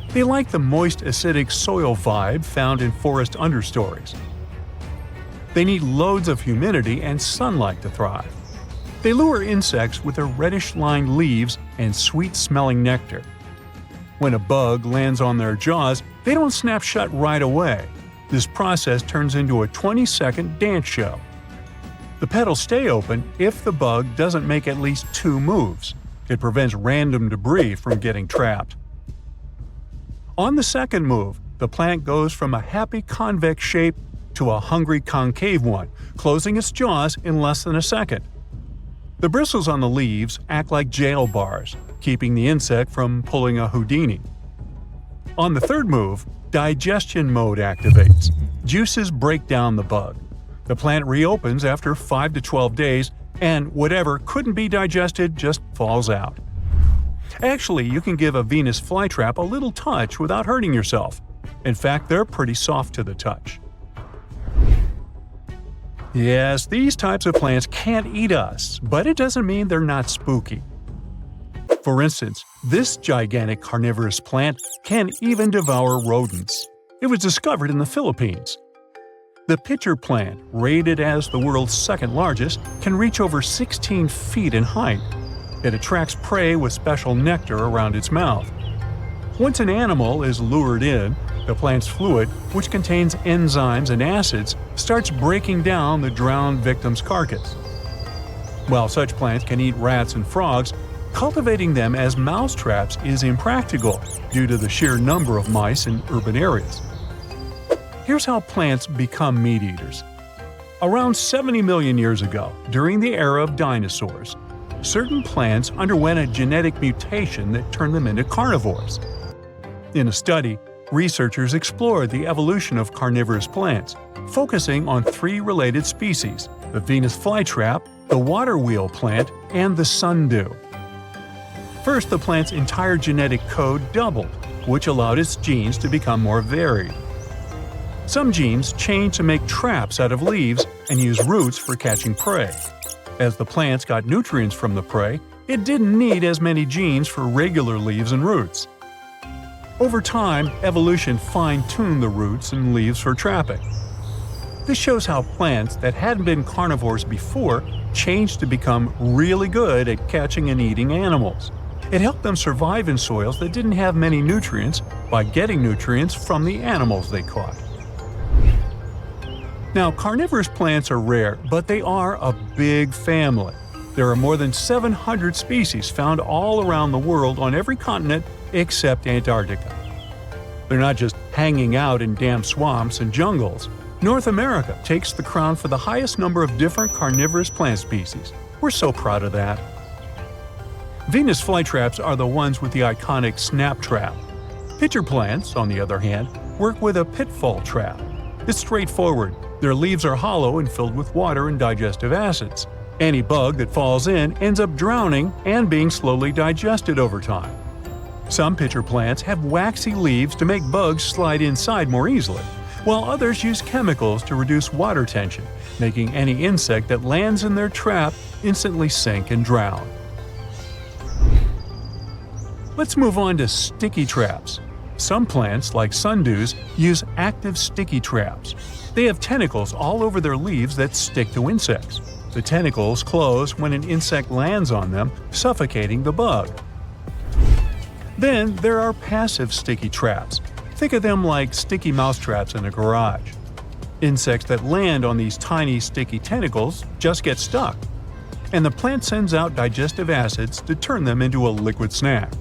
They like the moist, acidic soil vibe found in forest understories. They need loads of humidity and sunlight to thrive. They lure insects with their reddish-lined leaves and sweet-smelling nectar. When a bug lands on their jaws, they don't snap shut right away. This process turns into a 20-second dance show. The petals stay open if the bug doesn't make at least 2 moves. It prevents random debris from getting trapped. On the second move, the plant goes from a happy convex shape to a hungry concave one, closing its jaws in less than a second. The bristles on the leaves act like jail bars, keeping the insect from pulling a Houdini. On the third move, digestion mode activates. Juices break down the bug. The plant reopens after 5 to 12 days, and whatever couldn't be digested just falls out. Actually, you can give a Venus flytrap a little touch without hurting yourself. In fact, they're pretty soft to the touch. Yes, these types of plants can't eat us, but it doesn't mean they're not spooky. For instance, this gigantic carnivorous plant can even devour rodents. It was discovered in the Philippines. The pitcher plant, rated as the world's second largest, can reach over 16 feet in height. It attracts prey with special nectar around its mouth. Once an animal is lured in, the plant's fluid, which contains enzymes and acids, starts breaking down the drowned victim's carcass. While such plants can eat rats and frogs, cultivating them as mousetraps is impractical due to the sheer number of mice in urban areas. Here's how plants become meat eaters. Around 70 million years ago, during the era of dinosaurs, certain plants underwent a genetic mutation that turned them into carnivores. In a study, researchers explored the evolution of carnivorous plants, focusing on 3 related species: the Venus flytrap, the water wheel plant, and the sundew. First, the plant's entire genetic code doubled, which allowed its genes to become more varied. Some genes changed to make traps out of leaves and use roots for catching prey. As the plants got nutrients from the prey, it didn't need as many genes for regular leaves and roots. Over time, evolution fine-tuned the roots and leaves for trapping. This shows how plants that hadn't been carnivores before changed to become really good at catching and eating animals. It helped them survive in soils that didn't have many nutrients by getting nutrients from the animals they caught. Now, carnivorous plants are rare, but they are a big family. There are more than 700 species found all around the world on every continent except Antarctica. They're not just hanging out in damp swamps and jungles. North America takes the crown for the highest number of different carnivorous plant species. We're so proud of that. Venus flytraps are the ones with the iconic snap trap. Pitcher plants, on the other hand, work with a pitfall trap. It's straightforward. Their leaves are hollow and filled with water and digestive acids. Any bug that falls in ends up drowning and being slowly digested over time. Some pitcher plants have waxy leaves to make bugs slide inside more easily, while others use chemicals to reduce water tension, making any insect that lands in their trap instantly sink and drown. Let's move on to sticky traps. Some plants, like sundews, use active sticky traps. They have tentacles all over their leaves that stick to insects. The tentacles close when an insect lands on them, suffocating the bug. Then there are passive sticky traps. Think of them like sticky mousetraps in a garage. Insects that land on these tiny sticky tentacles just get stuck, and the plant sends out digestive acids to turn them into a liquid snack.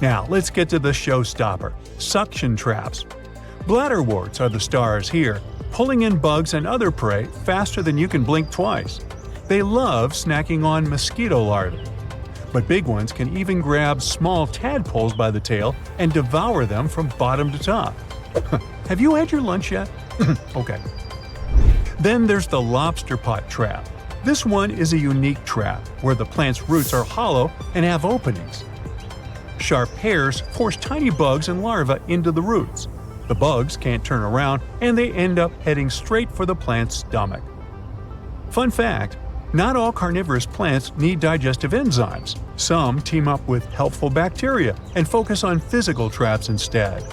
Now let's get to the showstopper: suction traps. Bladderworts are the stars here, pulling in bugs and other prey faster than you can blink twice. They love snacking on mosquito larvae. But big ones can even grab small tadpoles by the tail and devour them from bottom to top. Have you had your lunch yet? Okay. Then there's the lobster pot trap. This one is a unique trap where the plant's roots are hollow and have openings. Sharp hairs force tiny bugs and larvae into the roots. The bugs can't turn around and they end up heading straight for the plant's stomach. Fun fact: Not all carnivorous plants need digestive enzymes. Some team up with helpful bacteria and focus on physical traps instead.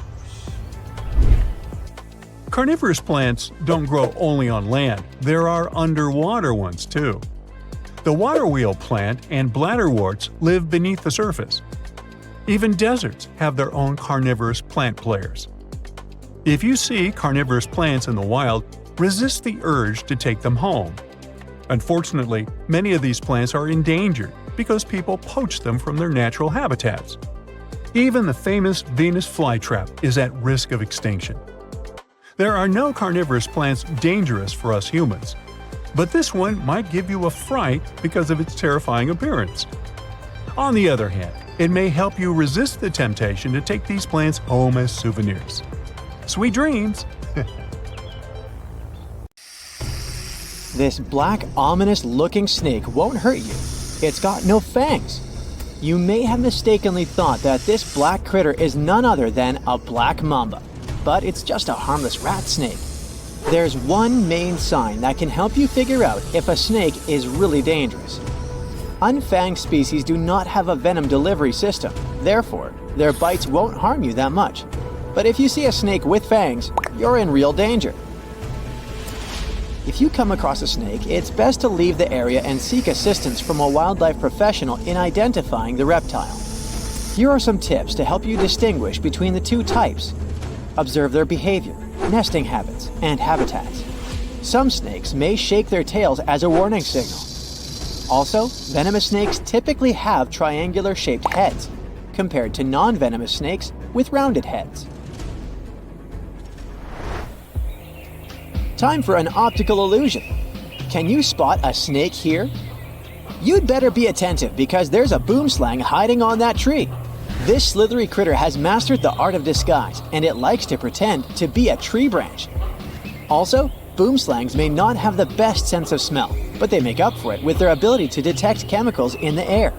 Carnivorous plants don't grow only on land. There are underwater ones too. The water wheel plant and bladderworts live beneath the surface. Even deserts have their own carnivorous plant players. If you see carnivorous plants in the wild, resist the urge to take them home. Unfortunately, many of these plants are endangered because people poach them from their natural habitats. Even the famous Venus flytrap is at risk of extinction. There are no carnivorous plants dangerous for us humans, but this one might give you a fright because of its terrifying appearance. On the other hand, it may help you resist the temptation to take these plants home as souvenirs. Sweet dreams! This black, ominous-looking snake won't hurt you. It's got no fangs. You may have mistakenly thought that this black critter is none other than a black mamba, but it's just a harmless rat snake. There's one main sign that can help you figure out if a snake is really dangerous. Unfanged species do not have a venom delivery system, therefore, their bites won't harm you that much. But if you see a snake with fangs, you're in real danger. If you come across a snake, it's best to leave the area and seek assistance from a wildlife professional in identifying the reptile. Here are some tips to help you distinguish between the two types. Observe their behavior, nesting habits, and habitats. Some snakes may shake their tails as a warning signal. Also, venomous snakes typically have triangular-shaped heads, compared to non-venomous snakes with rounded heads. Time for an optical illusion. Can you spot a snake here? You'd better be attentive because there's a boomslang hiding on that tree. This slithery critter has mastered the art of disguise, and it likes to pretend to be a tree branch. Also, boomslangs may not have the best sense of smell, but they make up for it with their ability to detect chemicals in the air.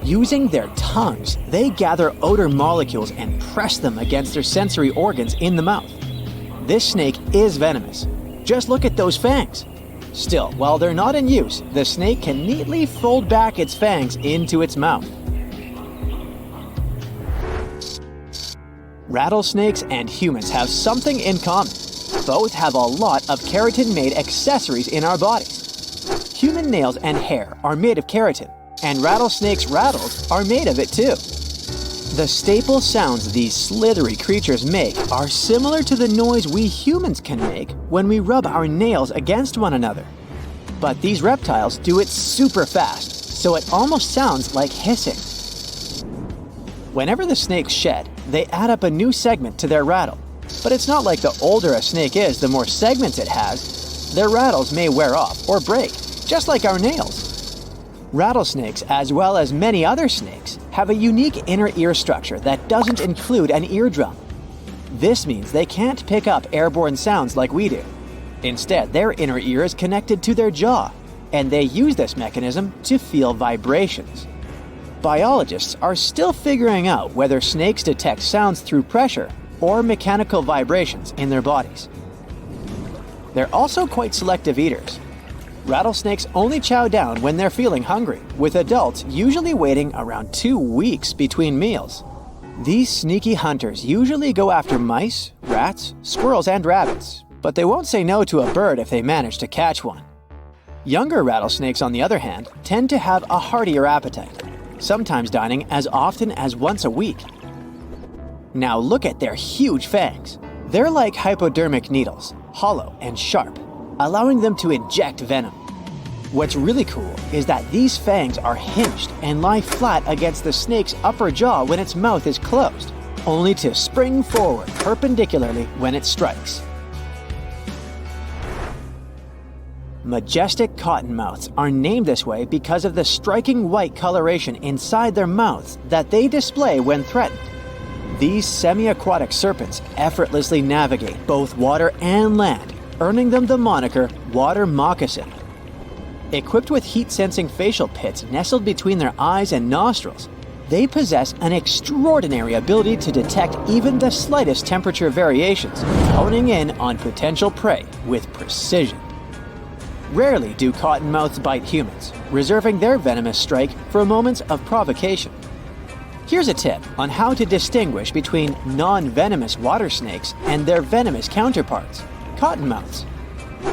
Using their tongues, they gather odor molecules and press them against their sensory organs in the mouth. This snake is venomous. Just look at those fangs. Still, while they're not in use, the snake can neatly fold back its fangs into its mouth. Rattlesnakes and humans have something in common. Both have a lot of keratin-made accessories in our bodies. Human nails and hair are made of keratin, and rattlesnakes' rattles are made of it too. The staple sounds these slithery creatures make are similar to the noise we humans can make when we rub our nails against one another. But these reptiles do it super fast, so it almost sounds like hissing. Whenever the snakes shed, they add up a new segment to their rattle. But it's not like the older a snake is, the more segments it has. Their rattles may wear off or break, just like our nails. Rattlesnakes, as well as many other snakes, have a unique inner ear structure that doesn't include an eardrum. This means they can't pick up airborne sounds like we do. Instead, their inner ear is connected to their jaw, and they use this mechanism to feel vibrations. Biologists are still figuring out whether snakes detect sounds through pressure or mechanical vibrations in their bodies. They're also quite selective eaters. Rattlesnakes only chow down when they're feeling hungry, with adults usually waiting around 2 weeks between meals. These sneaky hunters usually go after mice, rats, squirrels, and rabbits, but they won't say no to a bird if they manage to catch one. Younger rattlesnakes, on the other hand, tend to have a heartier appetite, sometimes dining as often as once a week. Now look at their huge fangs. They're like hypodermic needles, hollow and sharp, allowing them to inject venom. What's really cool is that these fangs are hinged and lie flat against the snake's upper jaw when its mouth is closed, only to spring forward perpendicularly when it strikes. Majestic cottonmouths are named this way because of the striking white coloration inside their mouths that they display when threatened. These semi-aquatic serpents effortlessly navigate both water and land, earning them the moniker water moccasin. Equipped with heat-sensing facial pits nestled between their eyes and nostrils, they possess an extraordinary ability to detect even the slightest temperature variations, honing in on potential prey with precision. Rarely do cottonmouths bite humans, reserving their venomous strike for moments of provocation. Here's a tip on how to distinguish between non-venomous water snakes and their venomous counterparts, cottonmouths.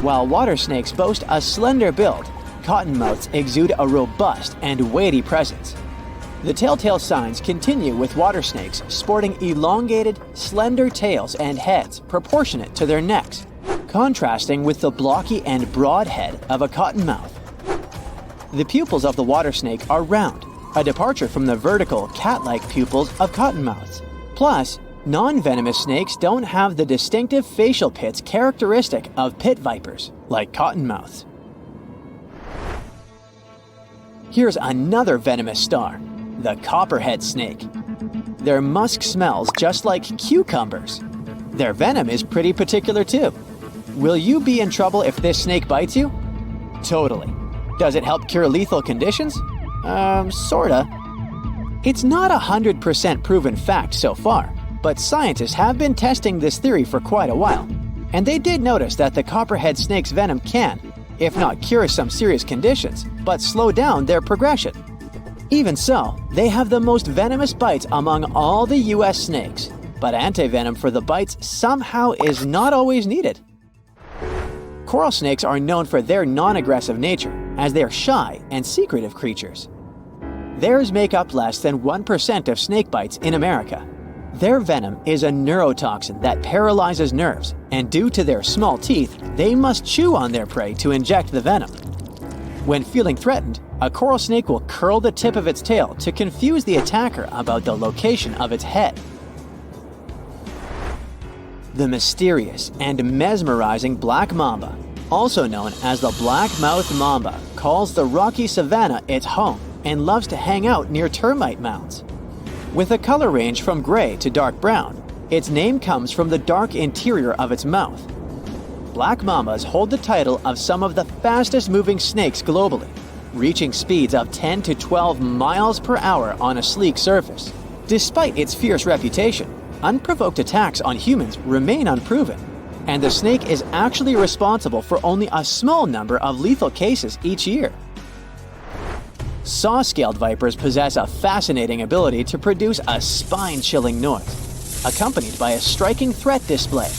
While water snakes boast a slender build, cottonmouths exude a robust and weighty presence. The telltale signs continue with water snakes sporting elongated, slender tails and heads proportionate to their necks, contrasting with the blocky and broad head of a cottonmouth. The pupils of the water snake are round, a departure from the vertical, cat-like pupils of cottonmouths. Plus, non-venomous snakes don't have the distinctive facial pits characteristic of pit vipers, like cottonmouths. Here's another venomous star, the copperhead snake. Their musk smells just like cucumbers. Their venom is pretty particular too. Will you be in trouble if this snake bites you? Totally. Does it help cure lethal conditions? Sorta. It's not 100% proven fact so far, but scientists have been testing this theory for quite a while. And they did notice that the copperhead snake's venom can, if not cure some serious conditions, but slow down their progression. Even so, they have the most venomous bites among all the US snakes, but antivenom for the bites somehow is not always needed. Coral snakes are known for their non-aggressive nature, as they are shy and secretive creatures. Theirs make up less than 1% of snake bites in America. Their venom is a neurotoxin that paralyzes nerves, and due to their small teeth, they must chew on their prey to inject the venom. When feeling threatened, a coral snake will curl the tip of its tail to confuse the attacker about the location of its head. The mysterious and mesmerizing black mamba, also known as the black-mouthed mamba, calls the rocky savanna its home and loves to hang out near termite mounds. With a color range from gray to dark brown, its name comes from the dark interior of its mouth. Black mambas hold the title of some of the fastest-moving snakes globally, reaching speeds of 10 to 12 miles per hour on a sleek surface. Despite its fierce reputation, unprovoked attacks on humans remain unproven, and the snake is actually responsible for only a small number of lethal cases each year. Saw-scaled vipers possess a fascinating ability to produce a spine-chilling noise, accompanied by a striking threat display.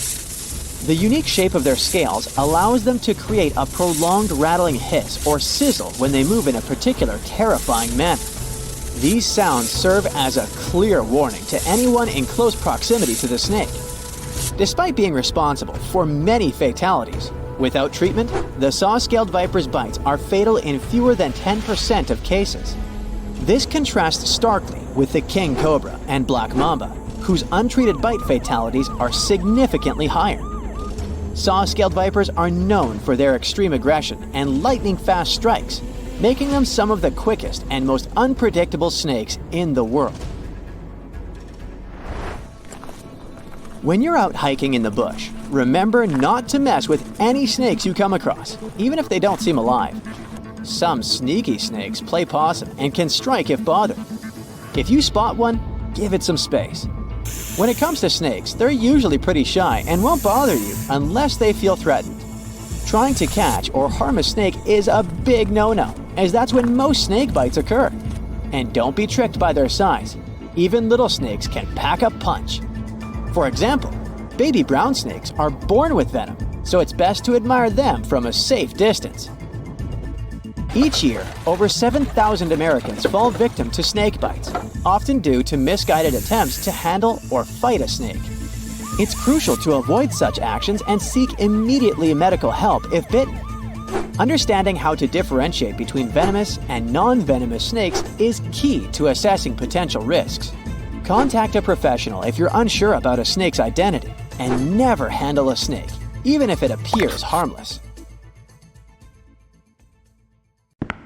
The unique shape of their scales allows them to create a prolonged rattling hiss or sizzle when they move in a particular terrifying manner. These sounds serve as a clear warning to anyone in close proximity to the snake. Despite being responsible for many fatalities, without treatment, the saw-scaled viper's bites are fatal in fewer than 10% of cases. This contrasts starkly with the king cobra and black mamba, whose untreated bite fatalities are significantly higher. Saw-scaled vipers are known for their extreme aggression and lightning-fast strikes, making them some of the quickest and most unpredictable snakes in the world. When you're out hiking in the bush, remember not to mess with any snakes you come across, even if they don't seem alive. Some sneaky snakes play possum and can strike if bothered. If you spot one, give it some space. When it comes to snakes, they're usually pretty shy and won't bother you unless they feel threatened. Trying to catch or harm a snake is a big no-no, as that's when most snake bites occur. And don't be tricked by their size. Even little snakes can pack a punch. For example, baby brown snakes are born with venom, so it's best to admire them from a safe distance. Each year, over 7,000 Americans fall victim to snake bites, often due to misguided attempts to handle or fight a snake. It's crucial to avoid such actions and seek immediately medical help if bitten. Understanding how to differentiate between venomous and non-venomous snakes is key to assessing potential risks. Contact a professional if you're unsure about a snake's identity, and never handle a snake, even if it appears harmless.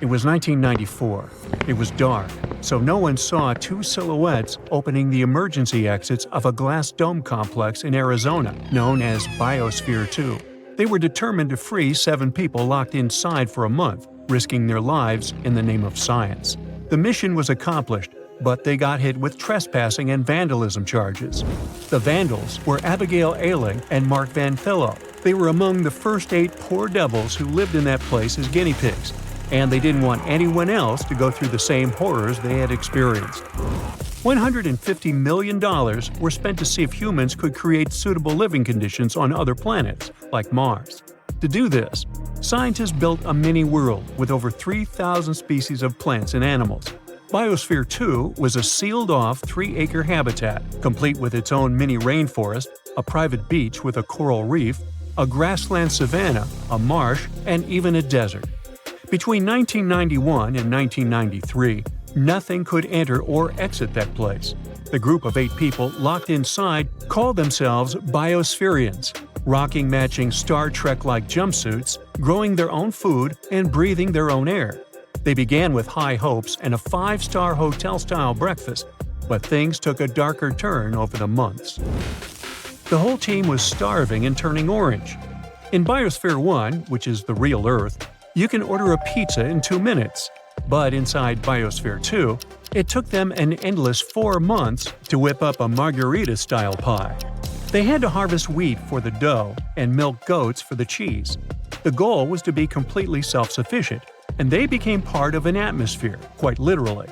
It was 1994. It was dark, so no one saw two silhouettes opening the emergency exits of a glass dome complex in Arizona known as Biosphere 2. They were determined to free 7 people locked inside for a month, risking their lives in the name of science. The mission was accomplished, but they got hit with trespassing and vandalism charges. The vandals were Abigail Ailing and Mark Van Pillow, They were among the first 8 poor devils who lived in that place as guinea pigs, and they didn't want anyone else to go through the same horrors they had experienced. $150 million were spent to see if humans could create suitable living conditions on other planets, like Mars. To do this, scientists built a mini-world with over 3,000 species of plants and animals. Biosphere 2 was a sealed-off 3-acre habitat, complete with its own mini rainforest, a private beach with a coral reef, a grassland savanna, a marsh, and even a desert. Between 1991 and 1993, nothing could enter or exit that place. The group of 8 people locked inside called themselves Biospherians, rocking matching Star Trek-like jumpsuits, growing their own food, and breathing their own air. They began with high hopes and a 5-star hotel-style breakfast, but things took a darker turn over the months. The whole team was starving and turning orange. In Biosphere 1, which is the real Earth, you can order a pizza in 2 minutes. But inside Biosphere 2, it took them an endless 4 months to whip up a margarita-style pie. They had to harvest wheat for the dough and milk goats for the cheese. The goal was to be completely self-sufficient, and they became part of an atmosphere, quite literally.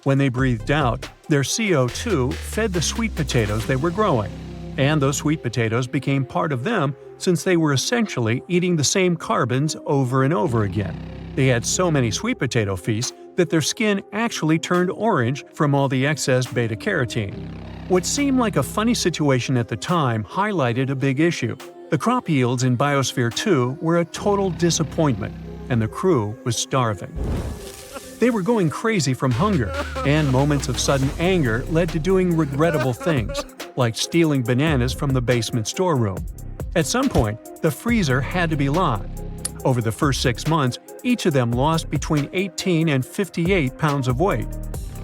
When they breathed out, their CO2 fed the sweet potatoes they were growing. And those sweet potatoes became part of them since they were essentially eating the same carbons over and over again. They had so many sweet potato feasts that their skin actually turned orange from all the excess beta-carotene. What seemed like a funny situation at the time highlighted a big issue. The crop yields in Biosphere 2 were a total disappointment, and the crew was starving. They were going crazy from hunger, and moments of sudden anger led to doing regrettable things, like stealing bananas from the basement storeroom. At some point, the freezer had to be locked. Over the first 6 months, each of them lost between 18 and 58 pounds of weight.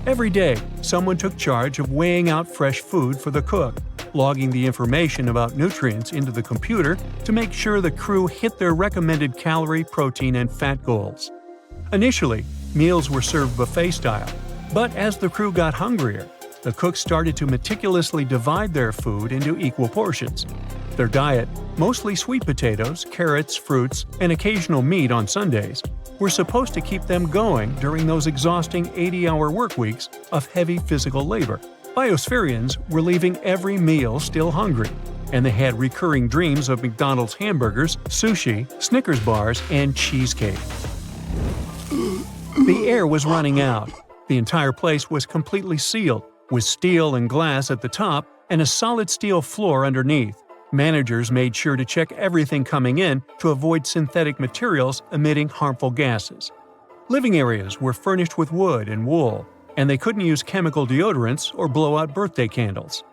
Every day, someone took charge of weighing out fresh food for the cook, logging the information about nutrients into the computer to make sure the crew hit their recommended calorie, protein, and fat goals. Initially, meals were served buffet-style, but as the crew got hungrier, the cooks started to meticulously divide their food into equal portions. Their diet, mostly sweet potatoes, carrots, fruits, and occasional meat on Sundays, were supposed to keep them going during those exhausting 80-hour work weeks of heavy physical labor. Biospherians were leaving every meal still hungry, and they had recurring dreams of McDonald's hamburgers, sushi, Snickers bars, and cheesecake. The air was running out. The entire place was completely sealed, with steel and glass at the top and a solid steel floor underneath. Managers made sure to check everything coming in to avoid synthetic materials emitting harmful gases. Living areas were furnished with wood and wool, and they couldn't use chemical deodorants or blow out birthday candles.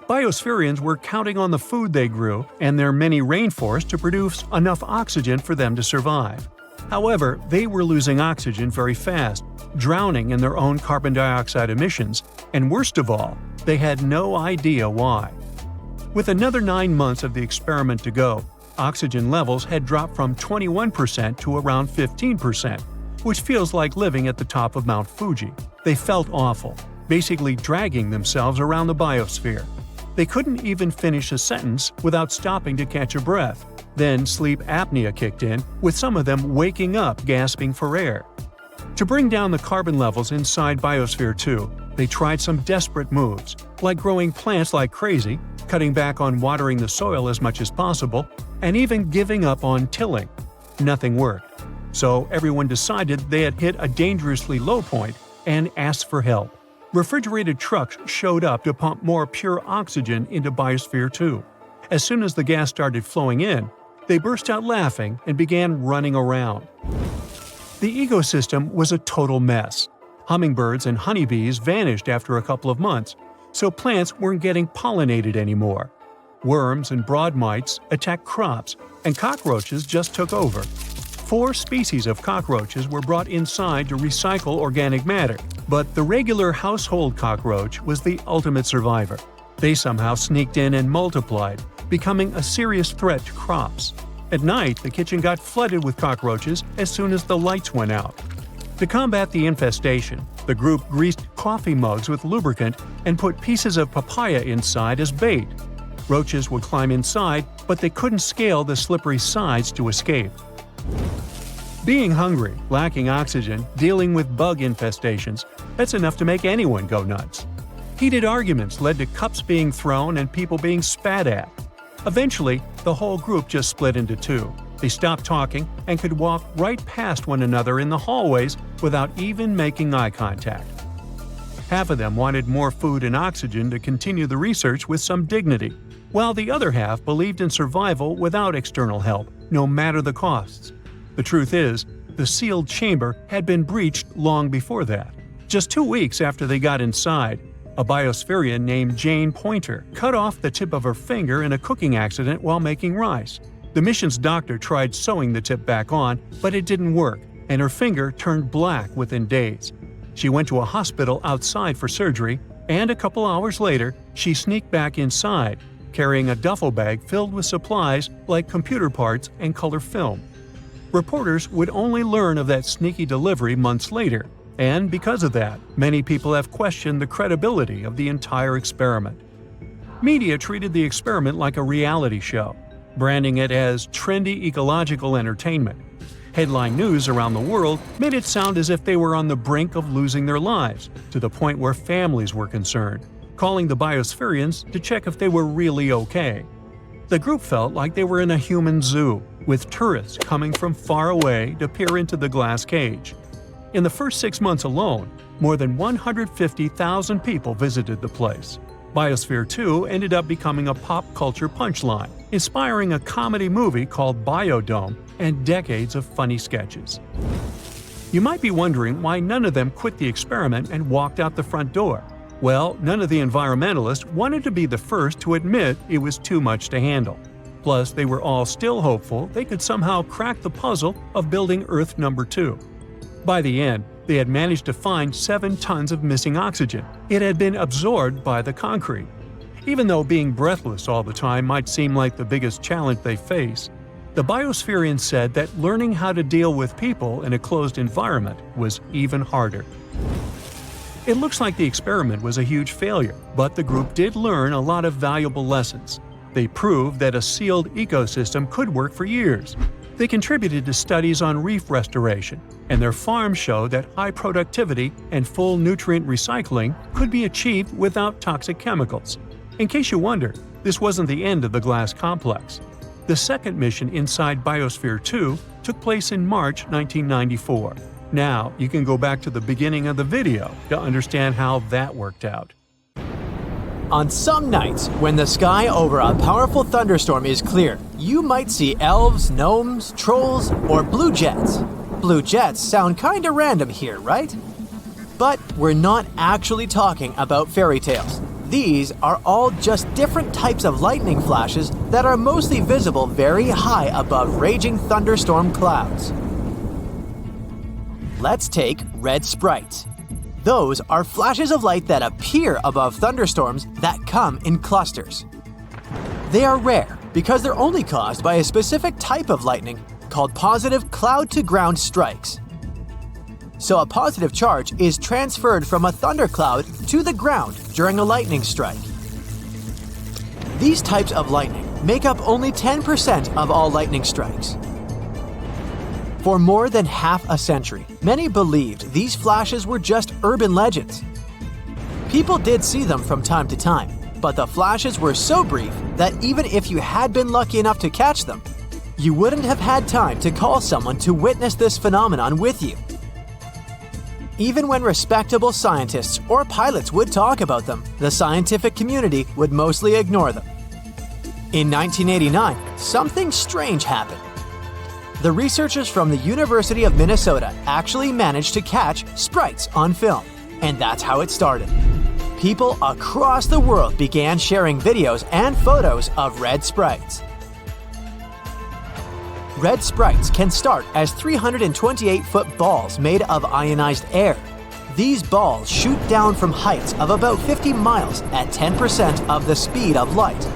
Biospherians were counting on the food they grew and their mini rainforest to produce enough oxygen for them to survive. However, they were losing oxygen very fast, drowning in their own carbon dioxide emissions, and worst of all, they had no idea why. With another 9 months of the experiment to go, oxygen levels had dropped from 21% to around 15%, which feels like living at the top of Mount Fuji. They felt awful, basically dragging themselves around the biosphere. They couldn't even finish a sentence without stopping to catch a breath. Then sleep apnea kicked in, with some of them waking up gasping for air. To bring down the carbon levels inside Biosphere 2, they tried some desperate moves, like growing plants like crazy, cutting back on watering the soil as much as possible, and even giving up on tilling. Nothing worked. So everyone decided they had hit a dangerously low point and asked for help. Refrigerated trucks showed up to pump more pure oxygen into Biosphere 2. As soon as the gas started flowing in, they burst out laughing and began running around. The ecosystem was a total mess. Hummingbirds and honeybees vanished after a couple of months, so plants weren't getting pollinated anymore. Worms and broad mites attacked crops, and cockroaches just took over. 4 species of cockroaches were brought inside to recycle organic matter, but the regular household cockroach was the ultimate survivor. They somehow sneaked in and multiplied, becoming a serious threat to crops. At night, the kitchen got flooded with cockroaches as soon as the lights went out. To combat the infestation, the group greased coffee mugs with lubricant and put pieces of papaya inside as bait. Roaches would climb inside, but they couldn't scale the slippery sides to escape. Being hungry, lacking oxygen, dealing with bug infestations, that's enough to make anyone go nuts. Heated arguments led to cups being thrown and people being spat at. Eventually, the whole group just split into two. They stopped talking and could walk right past one another in the hallways without even making eye contact. Half of them wanted more food and oxygen to continue the research with some dignity, while the other half believed in survival without external help, no matter the costs. The truth is, the sealed chamber had been breached long before that. Just 2 weeks after they got inside, a biospherian named Jane Pointer cut off the tip of her finger in a cooking accident while making rice. The mission's doctor tried sewing the tip back on, but it didn't work, and her finger turned black within days. She went to a hospital outside for surgery, and a couple hours later, she sneaked back inside, carrying a duffel bag filled with supplies like computer parts and color film. Reporters would only learn of that sneaky delivery months later, and because of that, many people have questioned the credibility of the entire experiment. Media treated the experiment like a reality show, branding it as trendy ecological entertainment. Headline news around the world made it sound as if they were on the brink of losing their lives, to the point where families were concerned, calling the biospherians to check if they were really okay. The group felt like they were in a human zoo, with tourists coming from far away to peer into the glass cage. In the first 6 months alone, more than 150,000 people visited the place. Biosphere 2 ended up becoming a pop culture punchline, inspiring a comedy movie called Biodome and decades of funny sketches. You might be wondering why none of them quit the experiment and walked out the front door. Well, none of the environmentalists wanted to be the first to admit it was too much to handle. Plus, they were all still hopeful they could somehow crack the puzzle of building Earth number 2. By the end, they had managed to find 7 tons of missing oxygen. It had been absorbed by the concrete. Even though being breathless all the time might seem like the biggest challenge they face, the biospherians said that learning how to deal with people in a closed environment was even harder. It looks like the experiment was a huge failure, but the group did learn a lot of valuable lessons. They proved that a sealed ecosystem could work for years. They contributed to studies on reef restoration, and their farms showed that high productivity and full nutrient recycling could be achieved without toxic chemicals. In case you wonder, this wasn't the end of the glass complex. The second mission inside Biosphere 2 took place in March 1994. Now, you can go back to the beginning of the video to understand how that worked out. On some nights, when the sky over a powerful thunderstorm is clear, you might see elves, gnomes, trolls, or blue jets. Blue jets sound kinda random here, right? But we're not actually talking about fairy tales. These are all just different types of lightning flashes that are mostly visible very high above raging thunderstorm clouds. Let's take red sprites. Those are flashes of light that appear above thunderstorms that come in clusters. They are rare because they're only caused by a specific type of lightning called positive cloud-to-ground strikes. So a positive charge is transferred from a thundercloud to the ground during a lightning strike. These types of lightning make up only 10% of all lightning strikes. For more than half a century, many believed these flashes were just urban legends. People did see them from time to time, but the flashes were so brief that even if you had been lucky enough to catch them, you wouldn't have had time to call someone to witness this phenomenon with you. Even when respectable scientists or pilots would talk about them, the scientific community would mostly ignore them. In 1989, something strange happened. The researchers from the University of Minnesota actually managed to catch sprites on film, and that's how it started. People across the world began sharing videos and photos of red sprites. Red sprites can start as 328-foot balls made of ionized air. These balls shoot down from heights of about 50 miles at 10% of the speed of light.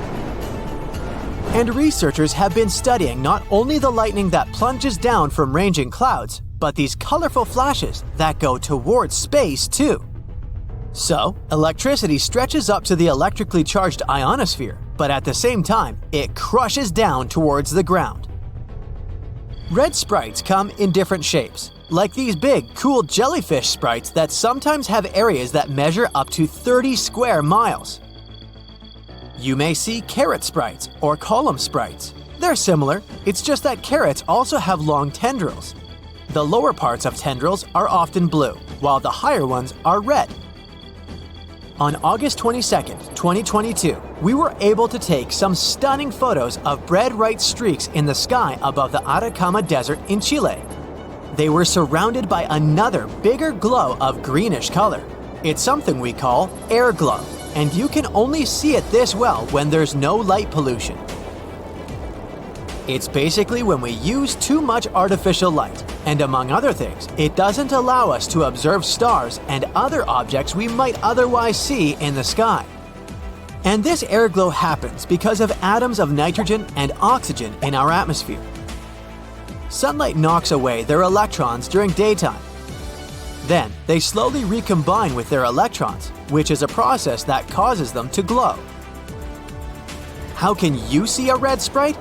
And researchers have been studying not only the lightning that plunges down from ranging clouds, but these colorful flashes that go towards space too. So, electricity stretches up to the electrically charged ionosphere, but at the same time, it crushes down towards the ground. Red sprites come in different shapes, like these big, cool jellyfish sprites that sometimes have areas that measure up to 30 square miles. You may see carrot sprites or column sprites. They're similar, it's just that carrots also have long tendrils. The lower parts of tendrils are often blue, while the higher ones are red. On August 22, 2022, we were able to take some stunning photos of red-white streaks in the sky above the Atacama Desert in Chile. They were surrounded by another bigger glow of greenish color. It's something we call air glow, and you can only see it this well when there's no light pollution. It's basically when we use too much artificial light, and among other things, it doesn't allow us to observe stars and other objects we might otherwise see in the sky. And this airglow happens because of atoms of nitrogen and oxygen in our atmosphere. Sunlight knocks away their electrons during daytime. Then, they slowly recombine with their electrons, which is a process that causes them to glow. How can you see a red sprite?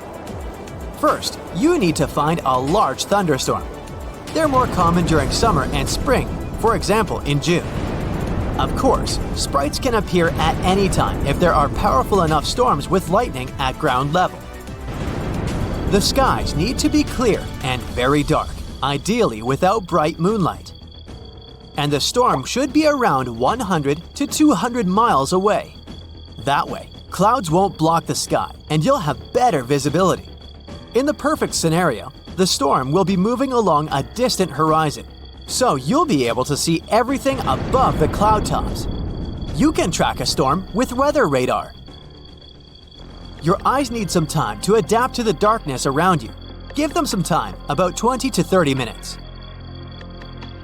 First, you need to find a large thunderstorm. They're more common during summer and spring, for example in June. Of course, sprites can appear at any time if there are powerful enough storms with lightning at ground level. The skies need to be clear and very dark, ideally without bright moonlight. And the storm should be around 100 to 200 miles away. That way, clouds won't block the sky and you'll have better visibility. In the perfect scenario, the storm will be moving along a distant horizon, so you'll be able to see everything above the cloud tops. You can track a storm with weather radar. Your eyes need some time to adapt to the darkness around you. Give them some time, about 20 to 30 minutes.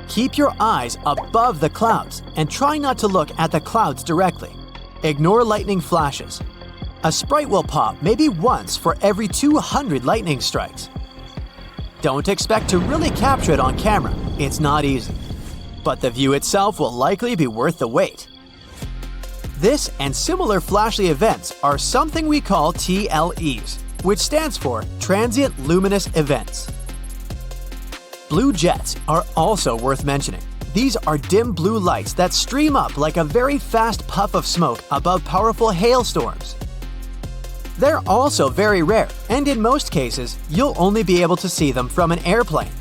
Keep your eyes above the clouds and try not to look at the clouds directly. Ignore lightning flashes. A sprite will pop maybe once for every 200 lightning strikes. Don't expect to really capture it on camera, it's not easy. But the view itself will likely be worth the wait. This and similar flashy events are something we call TLEs, which stands for Transient Luminous Events. Blue jets are also worth mentioning. These are dim blue lights that stream up like a very fast puff of smoke above powerful hailstorms. They're also very rare, and in most cases, you'll only be able to see them from an airplane.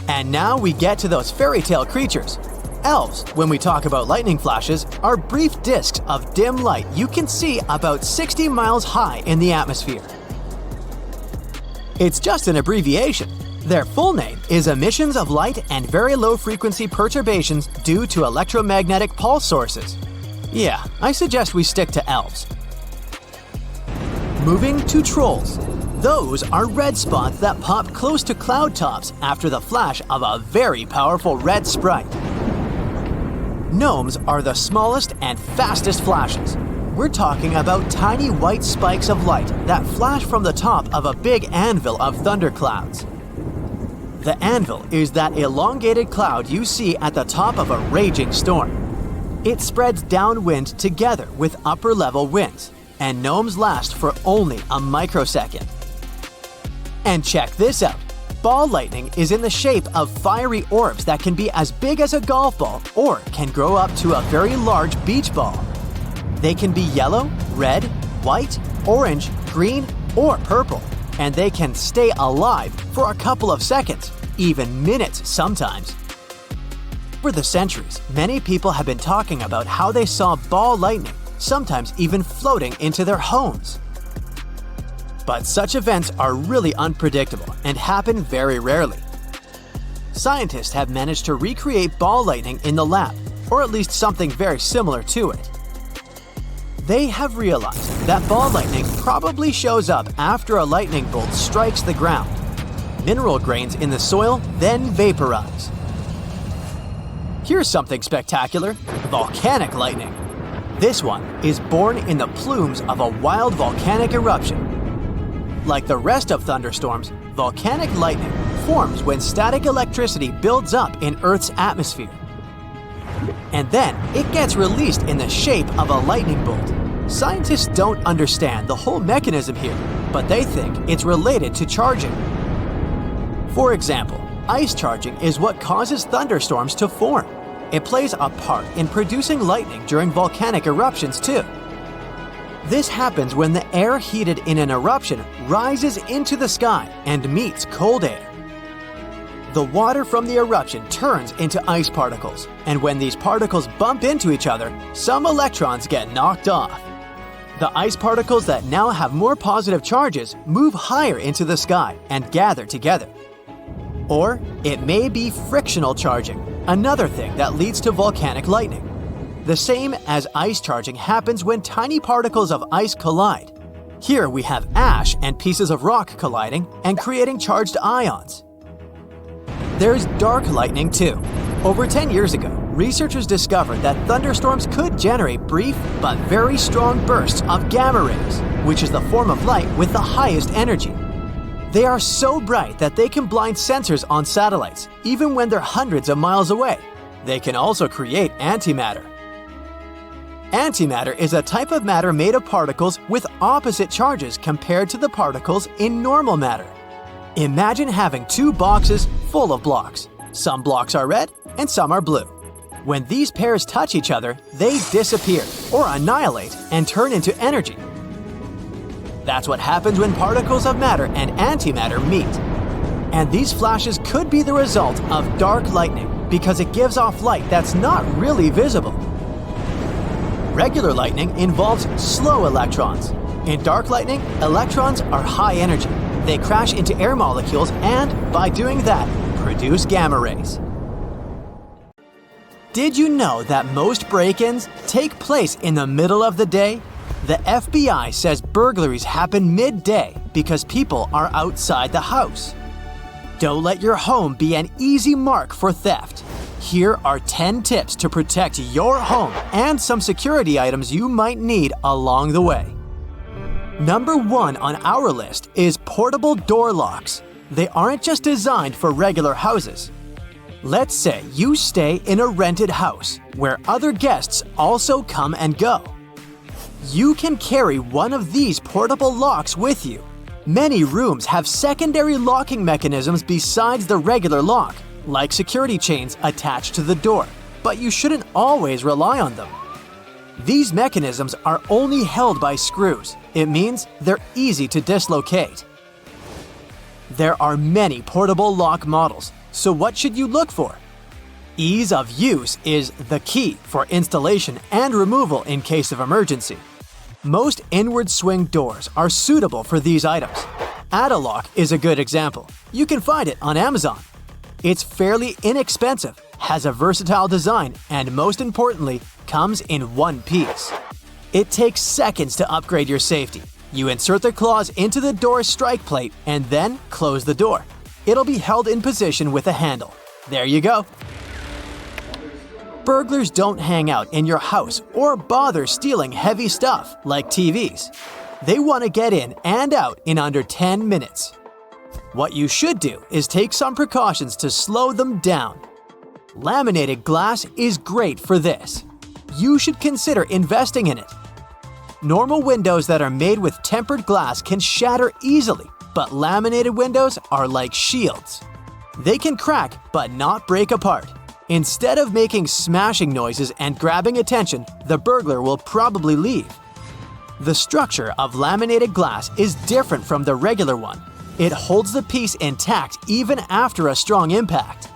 And now we get to those fairy tale creatures. Elves, when we talk about lightning flashes, are brief discs of dim light you can see about 60 miles high in the atmosphere. It's just an abbreviation. Their full name is emissions of light and very low frequency perturbations due to electromagnetic pulse sources. Yeah, I suggest we stick to elves. Moving to trolls. Those are red spots that pop close to cloud tops after the flash of a very powerful red sprite. Gnomes are the smallest and fastest flashes. We're talking about tiny white spikes of light that flash from the top of a big anvil of thunderclouds. The anvil is that elongated cloud you see at the top of a raging storm. It spreads downwind together with upper-level winds, and gnomes last for only a microsecond. And check this out. Ball lightning is in the shape of fiery orbs that can be as big as a golf ball or can grow up to a very large beach ball. They can be yellow, red, white, orange, green, or purple, and they can stay alive for a couple of seconds, even minutes sometimes. For the centuries, many people have been talking about how they saw ball lightning, sometimes even floating into their homes. But such events are really unpredictable and happen very rarely. Scientists have managed to recreate ball lightning in the lab, or at least something very similar to it. They have realized that ball lightning probably shows up after a lightning bolt strikes the ground. Mineral grains in the soil then vaporize. Here's something spectacular: volcanic lightning. This one is born in the plumes of a wild volcanic eruption. Like the rest of thunderstorms, volcanic lightning forms when static electricity builds up in Earth's atmosphere. and then it gets released in the shape of a lightning bolt. Scientists don't understand the whole mechanism here, but they think it's related to charging. For example, ice charging is what causes thunderstorms to form. It plays a part in producing lightning during volcanic eruptions too. This happens when the air heated in an eruption rises into the sky and meets cold air. The water from the eruption turns into ice particles, and when these particles bump into each other, some electrons get knocked off. The ice particles that now have more positive charges move higher into the sky and gather together. Or it may be frictional charging, another thing that leads to volcanic lightning. The same as ice charging happens when tiny particles of ice collide. Here we have ash and pieces of rock colliding and creating charged ions. There's dark lightning too. Over 10 years ago, researchers discovered that thunderstorms could generate brief but very strong bursts of gamma rays, which is the form of light with the highest energy. They are so bright that they can blind sensors on satellites, even when they're hundreds of miles away. They can also create antimatter. Antimatter is a type of matter made of particles with opposite charges compared to the particles in normal matter. Imagine having two boxes full of blocks. Some blocks are red and some are blue. When these pairs touch each other, they disappear or annihilate and turn into energy. That's what happens when particles of matter and antimatter meet. And these flashes could be the result of dark lightning because it gives off light that's not really visible. Regular lightning involves slow electrons. In dark lightning, electrons are high energy. They crash into air molecules and, by doing that, produce gamma rays. Did you know that most break-ins take place in the middle of the day? The FBI says burglaries happen midday because people are outside the house. Don't let your home be an easy mark for theft. Here are 10 tips to protect your home and some security items you might need along the way. Number 1 on our list is portable door locks. They aren't just designed for regular houses. Let's say you stay in a rented house where other guests also come and go. You can carry one of these portable locks with you. Many rooms have secondary locking mechanisms besides the regular lock, like security chains attached to the door, but you shouldn't always rely on them. These mechanisms are only held by screws. It means they're easy to dislocate. There are many portable lock models, so what should you look for? Ease of use is the key for installation and removal in case of emergency. Most inward swing doors are suitable for these items. Add-A-Lock is a good example. You can find it on Amazon. It's fairly inexpensive, has a versatile design, and most importantly, comes in one piece. It takes seconds to upgrade your safety. You insert the claws into the door's strike plate and then close the door. It'll be held in position with a handle. There you go. Burglars don't hang out in your house or bother stealing heavy stuff like TVs. They want to get in and out in under 10 minutes. What you should do is take some precautions to slow them down. Laminated glass is great for this. You should consider investing in it. Normal windows that are made with tempered glass can shatter easily, but laminated windows are like shields. They can crack but not break apart. Instead of making smashing noises and grabbing attention, the burglar will probably leave. The structure of laminated glass is different from the regular one. It holds the piece intact even after a strong impact.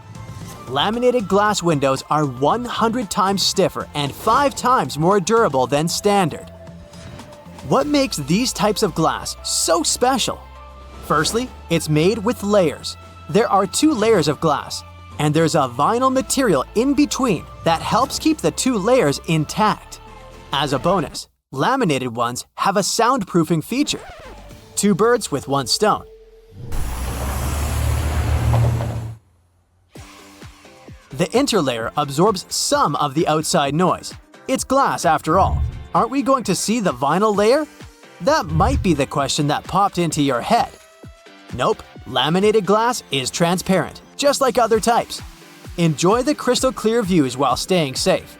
Laminated glass windows are 100 times stiffer and 5 times more durable than standard. What makes these types of glass so special? Firstly, it's made with layers. There are 2 layers of glass, and there's a vinyl material in between that helps keep the 2 layers intact. As a bonus, laminated ones have a soundproofing feature. 2 birds with 1 stone. The interlayer absorbs some of the outside noise. It's glass after all. Aren't we going to see the vinyl layer? That might be the question that popped into your head. Nope, laminated glass is transparent, just like other types. Enjoy the crystal clear views while staying safe.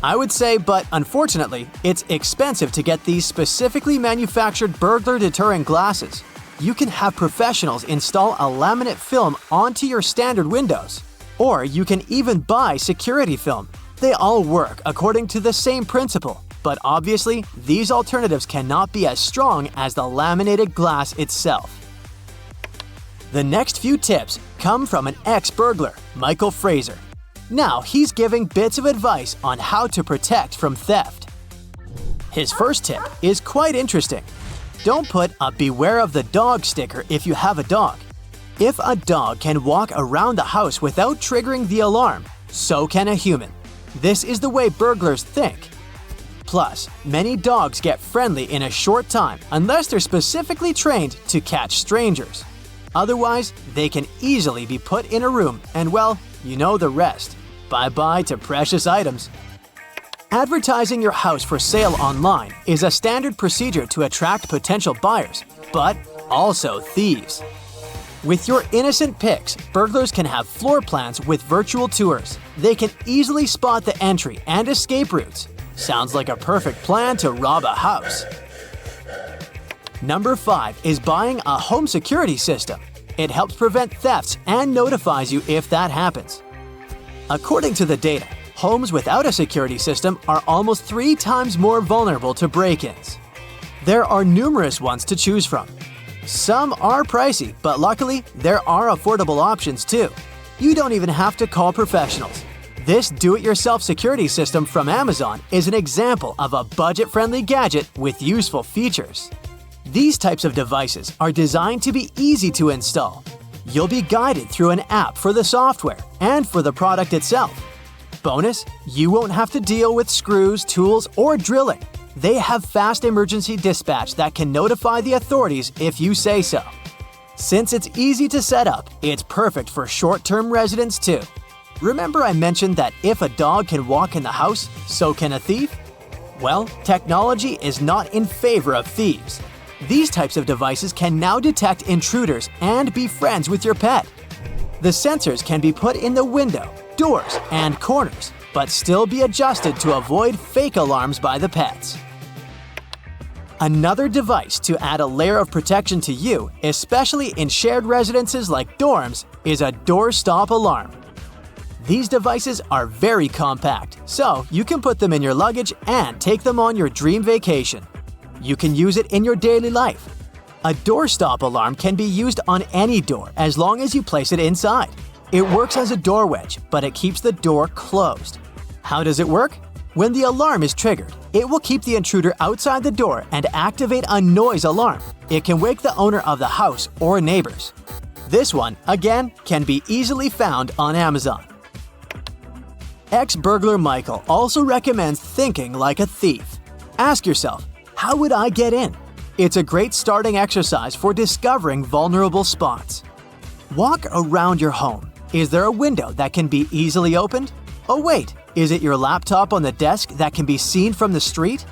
I would say, but unfortunately, it's expensive to get these specifically manufactured burglar-deterrent glasses. You can have professionals install a laminate film onto your standard windows. Or you can even buy security film. They all work according to the same principle, but obviously, these alternatives cannot be as strong as the laminated glass itself. The next few tips come from an ex-burglar, Michael Fraser. Now he's giving bits of advice on how to protect from theft. His first tip is quite interesting. Don't put a "Beware of the dog" sticker if you have a dog. If a dog can walk around the house without triggering the alarm, so can a human. This is the way burglars think. Plus, many dogs get friendly in a short time unless they're specifically trained to catch strangers. Otherwise, they can easily be put in a room and, well, you know the rest. Bye-bye to precious items. Advertising your house for sale online is a standard procedure to attract potential buyers, but also thieves. With your innocent pics, burglars can have floor plans with virtual tours. They can easily spot the entry and escape routes. Sounds like a perfect plan to rob a house. Number 5 is buying a home security system. It helps prevent thefts and notifies you if that happens. According to the data, homes without a security system are almost 3 times more vulnerable to break-ins. There are numerous ones to choose from. Some are pricey, but luckily, there are affordable options too. You don't even have to call professionals. This do-it-yourself security system from Amazon is an example of a budget-friendly gadget with useful features. These types of devices are designed to be easy to install. You'll be guided through an app for the software and for the product itself. Bonus, you won't have to deal with screws, tools, or drilling. They have fast emergency dispatch that can notify the authorities if you say so. Since it's easy to set up, it's perfect for short-term residents too. Remember I mentioned that if a dog can walk in the house, so can a thief? Well, technology is not in favor of thieves. These types of devices can now detect intruders and be friends with your pet. The sensors can be put in the window, doors, and corners, but still be adjusted to avoid fake alarms by the pets. Another device to add a layer of protection to you, especially in shared residences like dorms, is a doorstop alarm. These devices are very compact, so you can put them in your luggage and take them on your dream vacation. You can use it in your daily life. A doorstop alarm can be used on any door as long as you place it inside. It works as a door wedge, but it keeps the door closed. How does it work? When the alarm is triggered, it will keep the intruder outside the door and activate a noise alarm. It can wake the owner of the house or neighbors. This one, again, can be easily found on Amazon. Ex-burglar Michael also recommends thinking like a thief. Ask yourself, how would I get in? It's a great starting exercise for discovering vulnerable spots. Walk around your home. Is there a window that can be easily opened? Oh wait, is it your laptop on the desk that can be seen from the street?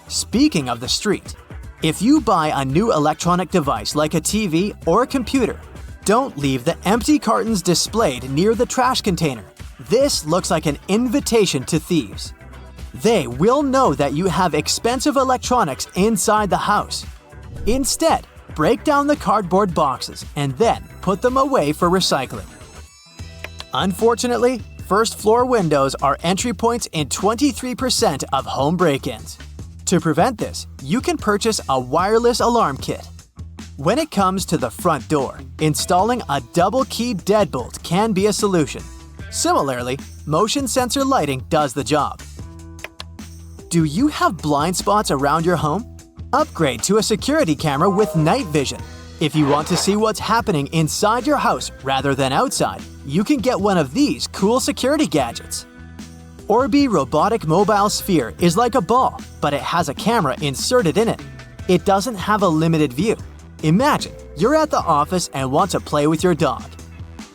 Speaking of the street, if you buy a new electronic device like a TV or a computer, don't leave the empty cartons displayed near the trash container. This looks like an invitation to thieves. They will know that you have expensive electronics inside the house. Instead, break down the cardboard boxes and then put them away for recycling. Unfortunately, first-floor windows are entry points in 23% of home break-ins. To prevent this, you can purchase a wireless alarm kit. When it comes to the front door, installing a double-key deadbolt can be a solution. Similarly, motion sensor lighting does the job. Do you have blind spots around your home? Upgrade to a security camera with night vision. If you want to see what's happening inside your house rather than outside, you can get one of these cool security gadgets. Orbi Robotic Mobile Sphere is like a ball, but it has a camera inserted in it. It doesn't have a limited view. Imagine you're at the office and want to play with your dog.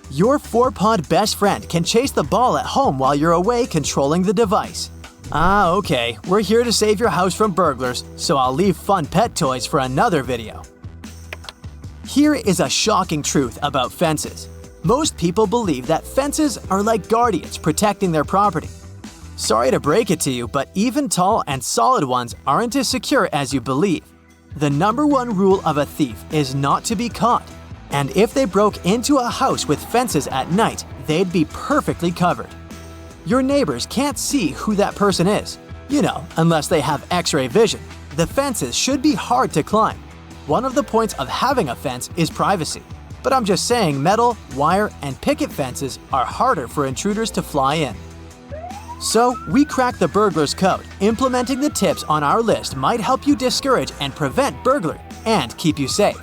Your four-pawed best friend can chase the ball at home while you're away controlling the device. Okay, we're here to save your house from burglars, so I'll leave fun pet toys for another video. Here is a shocking truth about fences. Most people believe that fences are like guardians protecting their property. Sorry to break it to you, but even tall and solid ones aren't as secure as you believe. The #1 rule of a thief is not to be caught. And if they broke into a house with fences at night, they'd be perfectly covered. Your neighbors can't see who that person is. Unless they have X-ray vision. The fences should be hard to climb. One of the points of having a fence is privacy. But I'm just saying metal, wire, and picket fences are harder for intruders to fly in. So, we cracked the burglar's code. Implementing the tips on our list might help you discourage and prevent burglary and keep you safe.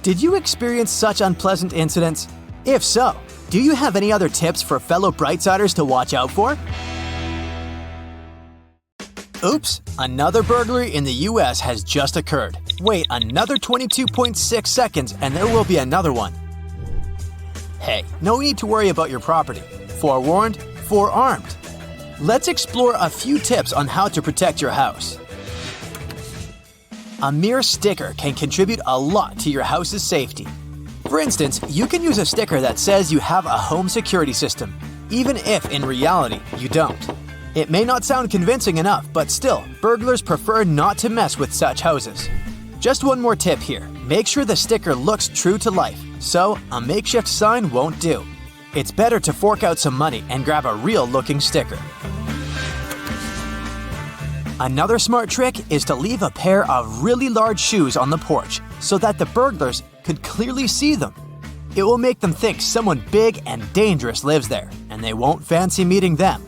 Did you experience such unpleasant incidents? If so, do you have any other tips for fellow Brightsiders to watch out for? Oops, another burglary in the US has just occurred. Wait another 22.6 seconds and there will be another one. Hey, no need to worry about your property. Forewarned, forearmed. Let's explore a few tips on how to protect your house. A mere sticker can contribute a lot to your house's safety. For instance, you can use a sticker that says you have a home security system, even if in reality you don't. It may not sound convincing enough, but still, burglars prefer not to mess with such houses. Just one more tip here. Make sure the sticker looks true to life, so a makeshift sign won't do. It's better to fork out some money and grab a real-looking sticker. Another smart trick is to leave a pair of really large shoes on the porch so that the burglars could clearly see them. It will make them think someone big and dangerous lives there, and they won't fancy meeting them.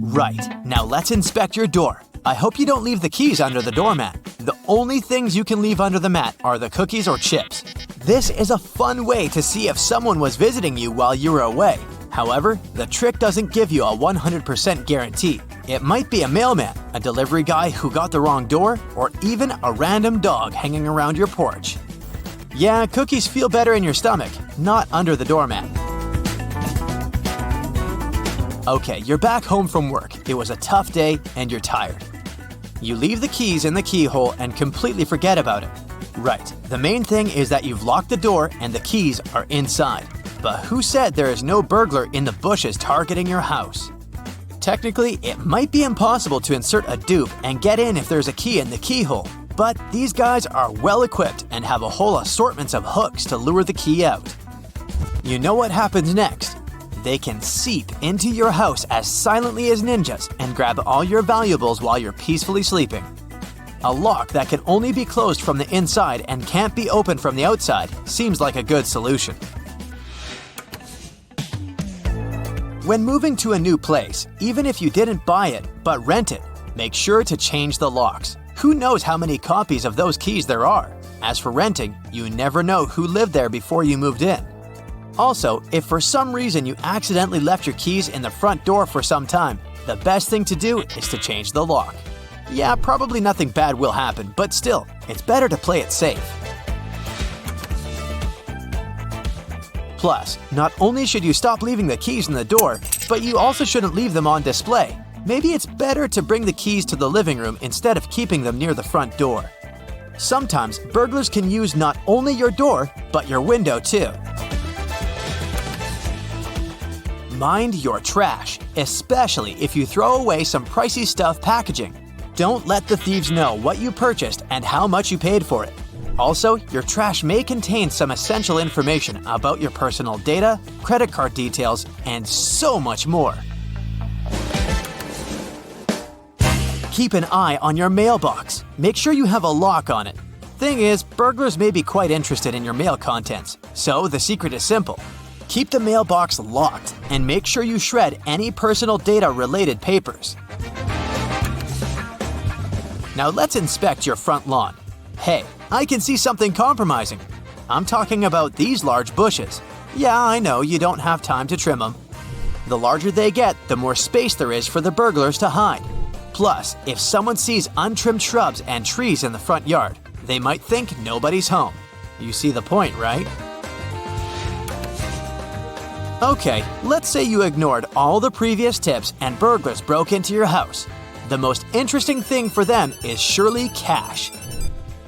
Right, now let's inspect your door. I hope you don't leave the keys under the doormat. The only things you can leave under the mat are the cookies or chips. This is a fun way to see if someone was visiting you while you were away. However, the trick doesn't give you a 100% guarantee. It might be a mailman, a delivery guy who got the wrong door, or even a random dog hanging around your porch. Yeah, cookies feel better in your stomach, not under the doormat. Okay, you're back home from work. It was a tough day and you're tired. You leave the keys in the keyhole and completely forget about it. Right, the main thing is that you've locked the door and the keys are inside. But who said there is no burglar in the bushes targeting your house? Technically, it might be impossible to insert a dupe and get in if there's a key in the keyhole. But these guys are well equipped and have a whole assortment of hooks to lure the key out. You know what happens next? They can seep into your house as silently as ninjas and grab all your valuables while you're peacefully sleeping. A lock that can only be closed from the inside and can't be opened from the outside seems like a good solution. When moving to a new place, even if you didn't buy it but rent it, make sure to change the locks. Who knows how many copies of those keys there are? As for renting, you never know who lived there before you moved in. Also, if for some reason you accidentally left your keys in the front door for some time, the best thing to do is to change the lock. Yeah, probably nothing bad will happen, but still, it's better to play it safe. Plus, not only should you stop leaving the keys in the door, but you also shouldn't leave them on display. Maybe it's better to bring the keys to the living room instead of keeping them near the front door. Sometimes, burglars can use not only your door, but your window too. Mind your trash, especially if you throw away some pricey stuff packaging. Don't let the thieves know what you purchased and how much you paid for it. Also, your trash may contain some essential information about your personal data, credit card details, and so much more. Keep an eye on your mailbox. Make sure you have a lock on it. Thing is, burglars may be quite interested in your mail contents, so the secret is simple. Keep the mailbox locked and make sure you shred any personal data-related papers. Now let's inspect your front lawn. Hey, I can see something compromising. I'm talking about these large bushes. Yeah, I know you don't have time to trim them. The larger they get, the more space there is for the burglars to hide. Plus, if someone sees untrimmed shrubs and trees in the front yard, they might think nobody's home. You see the point, right? Okay, let's say you ignored all the previous tips and burglars broke into your house. The most interesting thing for them is surely cash.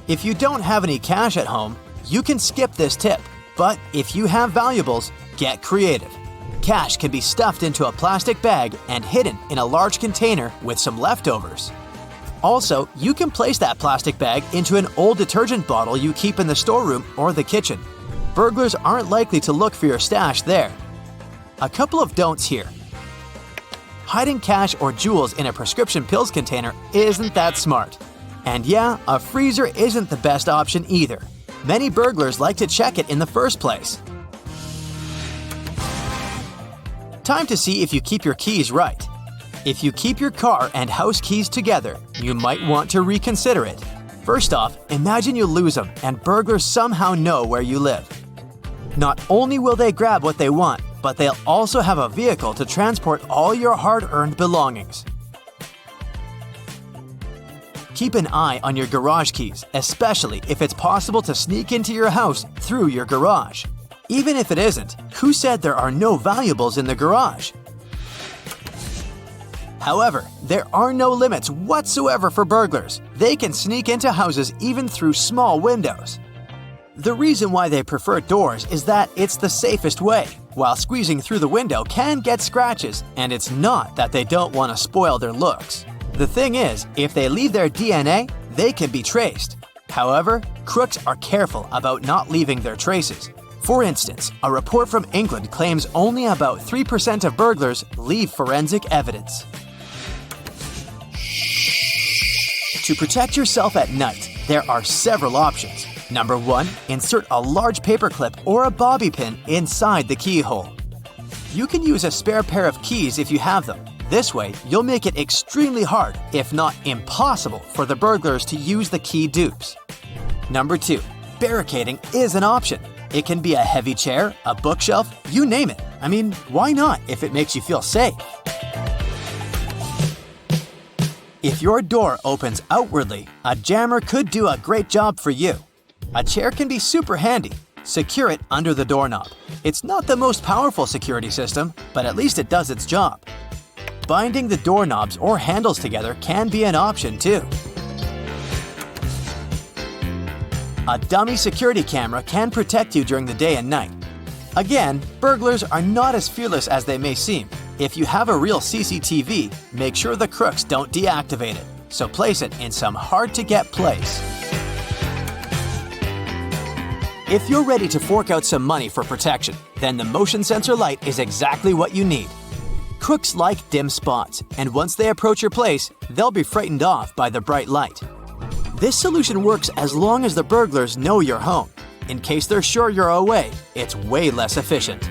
If you don't have any cash at home, you can skip this tip. But if you have valuables, get creative. Cash can be stuffed into a plastic bag and hidden in a large container with some leftovers. Also, you can place that plastic bag into an old detergent bottle you keep in the storeroom or the kitchen. Burglars aren't likely to look for your stash there. A couple of don'ts here. Hiding cash or jewels in a prescription pills container isn't that smart. And yeah, a freezer isn't the best option either. Many burglars like to check it in the first place. Time to see if you keep your keys right. If you keep your car and house keys together, you might want to reconsider it. First off, imagine you lose them and burglars somehow know where you live. Not only will they grab what they want, but they'll also have a vehicle to transport all your hard-earned belongings. Keep an eye on your garage keys, especially if it's possible to sneak into your house through your garage. Even if it isn't, who said there are no valuables in the garage? However, there are no limits whatsoever for burglars. They can sneak into houses even through small windows. The reason why they prefer doors is that it's the safest way, while squeezing through the window can get scratches, and it's not that they don't want to spoil their looks. The thing is, if they leave their DNA, they can be traced. However, crooks are careful about not leaving their traces. For instance, a report from England claims only about 3% of burglars leave forensic evidence. To protect yourself at night, there are several options. Number 1, insert a large paperclip or a bobby pin inside the keyhole. You can use a spare pair of keys if you have them. This way, you'll make it extremely hard, if not impossible, for the burglars to use the key dupes. Number 2, barricading is an option. It can be a heavy chair, a bookshelf, you name it. I mean, why not if it makes you feel safe? If your door opens outwardly, a jammer could do a great job for you. A chair can be super handy. Secure it under the doorknob. It's not the most powerful security system, but at least it does its job. Binding the doorknobs or handles together can be an option too. A dummy security camera can protect you during the day and night. Again, burglars are not as fearless as they may seem. If you have a real CCTV, make sure the crooks don't deactivate it, so place it in some hard-to-get place. If you're ready to fork out some money for protection, then the motion sensor light is exactly what you need. Crooks like dim spots, and once they approach your place, they'll be frightened off by the bright light. This solution works as long as the burglars know you're home. In case they're sure you're away, it's way less efficient.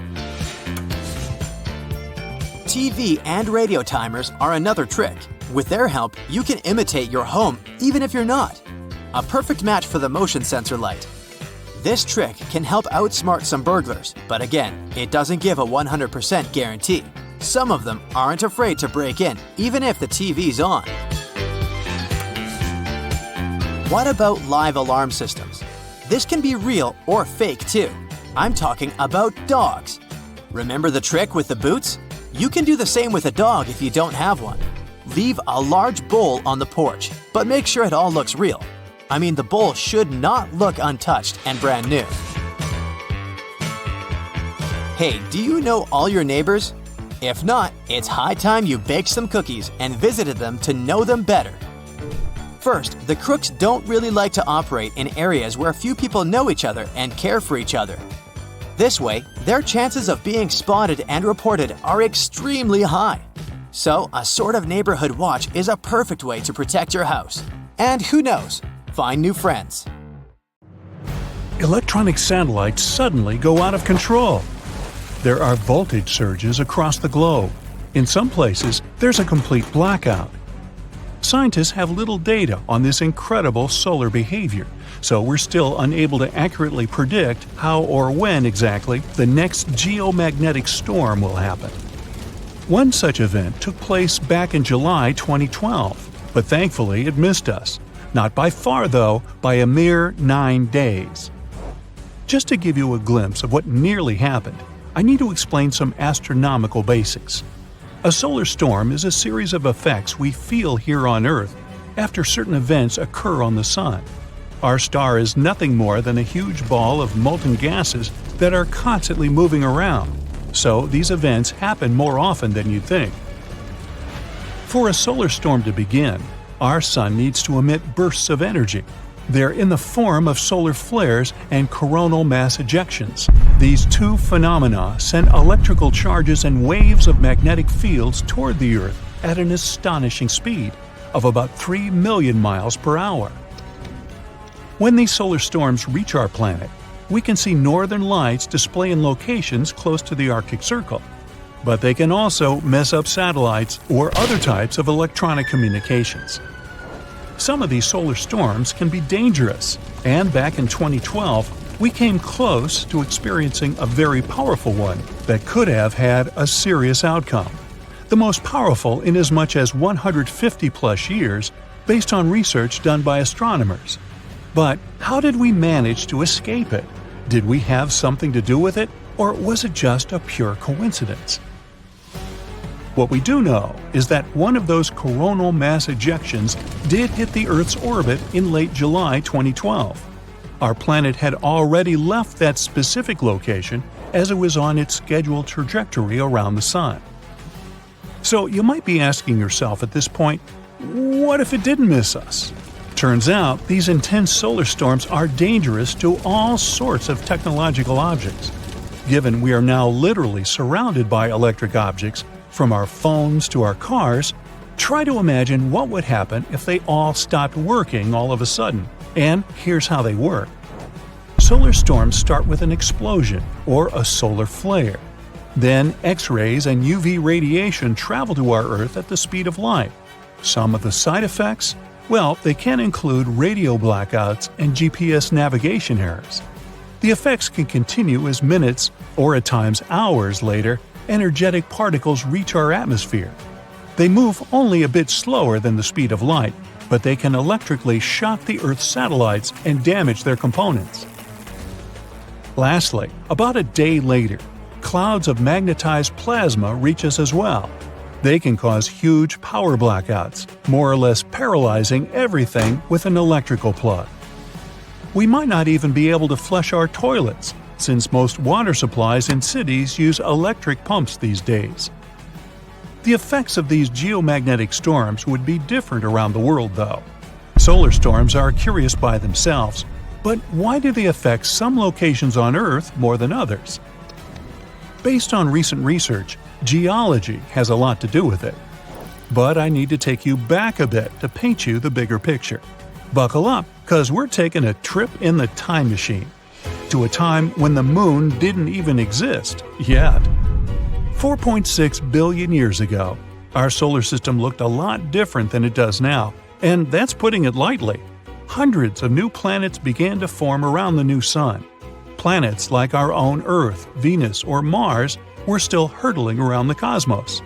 TV and radio timers are another trick. With their help, you can imitate your home even if you're not. A perfect match for the motion sensor light. This trick can help outsmart some burglars, but again, it doesn't give a 100% guarantee. Some of them aren't afraid to break in, even if the TV's on. What about live alarm systems? This can be real or fake too. I'm talking about dogs. Remember the trick with the boots? You can do the same with a dog if you don't have one. Leave a large bowl on the porch, but make sure it all looks real. I mean, the bowl should not look untouched and brand new. Hey, do you know all your neighbors? If not, it's high time you baked some cookies and visited them to know them better. First, the crooks don't really like to operate in areas where few people know each other and care for each other. This way, their chances of being spotted and reported are extremely high. So, a sort of neighborhood watch is a perfect way to protect your house. And who knows, find new friends. Electronic satellites suddenly go out of control. There are voltage surges across the globe. In some places, there's a complete blackout. Scientists have little data on this incredible solar behavior, so we're still unable to accurately predict how or when exactly the next geomagnetic storm will happen. One such event took place back in July 2012, but thankfully it missed us. Not by far, though, by a mere 9 days. Just to give you a glimpse of what nearly happened, I need to explain some astronomical basics. A solar storm is a series of effects we feel here on Earth after certain events occur on the Sun. Our star is nothing more than a huge ball of molten gases that are constantly moving around. so these events happen more often than you'd think. For a solar storm to begin, our sun needs to emit bursts of energy. They're in the form of solar flares and coronal mass ejections. These two phenomena send electrical charges and waves of magnetic fields toward the Earth at an astonishing speed of about 3 million miles per hour. When these solar storms reach our planet, we can see northern lights display in locations close to the Arctic Circle. But they can also mess up satellites or other types of electronic communications. Some of these solar storms can be dangerous, and back in 2012, we came close to experiencing a very powerful one that could have had a serious outcome. The most powerful in as much as 150-plus years, based on research done by astronomers. But how did we manage to escape it? Did we have something to do with it, or was it just a pure coincidence? What we do know is that one of those coronal mass ejections did hit the Earth's orbit in late July 2012. Our planet had already left that specific location as it was on its scheduled trajectory around the Sun. So you might be asking yourself at this point, what if it didn't miss us? Turns out these intense solar storms are dangerous to all sorts of technological objects. Given we are now literally surrounded by electric objects, from our phones to our cars, try to imagine what would happen if they all stopped working all of a sudden. And here's how they work. Solar storms start with an explosion, or a solar flare. Then X-rays and UV radiation travel to our Earth at the speed of light. Some of the side effects? Well, they can include radio blackouts and GPS navigation errors. The effects can continue as minutes, or at times hours later, energetic particles reach our atmosphere. They move only a bit slower than the speed of light, but they can electrically shock the Earth's satellites and damage their components. Lastly, about a day later, clouds of magnetized plasma reach us as well. They can cause huge power blackouts, more or less paralyzing everything with an electrical plug. We might not even be able to flush our toilets, since most water supplies in cities use electric pumps these days. The effects of these geomagnetic storms would be different around the world, though. Solar storms are curious by themselves, but why do they affect some locations on Earth more than others? Based on recent research, geology has a lot to do with it. But I need to take you back a bit to paint you the bigger picture. Buckle up, because we're taking a trip in the time machine to a time when the moon didn't even exist yet. 4.6 billion years ago, our solar system looked a lot different than it does now, and that's putting it lightly. Hundreds of new planets began to form around the new sun. Planets like our own Earth, Venus, or Mars were still hurtling around the cosmos.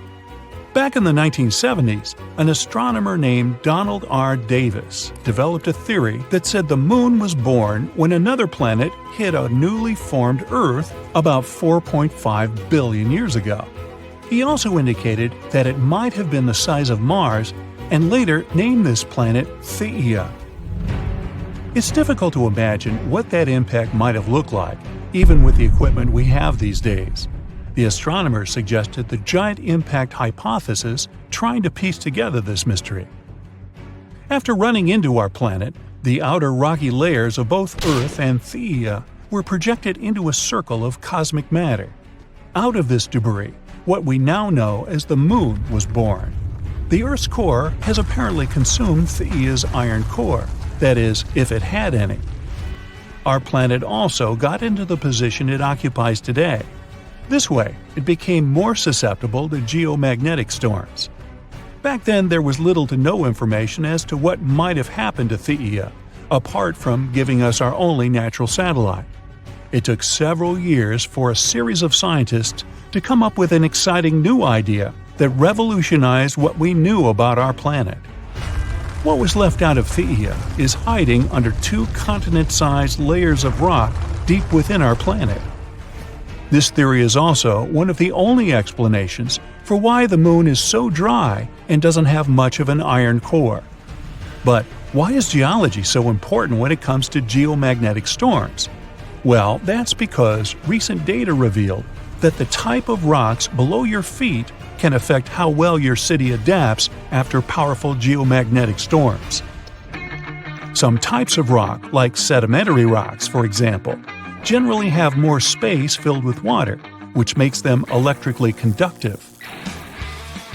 Back in the 1970s, an astronomer named Donald R. Davis developed a theory that said the moon was born when another planet hit a newly formed Earth about 4.5 billion years ago. He also indicated that it might have been the size of Mars and later named this planet Theia. It's difficult to imagine what that impact might have looked like, even with the equipment we have these days. The astronomers suggested the giant impact hypothesis, trying to piece together this mystery. After running into our planet, the outer rocky layers of both Earth and Theia were projected into a circle of cosmic matter. Out of this debris, what we now know as the Moon was born. The Earth's core has apparently consumed Theia's iron core, that is, if it had any. Our planet also got into the position it occupies today. This way, it became more susceptible to geomagnetic storms. Back then, there was little to no information as to what might have happened to Theia, apart from giving us our only natural satellite. It took several years for a series of scientists to come up with an exciting new idea that revolutionized what we knew about our planet. What was left out of Theia is hiding under 2 continent-sized layers of rock deep within our planet. This theory is also one of the only explanations for why the Moon is so dry and doesn't have much of an iron core. But why is geology so important when it comes to geomagnetic storms? Well, that's because recent data revealed that the type of rocks below your feet can affect how well your city adapts after powerful geomagnetic storms. Some types of rock, like sedimentary rocks for example, generally have more space filled with water, which makes them electrically conductive.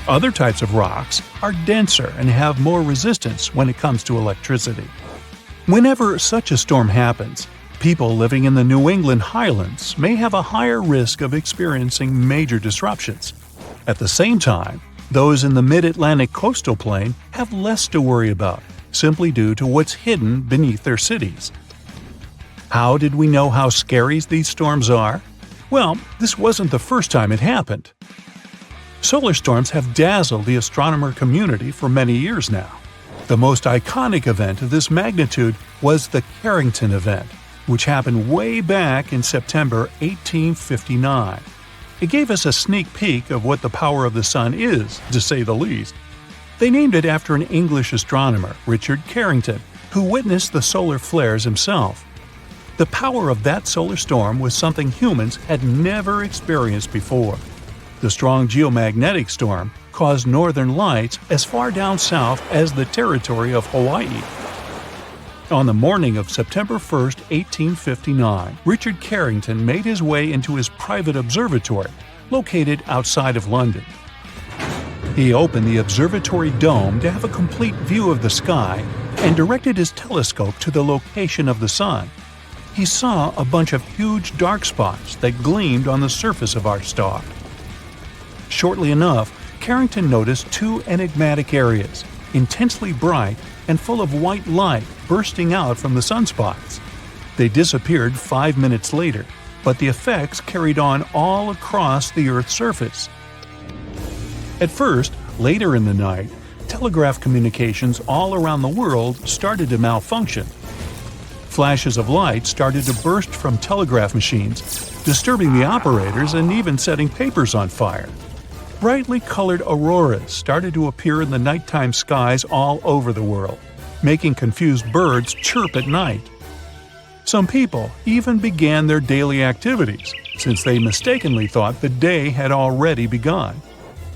Other types of rocks are denser and have more resistance when it comes to electricity. Whenever such a storm happens, people living in the New England Highlands may have a higher risk of experiencing major disruptions. At the same time, those in the mid-Atlantic coastal plain have less to worry about, simply due to what's hidden beneath their cities. How did we know how scary these storms are? Well, this wasn't the first time it happened. Solar storms have dazzled the astronomer community for many years now. The most iconic event of this magnitude was the Carrington event, which happened way back in September 1859. It gave us a sneak peek of what the power of the sun is, to say the least. They named it after an English astronomer, Richard Carrington, who witnessed the solar flares himself. The power of that solar storm was something humans had never experienced before. The strong geomagnetic storm caused northern lights as far down south as the territory of Hawaii. On the morning of September 1, 1859, Richard Carrington made his way into his private observatory, located outside of London. He opened the observatory dome to have a complete view of the sky and directed his telescope to the location of the sun. He saw a bunch of huge dark spots that gleamed on the surface of our star. Shortly enough, Carrington noticed two enigmatic areas, intensely bright and full of white light bursting out from the sunspots. They disappeared 5 minutes later, but the effects carried on all across the Earth's surface. At first, later in the night, telegraph communications all around the world started to malfunction. Flashes of light started to burst from telegraph machines, disturbing the operators and even setting papers on fire. Brightly colored auroras started to appear in the nighttime skies all over the world, making confused birds chirp at night. Some people even began their daily activities, since they mistakenly thought the day had already begun.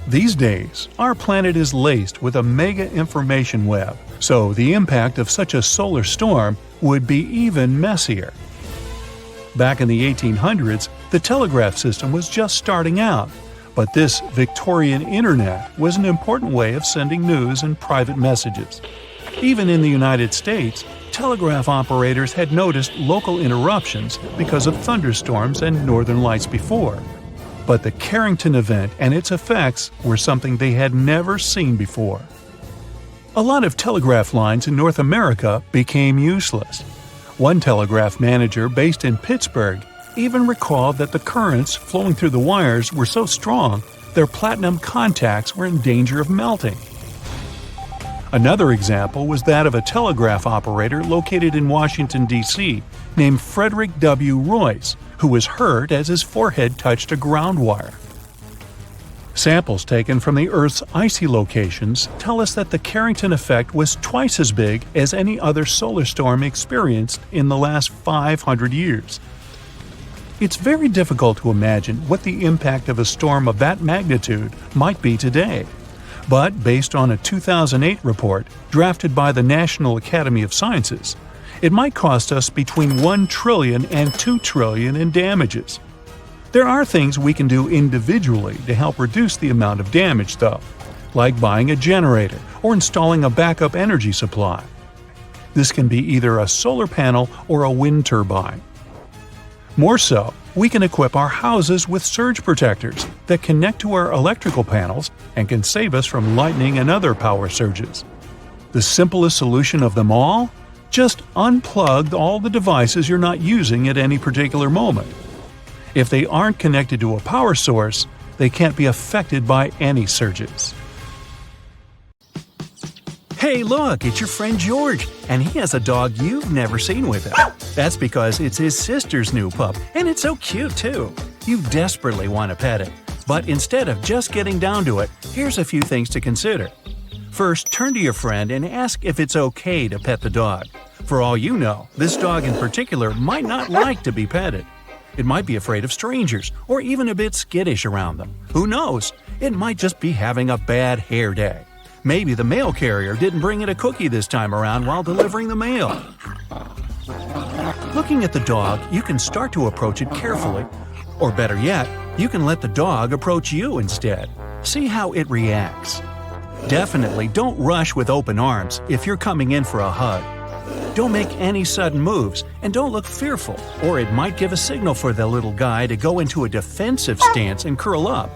These days, our planet is laced with a mega information web, so the impact of such a solar storm would be even messier. Back in the 1800s, the telegraph system was just starting out, but this Victorian internet was an important way of sending news and private messages. Even in the United States, telegraph operators had noticed local interruptions because of thunderstorms and northern lights before. But the Carrington event and its effects were something they had never seen before. A lot of telegraph lines in North America became useless. One telegraph manager based in Pittsburgh even recalled that the currents flowing through the wires were so strong their platinum contacts were in danger of melting. Another example was that of a telegraph operator located in Washington, D.C., named Frederick W. Royce, who was hurt as his forehead touched a ground wire. Samples taken from the Earth's icy locations tell us that the Carrington effect was twice as big as any other solar storm experienced in the last 500 years. It's very difficult to imagine what the impact of a storm of that magnitude might be today. But based on a 2008 report drafted by the National Academy of Sciences, it might cost us between $1 trillion and $2 trillion in damages. There are things we can do individually to help reduce the amount of damage, though, like buying a generator or installing a backup energy supply. This can be either a solar panel or a wind turbine. More so, we can equip our houses with surge protectors that connect to our electrical panels and can save us from lightning and other power surges. The simplest solution of them all? Just unplug all the devices you're not using at any particular moment. If they aren't connected to a power source, they can't be affected by any surges. Hey, look, it's your friend George, and he has a dog you've never seen with him. That's because it's his sister's new pup, and it's so cute too. You desperately want to pet it, but instead of just getting down to it, here's a few things to consider. First, turn to your friend and ask if it's okay to pet the dog. For all you know, this dog in particular might not like to be petted. It might be afraid of strangers, or even a bit skittish around them. Who knows? It might just be having a bad hair day. Maybe the mail carrier didn't bring it a cookie this time around while delivering the mail. Looking at the dog, you can start to approach it carefully. Or better yet, you can let the dog approach you instead. See how it reacts. Definitely don't rush with open arms if you're coming in for a hug. Don't make any sudden moves, and don't look fearful, or it might give a signal for the little guy to go into a defensive stance and curl up.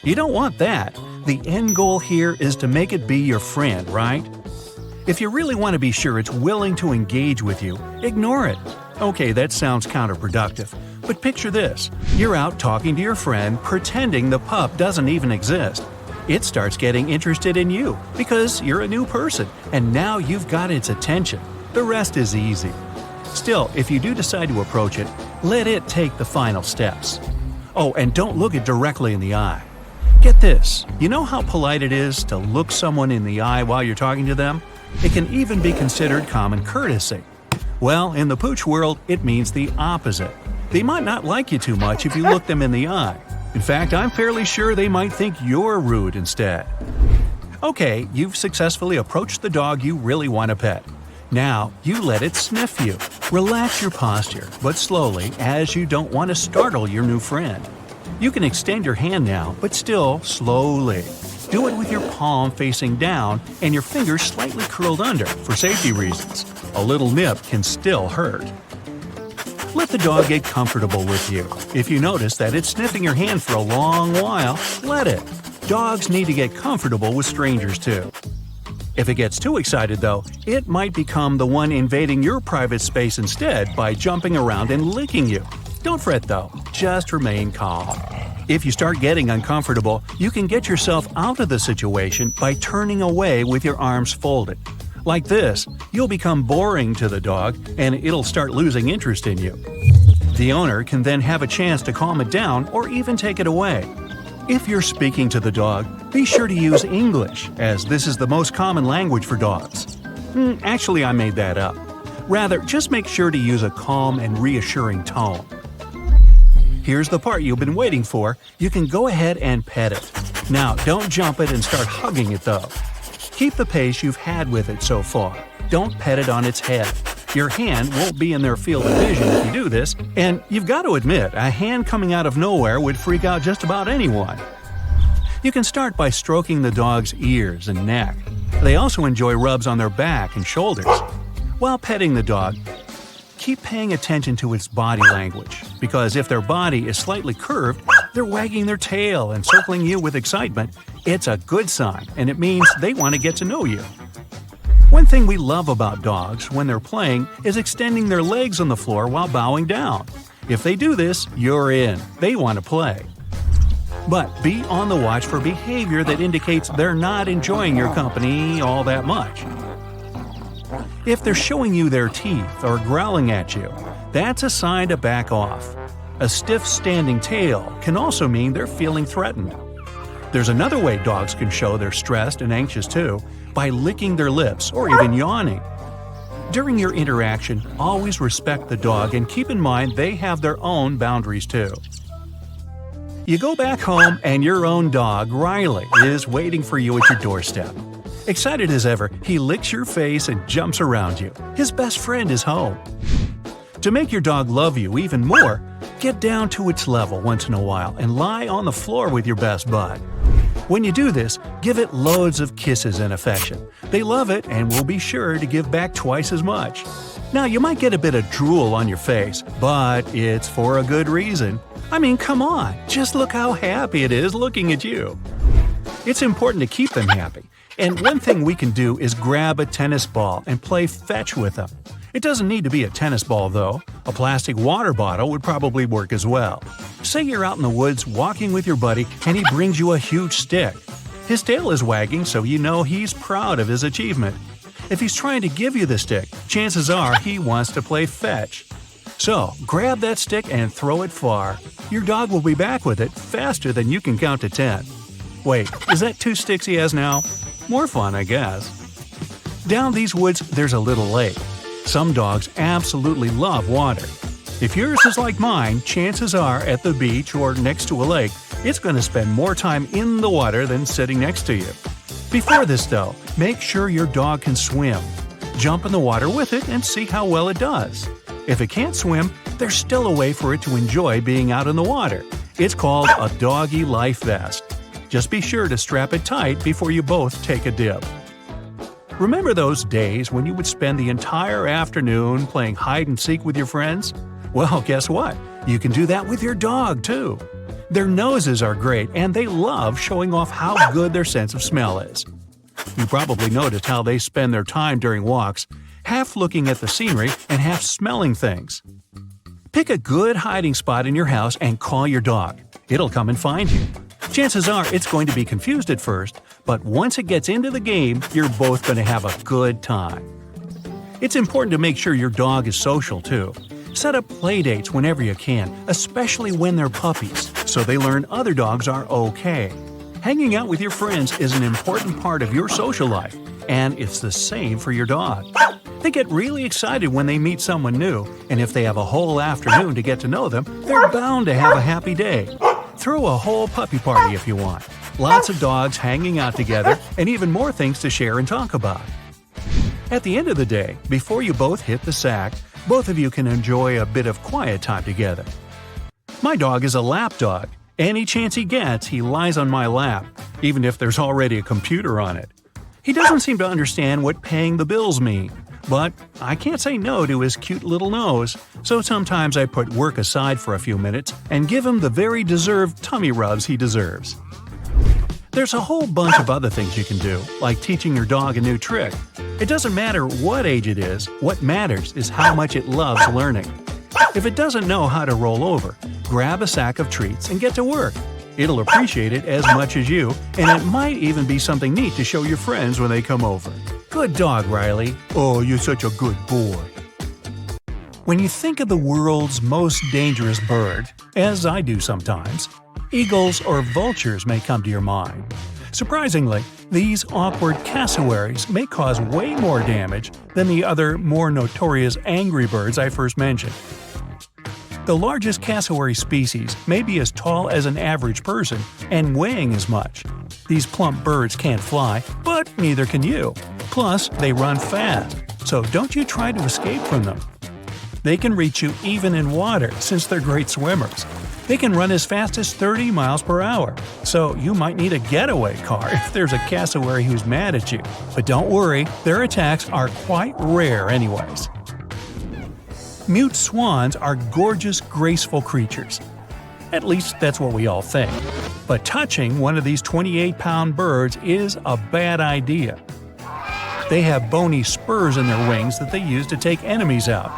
You don't want that. The end goal here is to make it be your friend, right? If you really want to be sure it's willing to engage with you, ignore it. Okay, that sounds counterproductive, but picture this. You're out talking to your friend, pretending the pup doesn't even exist. It starts getting interested in you because you're a new person, and now you've got its attention. The rest is easy. Still, if you do decide to approach it, let it take the final steps. Oh, and don't look it directly in the eye. Get this, you know how polite it is to look someone in the eye while you're talking to them? It can even be considered common courtesy. Well, in the pooch world, it means the opposite. They might not like you too much if you look them in the eye. In fact, I'm fairly sure they might think you're rude instead. Okay, you've successfully approached the dog you really want to pet. Now, you let it sniff you. Relax your posture, but slowly, as you don't want to startle your new friend. You can extend your hand now, but still slowly. Do it with your palm facing down and your fingers slightly curled under for safety reasons. A little nip can still hurt. Let the dog get comfortable with you. If you notice that it's sniffing your hand for a long while, let it. Dogs need to get comfortable with strangers too. If it gets too excited though, it might become the one invading your private space instead by jumping around and licking you. Don't fret though, just remain calm. If you start getting uncomfortable, you can get yourself out of the situation by turning away with your arms folded. Like this, you'll become boring to the dog and it'll start losing interest in you. The owner can then have a chance to calm it down or even take it away. If you're speaking to the dog, be sure to use English, as this is the most common language for dogs. Actually, I made that up. Rather, just make sure to use a calm and reassuring tone. Here's the part you've been waiting for. You can go ahead and pet it. Now, don't jump it and start hugging it though. Keep the pace you've had with it so far. Don't pet it on its head. Your hand won't be in their field of vision if you do this, and you've got to admit, a hand coming out of nowhere would freak out just about anyone. You can start by stroking the dog's ears and neck. They also enjoy rubs on their back and shoulders. While petting the dog, keep paying attention to its body language, because if their body is slightly curved, they're wagging their tail and circling you with excitement. It's a good sign, and it means they want to get to know you. One thing we love about dogs when they're playing is extending their legs on the floor while bowing down. If they do this, you're in. They want to play. But be on the watch for behavior that indicates they're not enjoying your company all that much. If they're showing you their teeth or growling at you, that's a sign to back off. A stiff standing tail can also mean they're feeling threatened. There's another way dogs can show they're stressed and anxious too, by licking their lips or even yawning. During your interaction, always respect the dog and keep in mind they have their own boundaries too. You go back home and your own dog, Riley, is waiting for you at your doorstep. Excited as ever, he licks your face and jumps around you. His best friend is home. To make your dog love you even more, get down to its level once in a while and lie on the floor with your best bud. When you do this, give it loads of kisses and affection. They love it and will be sure to give back twice as much. Now, you might get a bit of drool on your face, but it's for a good reason. I mean, come on, just look how happy it is looking at you. It's important to keep them happy, and one thing we can do is grab a tennis ball and play fetch with them. It doesn't need to be a tennis ball though. A plastic water bottle would probably work as well. Say you're out in the woods walking with your buddy and he brings you a huge stick. His tail is wagging, so you know he's proud of his achievement. If he's trying to give you the stick, chances are he wants to play fetch. So, grab that stick and throw it far. Your dog will be back with it faster than you can count to 10. Wait, is that 2 sticks he has now? More fun, I guess. Down these woods, there's a little lake. Some dogs absolutely love water. If yours is like mine, chances are at the beach or next to a lake, it's going to spend more time in the water than sitting next to you. Before this though, make sure your dog can swim. Jump in the water with it and see how well it does. If it can't swim, there's still a way for it to enjoy being out in the water. It's called a doggy life vest. Just be sure to strap it tight before you both take a dip. Remember those days when you would spend the entire afternoon playing hide and seek with your friends? Well, guess what? You can do that with your dog, too. Their noses are great, and they love showing off how good their sense of smell is. You probably noticed how they spend their time during walks, half looking at the scenery and half smelling things. Pick a good hiding spot in your house and call your dog. It'll come and find you. Chances are it's going to be confused at first, but once it gets into the game, you're both going to have a good time. It's important to make sure your dog is social, too. Set up play dates whenever you can, especially when they're puppies, so they learn other dogs are okay. Hanging out with your friends is an important part of your social life, and it's the same for your dog. They get really excited when they meet someone new, and if they have a whole afternoon to get to know them, they're bound to have a happy day. Throw a whole puppy party if you want. Lots of dogs hanging out together, and even more things to share and talk about. At the end of the day, before you both hit the sack, both of you can enjoy a bit of quiet time together. My dog is a lap dog. Any chance he gets, he lies on my lap, even if there's already a computer on it. He doesn't seem to understand what paying the bills mean, but I can't say no to his cute little nose, so sometimes I put work aside for a few minutes and give him the very deserved tummy rubs he deserves. There's a whole bunch of other things you can do, like teaching your dog a new trick. It doesn't matter what age it is, what matters is how much it loves learning. If it doesn't know how to roll over, grab a sack of treats and get to work. It'll appreciate it as much as you, and it might even be something neat to show your friends when they come over. Good dog, Riley. Oh, you're such a good boy. When you think of the world's most dangerous bird, as I do sometimes, eagles or vultures may come to your mind. Surprisingly, these awkward cassowaries may cause way more damage than the other more notorious angry birds I first mentioned. The largest cassowary species may be as tall as an average person and weighing as much. These plump birds can't fly, but neither can you. Plus, they run fast, so don't you try to escape from them. They can reach you even in water since they're great swimmers. They can run as fast as 30 miles per hour, so you might need a getaway car if there's a cassowary who's mad at you. But don't worry, their attacks are quite rare anyways. Mute swans are gorgeous, graceful creatures. At least that's what we all think. But touching one of these 28-pound birds is a bad idea. They have bony spurs in their wings that they use to take enemies out.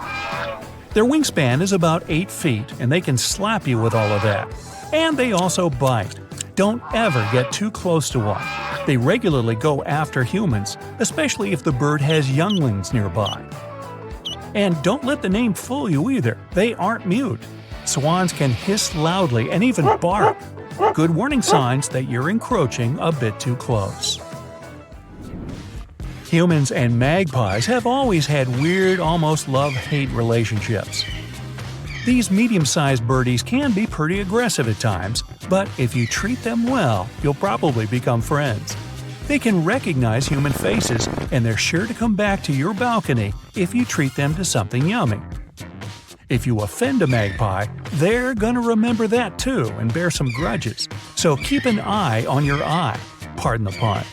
Their wingspan is about 8 feet, and they can slap you with all of that. And they also bite. Don't ever get too close to one. They regularly go after humans, especially if the bird has younglings nearby. And don't let the name fool you either. They aren't mute. Swans can hiss loudly and even bark. Good warning signs that you're encroaching a bit too close. Humans and magpies have always had weird, almost love-hate relationships. These medium-sized birdies can be pretty aggressive at times, but if you treat them well, you'll probably become friends. They can recognize human faces, and they're sure to come back to your balcony if you treat them to something yummy. If you offend a magpie, they're gonna remember that too and bear some grudges, so keep an eye on your eye, pardon the pun.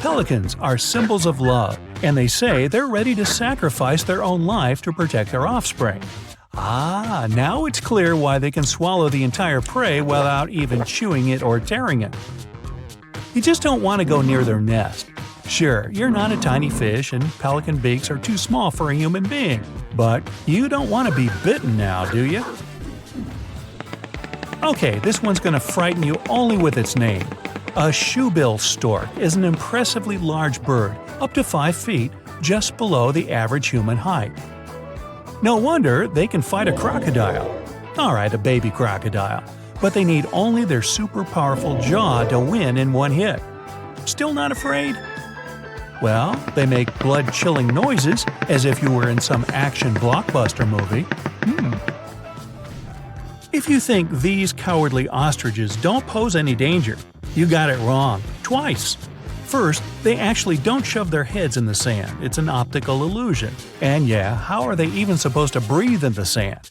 Pelicans are symbols of love, and they say they're ready to sacrifice their own life to protect their offspring. Ah, now it's clear why they can swallow the entire prey without even chewing it or tearing it. You just don't want to go near their nest. Sure, you're not a tiny fish and pelican beaks are too small for a human being, but you don't want to be bitten now, do you? Okay, this one's gonna frighten you only with its name. A shoebill stork is an impressively large bird, up to 5 feet, just below the average human height. No wonder they can fight a crocodile. Alright, a baby crocodile. But they need only their super powerful jaw to win in one hit. Still not afraid? Well, they make blood-chilling noises as if you were in some action blockbuster movie. If you think these cowardly ostriches don't pose any danger, you got it wrong. Twice. First, they actually don't shove their heads in the sand. It's an optical illusion. And yeah, how are they even supposed to breathe in the sand?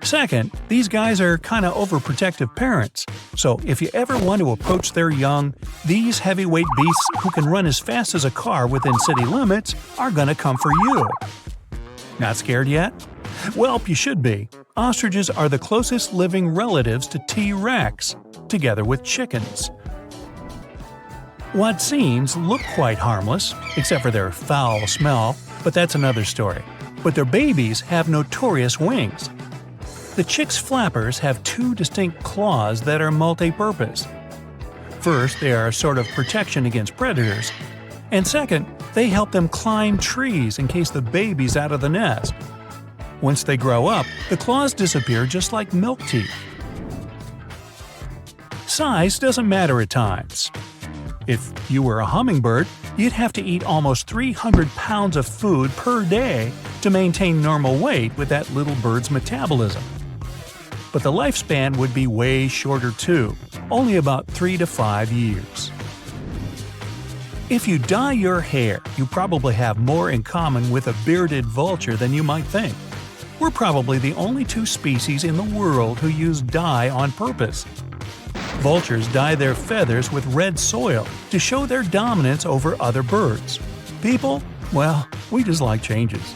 Second, these guys are kinda overprotective parents. So if you ever want to approach their young, these heavyweight beasts who can run as fast as a car within city limits are gonna come for you. Not scared yet? Well, you should be. Ostriches are the closest living relatives to T-Rex, together with chickens. What seems look quite harmless, except for their foul smell, but that's another story. But their babies have notorious wings. The chicks' flappers have two distinct claws that are multi-purpose. First, they are a sort of protection against predators, and second, they help them climb trees in case the baby's out of the nest. Once they grow up, the claws disappear just like milk teeth. Size doesn't matter at times. If you were a hummingbird, you'd have to eat almost 300 pounds of food per day to maintain normal weight with that little bird's metabolism. But the lifespan would be way shorter too, only about 3 to 5 years. If you dye your hair, you probably have more in common with a bearded vulture than you might think. We're probably the only two species in the world who use dye on purpose. Vultures dye their feathers with red soil to show their dominance over other birds. People, well, we just like changes.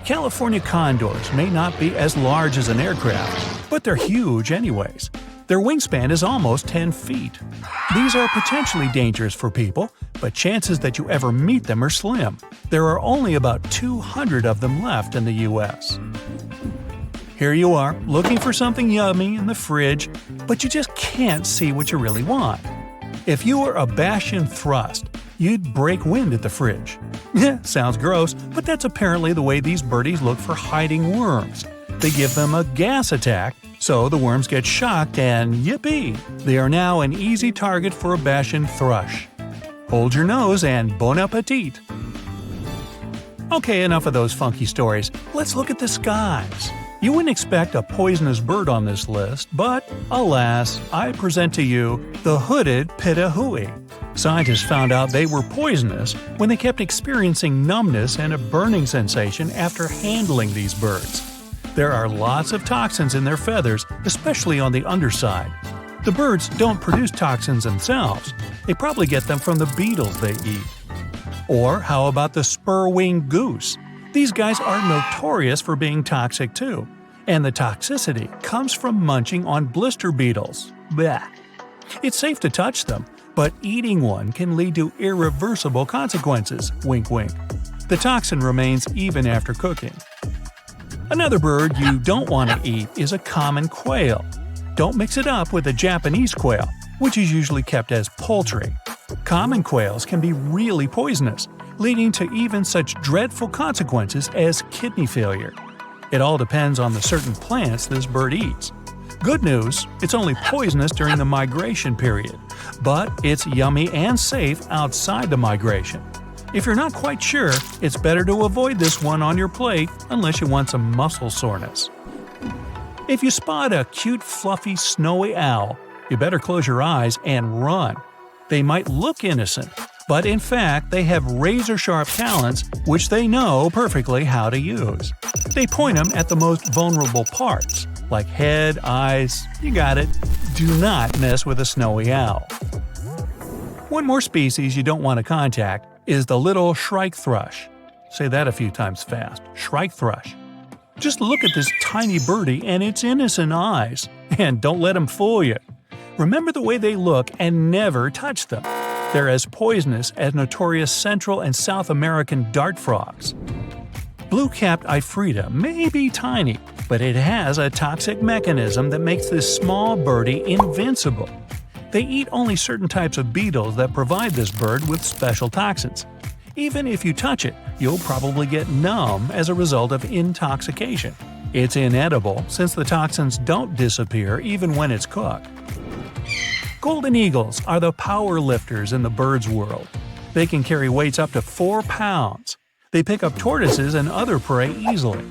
California condors may not be as large as an aircraft, but they're huge anyways. Their wingspan is almost 10 feet. These are potentially dangerous for people, but chances that you ever meet them are slim. There are only about 200 of them left in the US. Here you are, looking for something yummy in the fridge, but you just can't see what you really want. If you were a Bashan thrust, you'd break wind at the fridge. Sounds gross, but that's apparently the way these birdies look for hiding worms. They give them a gas attack, so the worms get shocked and yippee! They are now an easy target for a Bashan thrush. Hold your nose and bon appetit! Okay, enough of those funky stories. Let's look at the skies. You wouldn't expect a poisonous bird on this list, but alas, I present to you the hooded pitahui. Scientists found out they were poisonous when they kept experiencing numbness and a burning sensation after handling these birds. There are lots of toxins in their feathers, especially on the underside. The birds don't produce toxins themselves. They probably get them from the beetles they eat. Or how about the spur-winged goose? These guys are notorious for being toxic too. And the toxicity comes from munching on blister beetles. Blech. It's safe to touch them, but eating one can lead to irreversible consequences. Wink wink. The toxin remains even after cooking. Another bird you don't want to eat is a common quail. Don't mix it up with a Japanese quail, which is usually kept as poultry. Common quails can be really poisonous, leading to even such dreadful consequences as kidney failure. It all depends on the certain plants this bird eats. Good news, it's only poisonous during the migration period, but it's yummy and safe outside the migration. If you're not quite sure, it's better to avoid this one on your plate unless you want some muscle soreness. If you spot a cute, fluffy, snowy owl, you better close your eyes and run. They might look innocent, but in fact they have razor-sharp talons which they know perfectly how to use. They point them at the most vulnerable parts, like head, eyes, you got it. Do not mess with a snowy owl. One more species you don't want to contact is the little shrike thrush. Say that a few times fast. Shrike thrush. Just look at this tiny birdie and its innocent eyes. And don't let them fool you. Remember the way they look and never touch them. They're as poisonous as notorious Central and South American dart frogs. Blue-capped Ifrita may be tiny, but it has a toxic mechanism that makes this small birdie invincible. They eat only certain types of beetles that provide this bird with special toxins. Even if you touch it, you'll probably get numb as a result of intoxication. It's inedible since the toxins don't disappear even when it's cooked. Golden eagles are the power lifters in the birds world. They can carry weights up to 4 pounds. They pick up tortoises and other prey easily.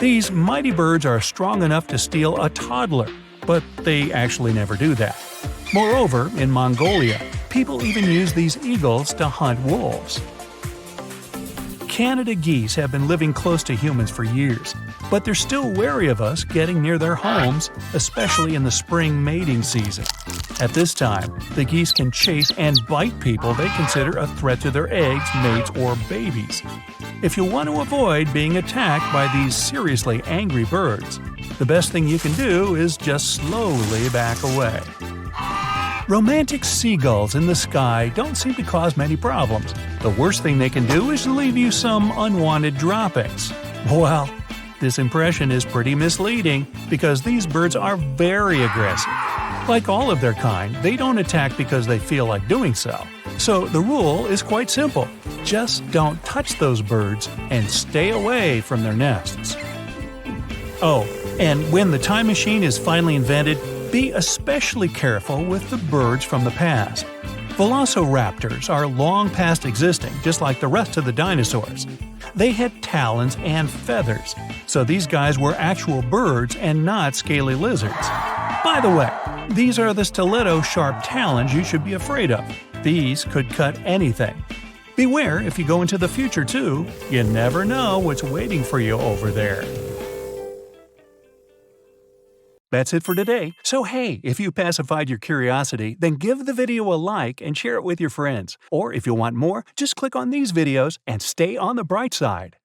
These mighty birds are strong enough to steal a toddler, but they actually never do that. Moreover, in Mongolia, people even use these eagles to hunt wolves. Canada geese have been living close to humans for years, but they're still wary of us getting near their homes, especially in the spring mating season. At this time, the geese can chase and bite people they consider a threat to their eggs, mates, or babies. If you want to avoid being attacked by these seriously angry birds, the best thing you can do is just slowly back away. Romantic seagulls in the sky don't seem to cause many problems. The worst thing they can do is leave you some unwanted droppings. Well, this impression is pretty misleading because these birds are very aggressive. Like all of their kind, they don't attack because they feel like doing so. So the rule is quite simple. Just don't touch those birds and stay away from their nests. Oh, and when the time machine is finally invented, be especially careful with the birds from the past. Velociraptors are long past existing, just like the rest of the dinosaurs. They had talons and feathers, so these guys were actual birds and not scaly lizards. By the way, these are the stiletto-sharp talons you should be afraid of. These could cut anything. Beware if you go into the future too, you never know what's waiting for you over there. That's it for today. So hey, if you pacified your curiosity, then give the video a like and share it with your friends. Or if you want more, just click on these videos and stay on the bright side.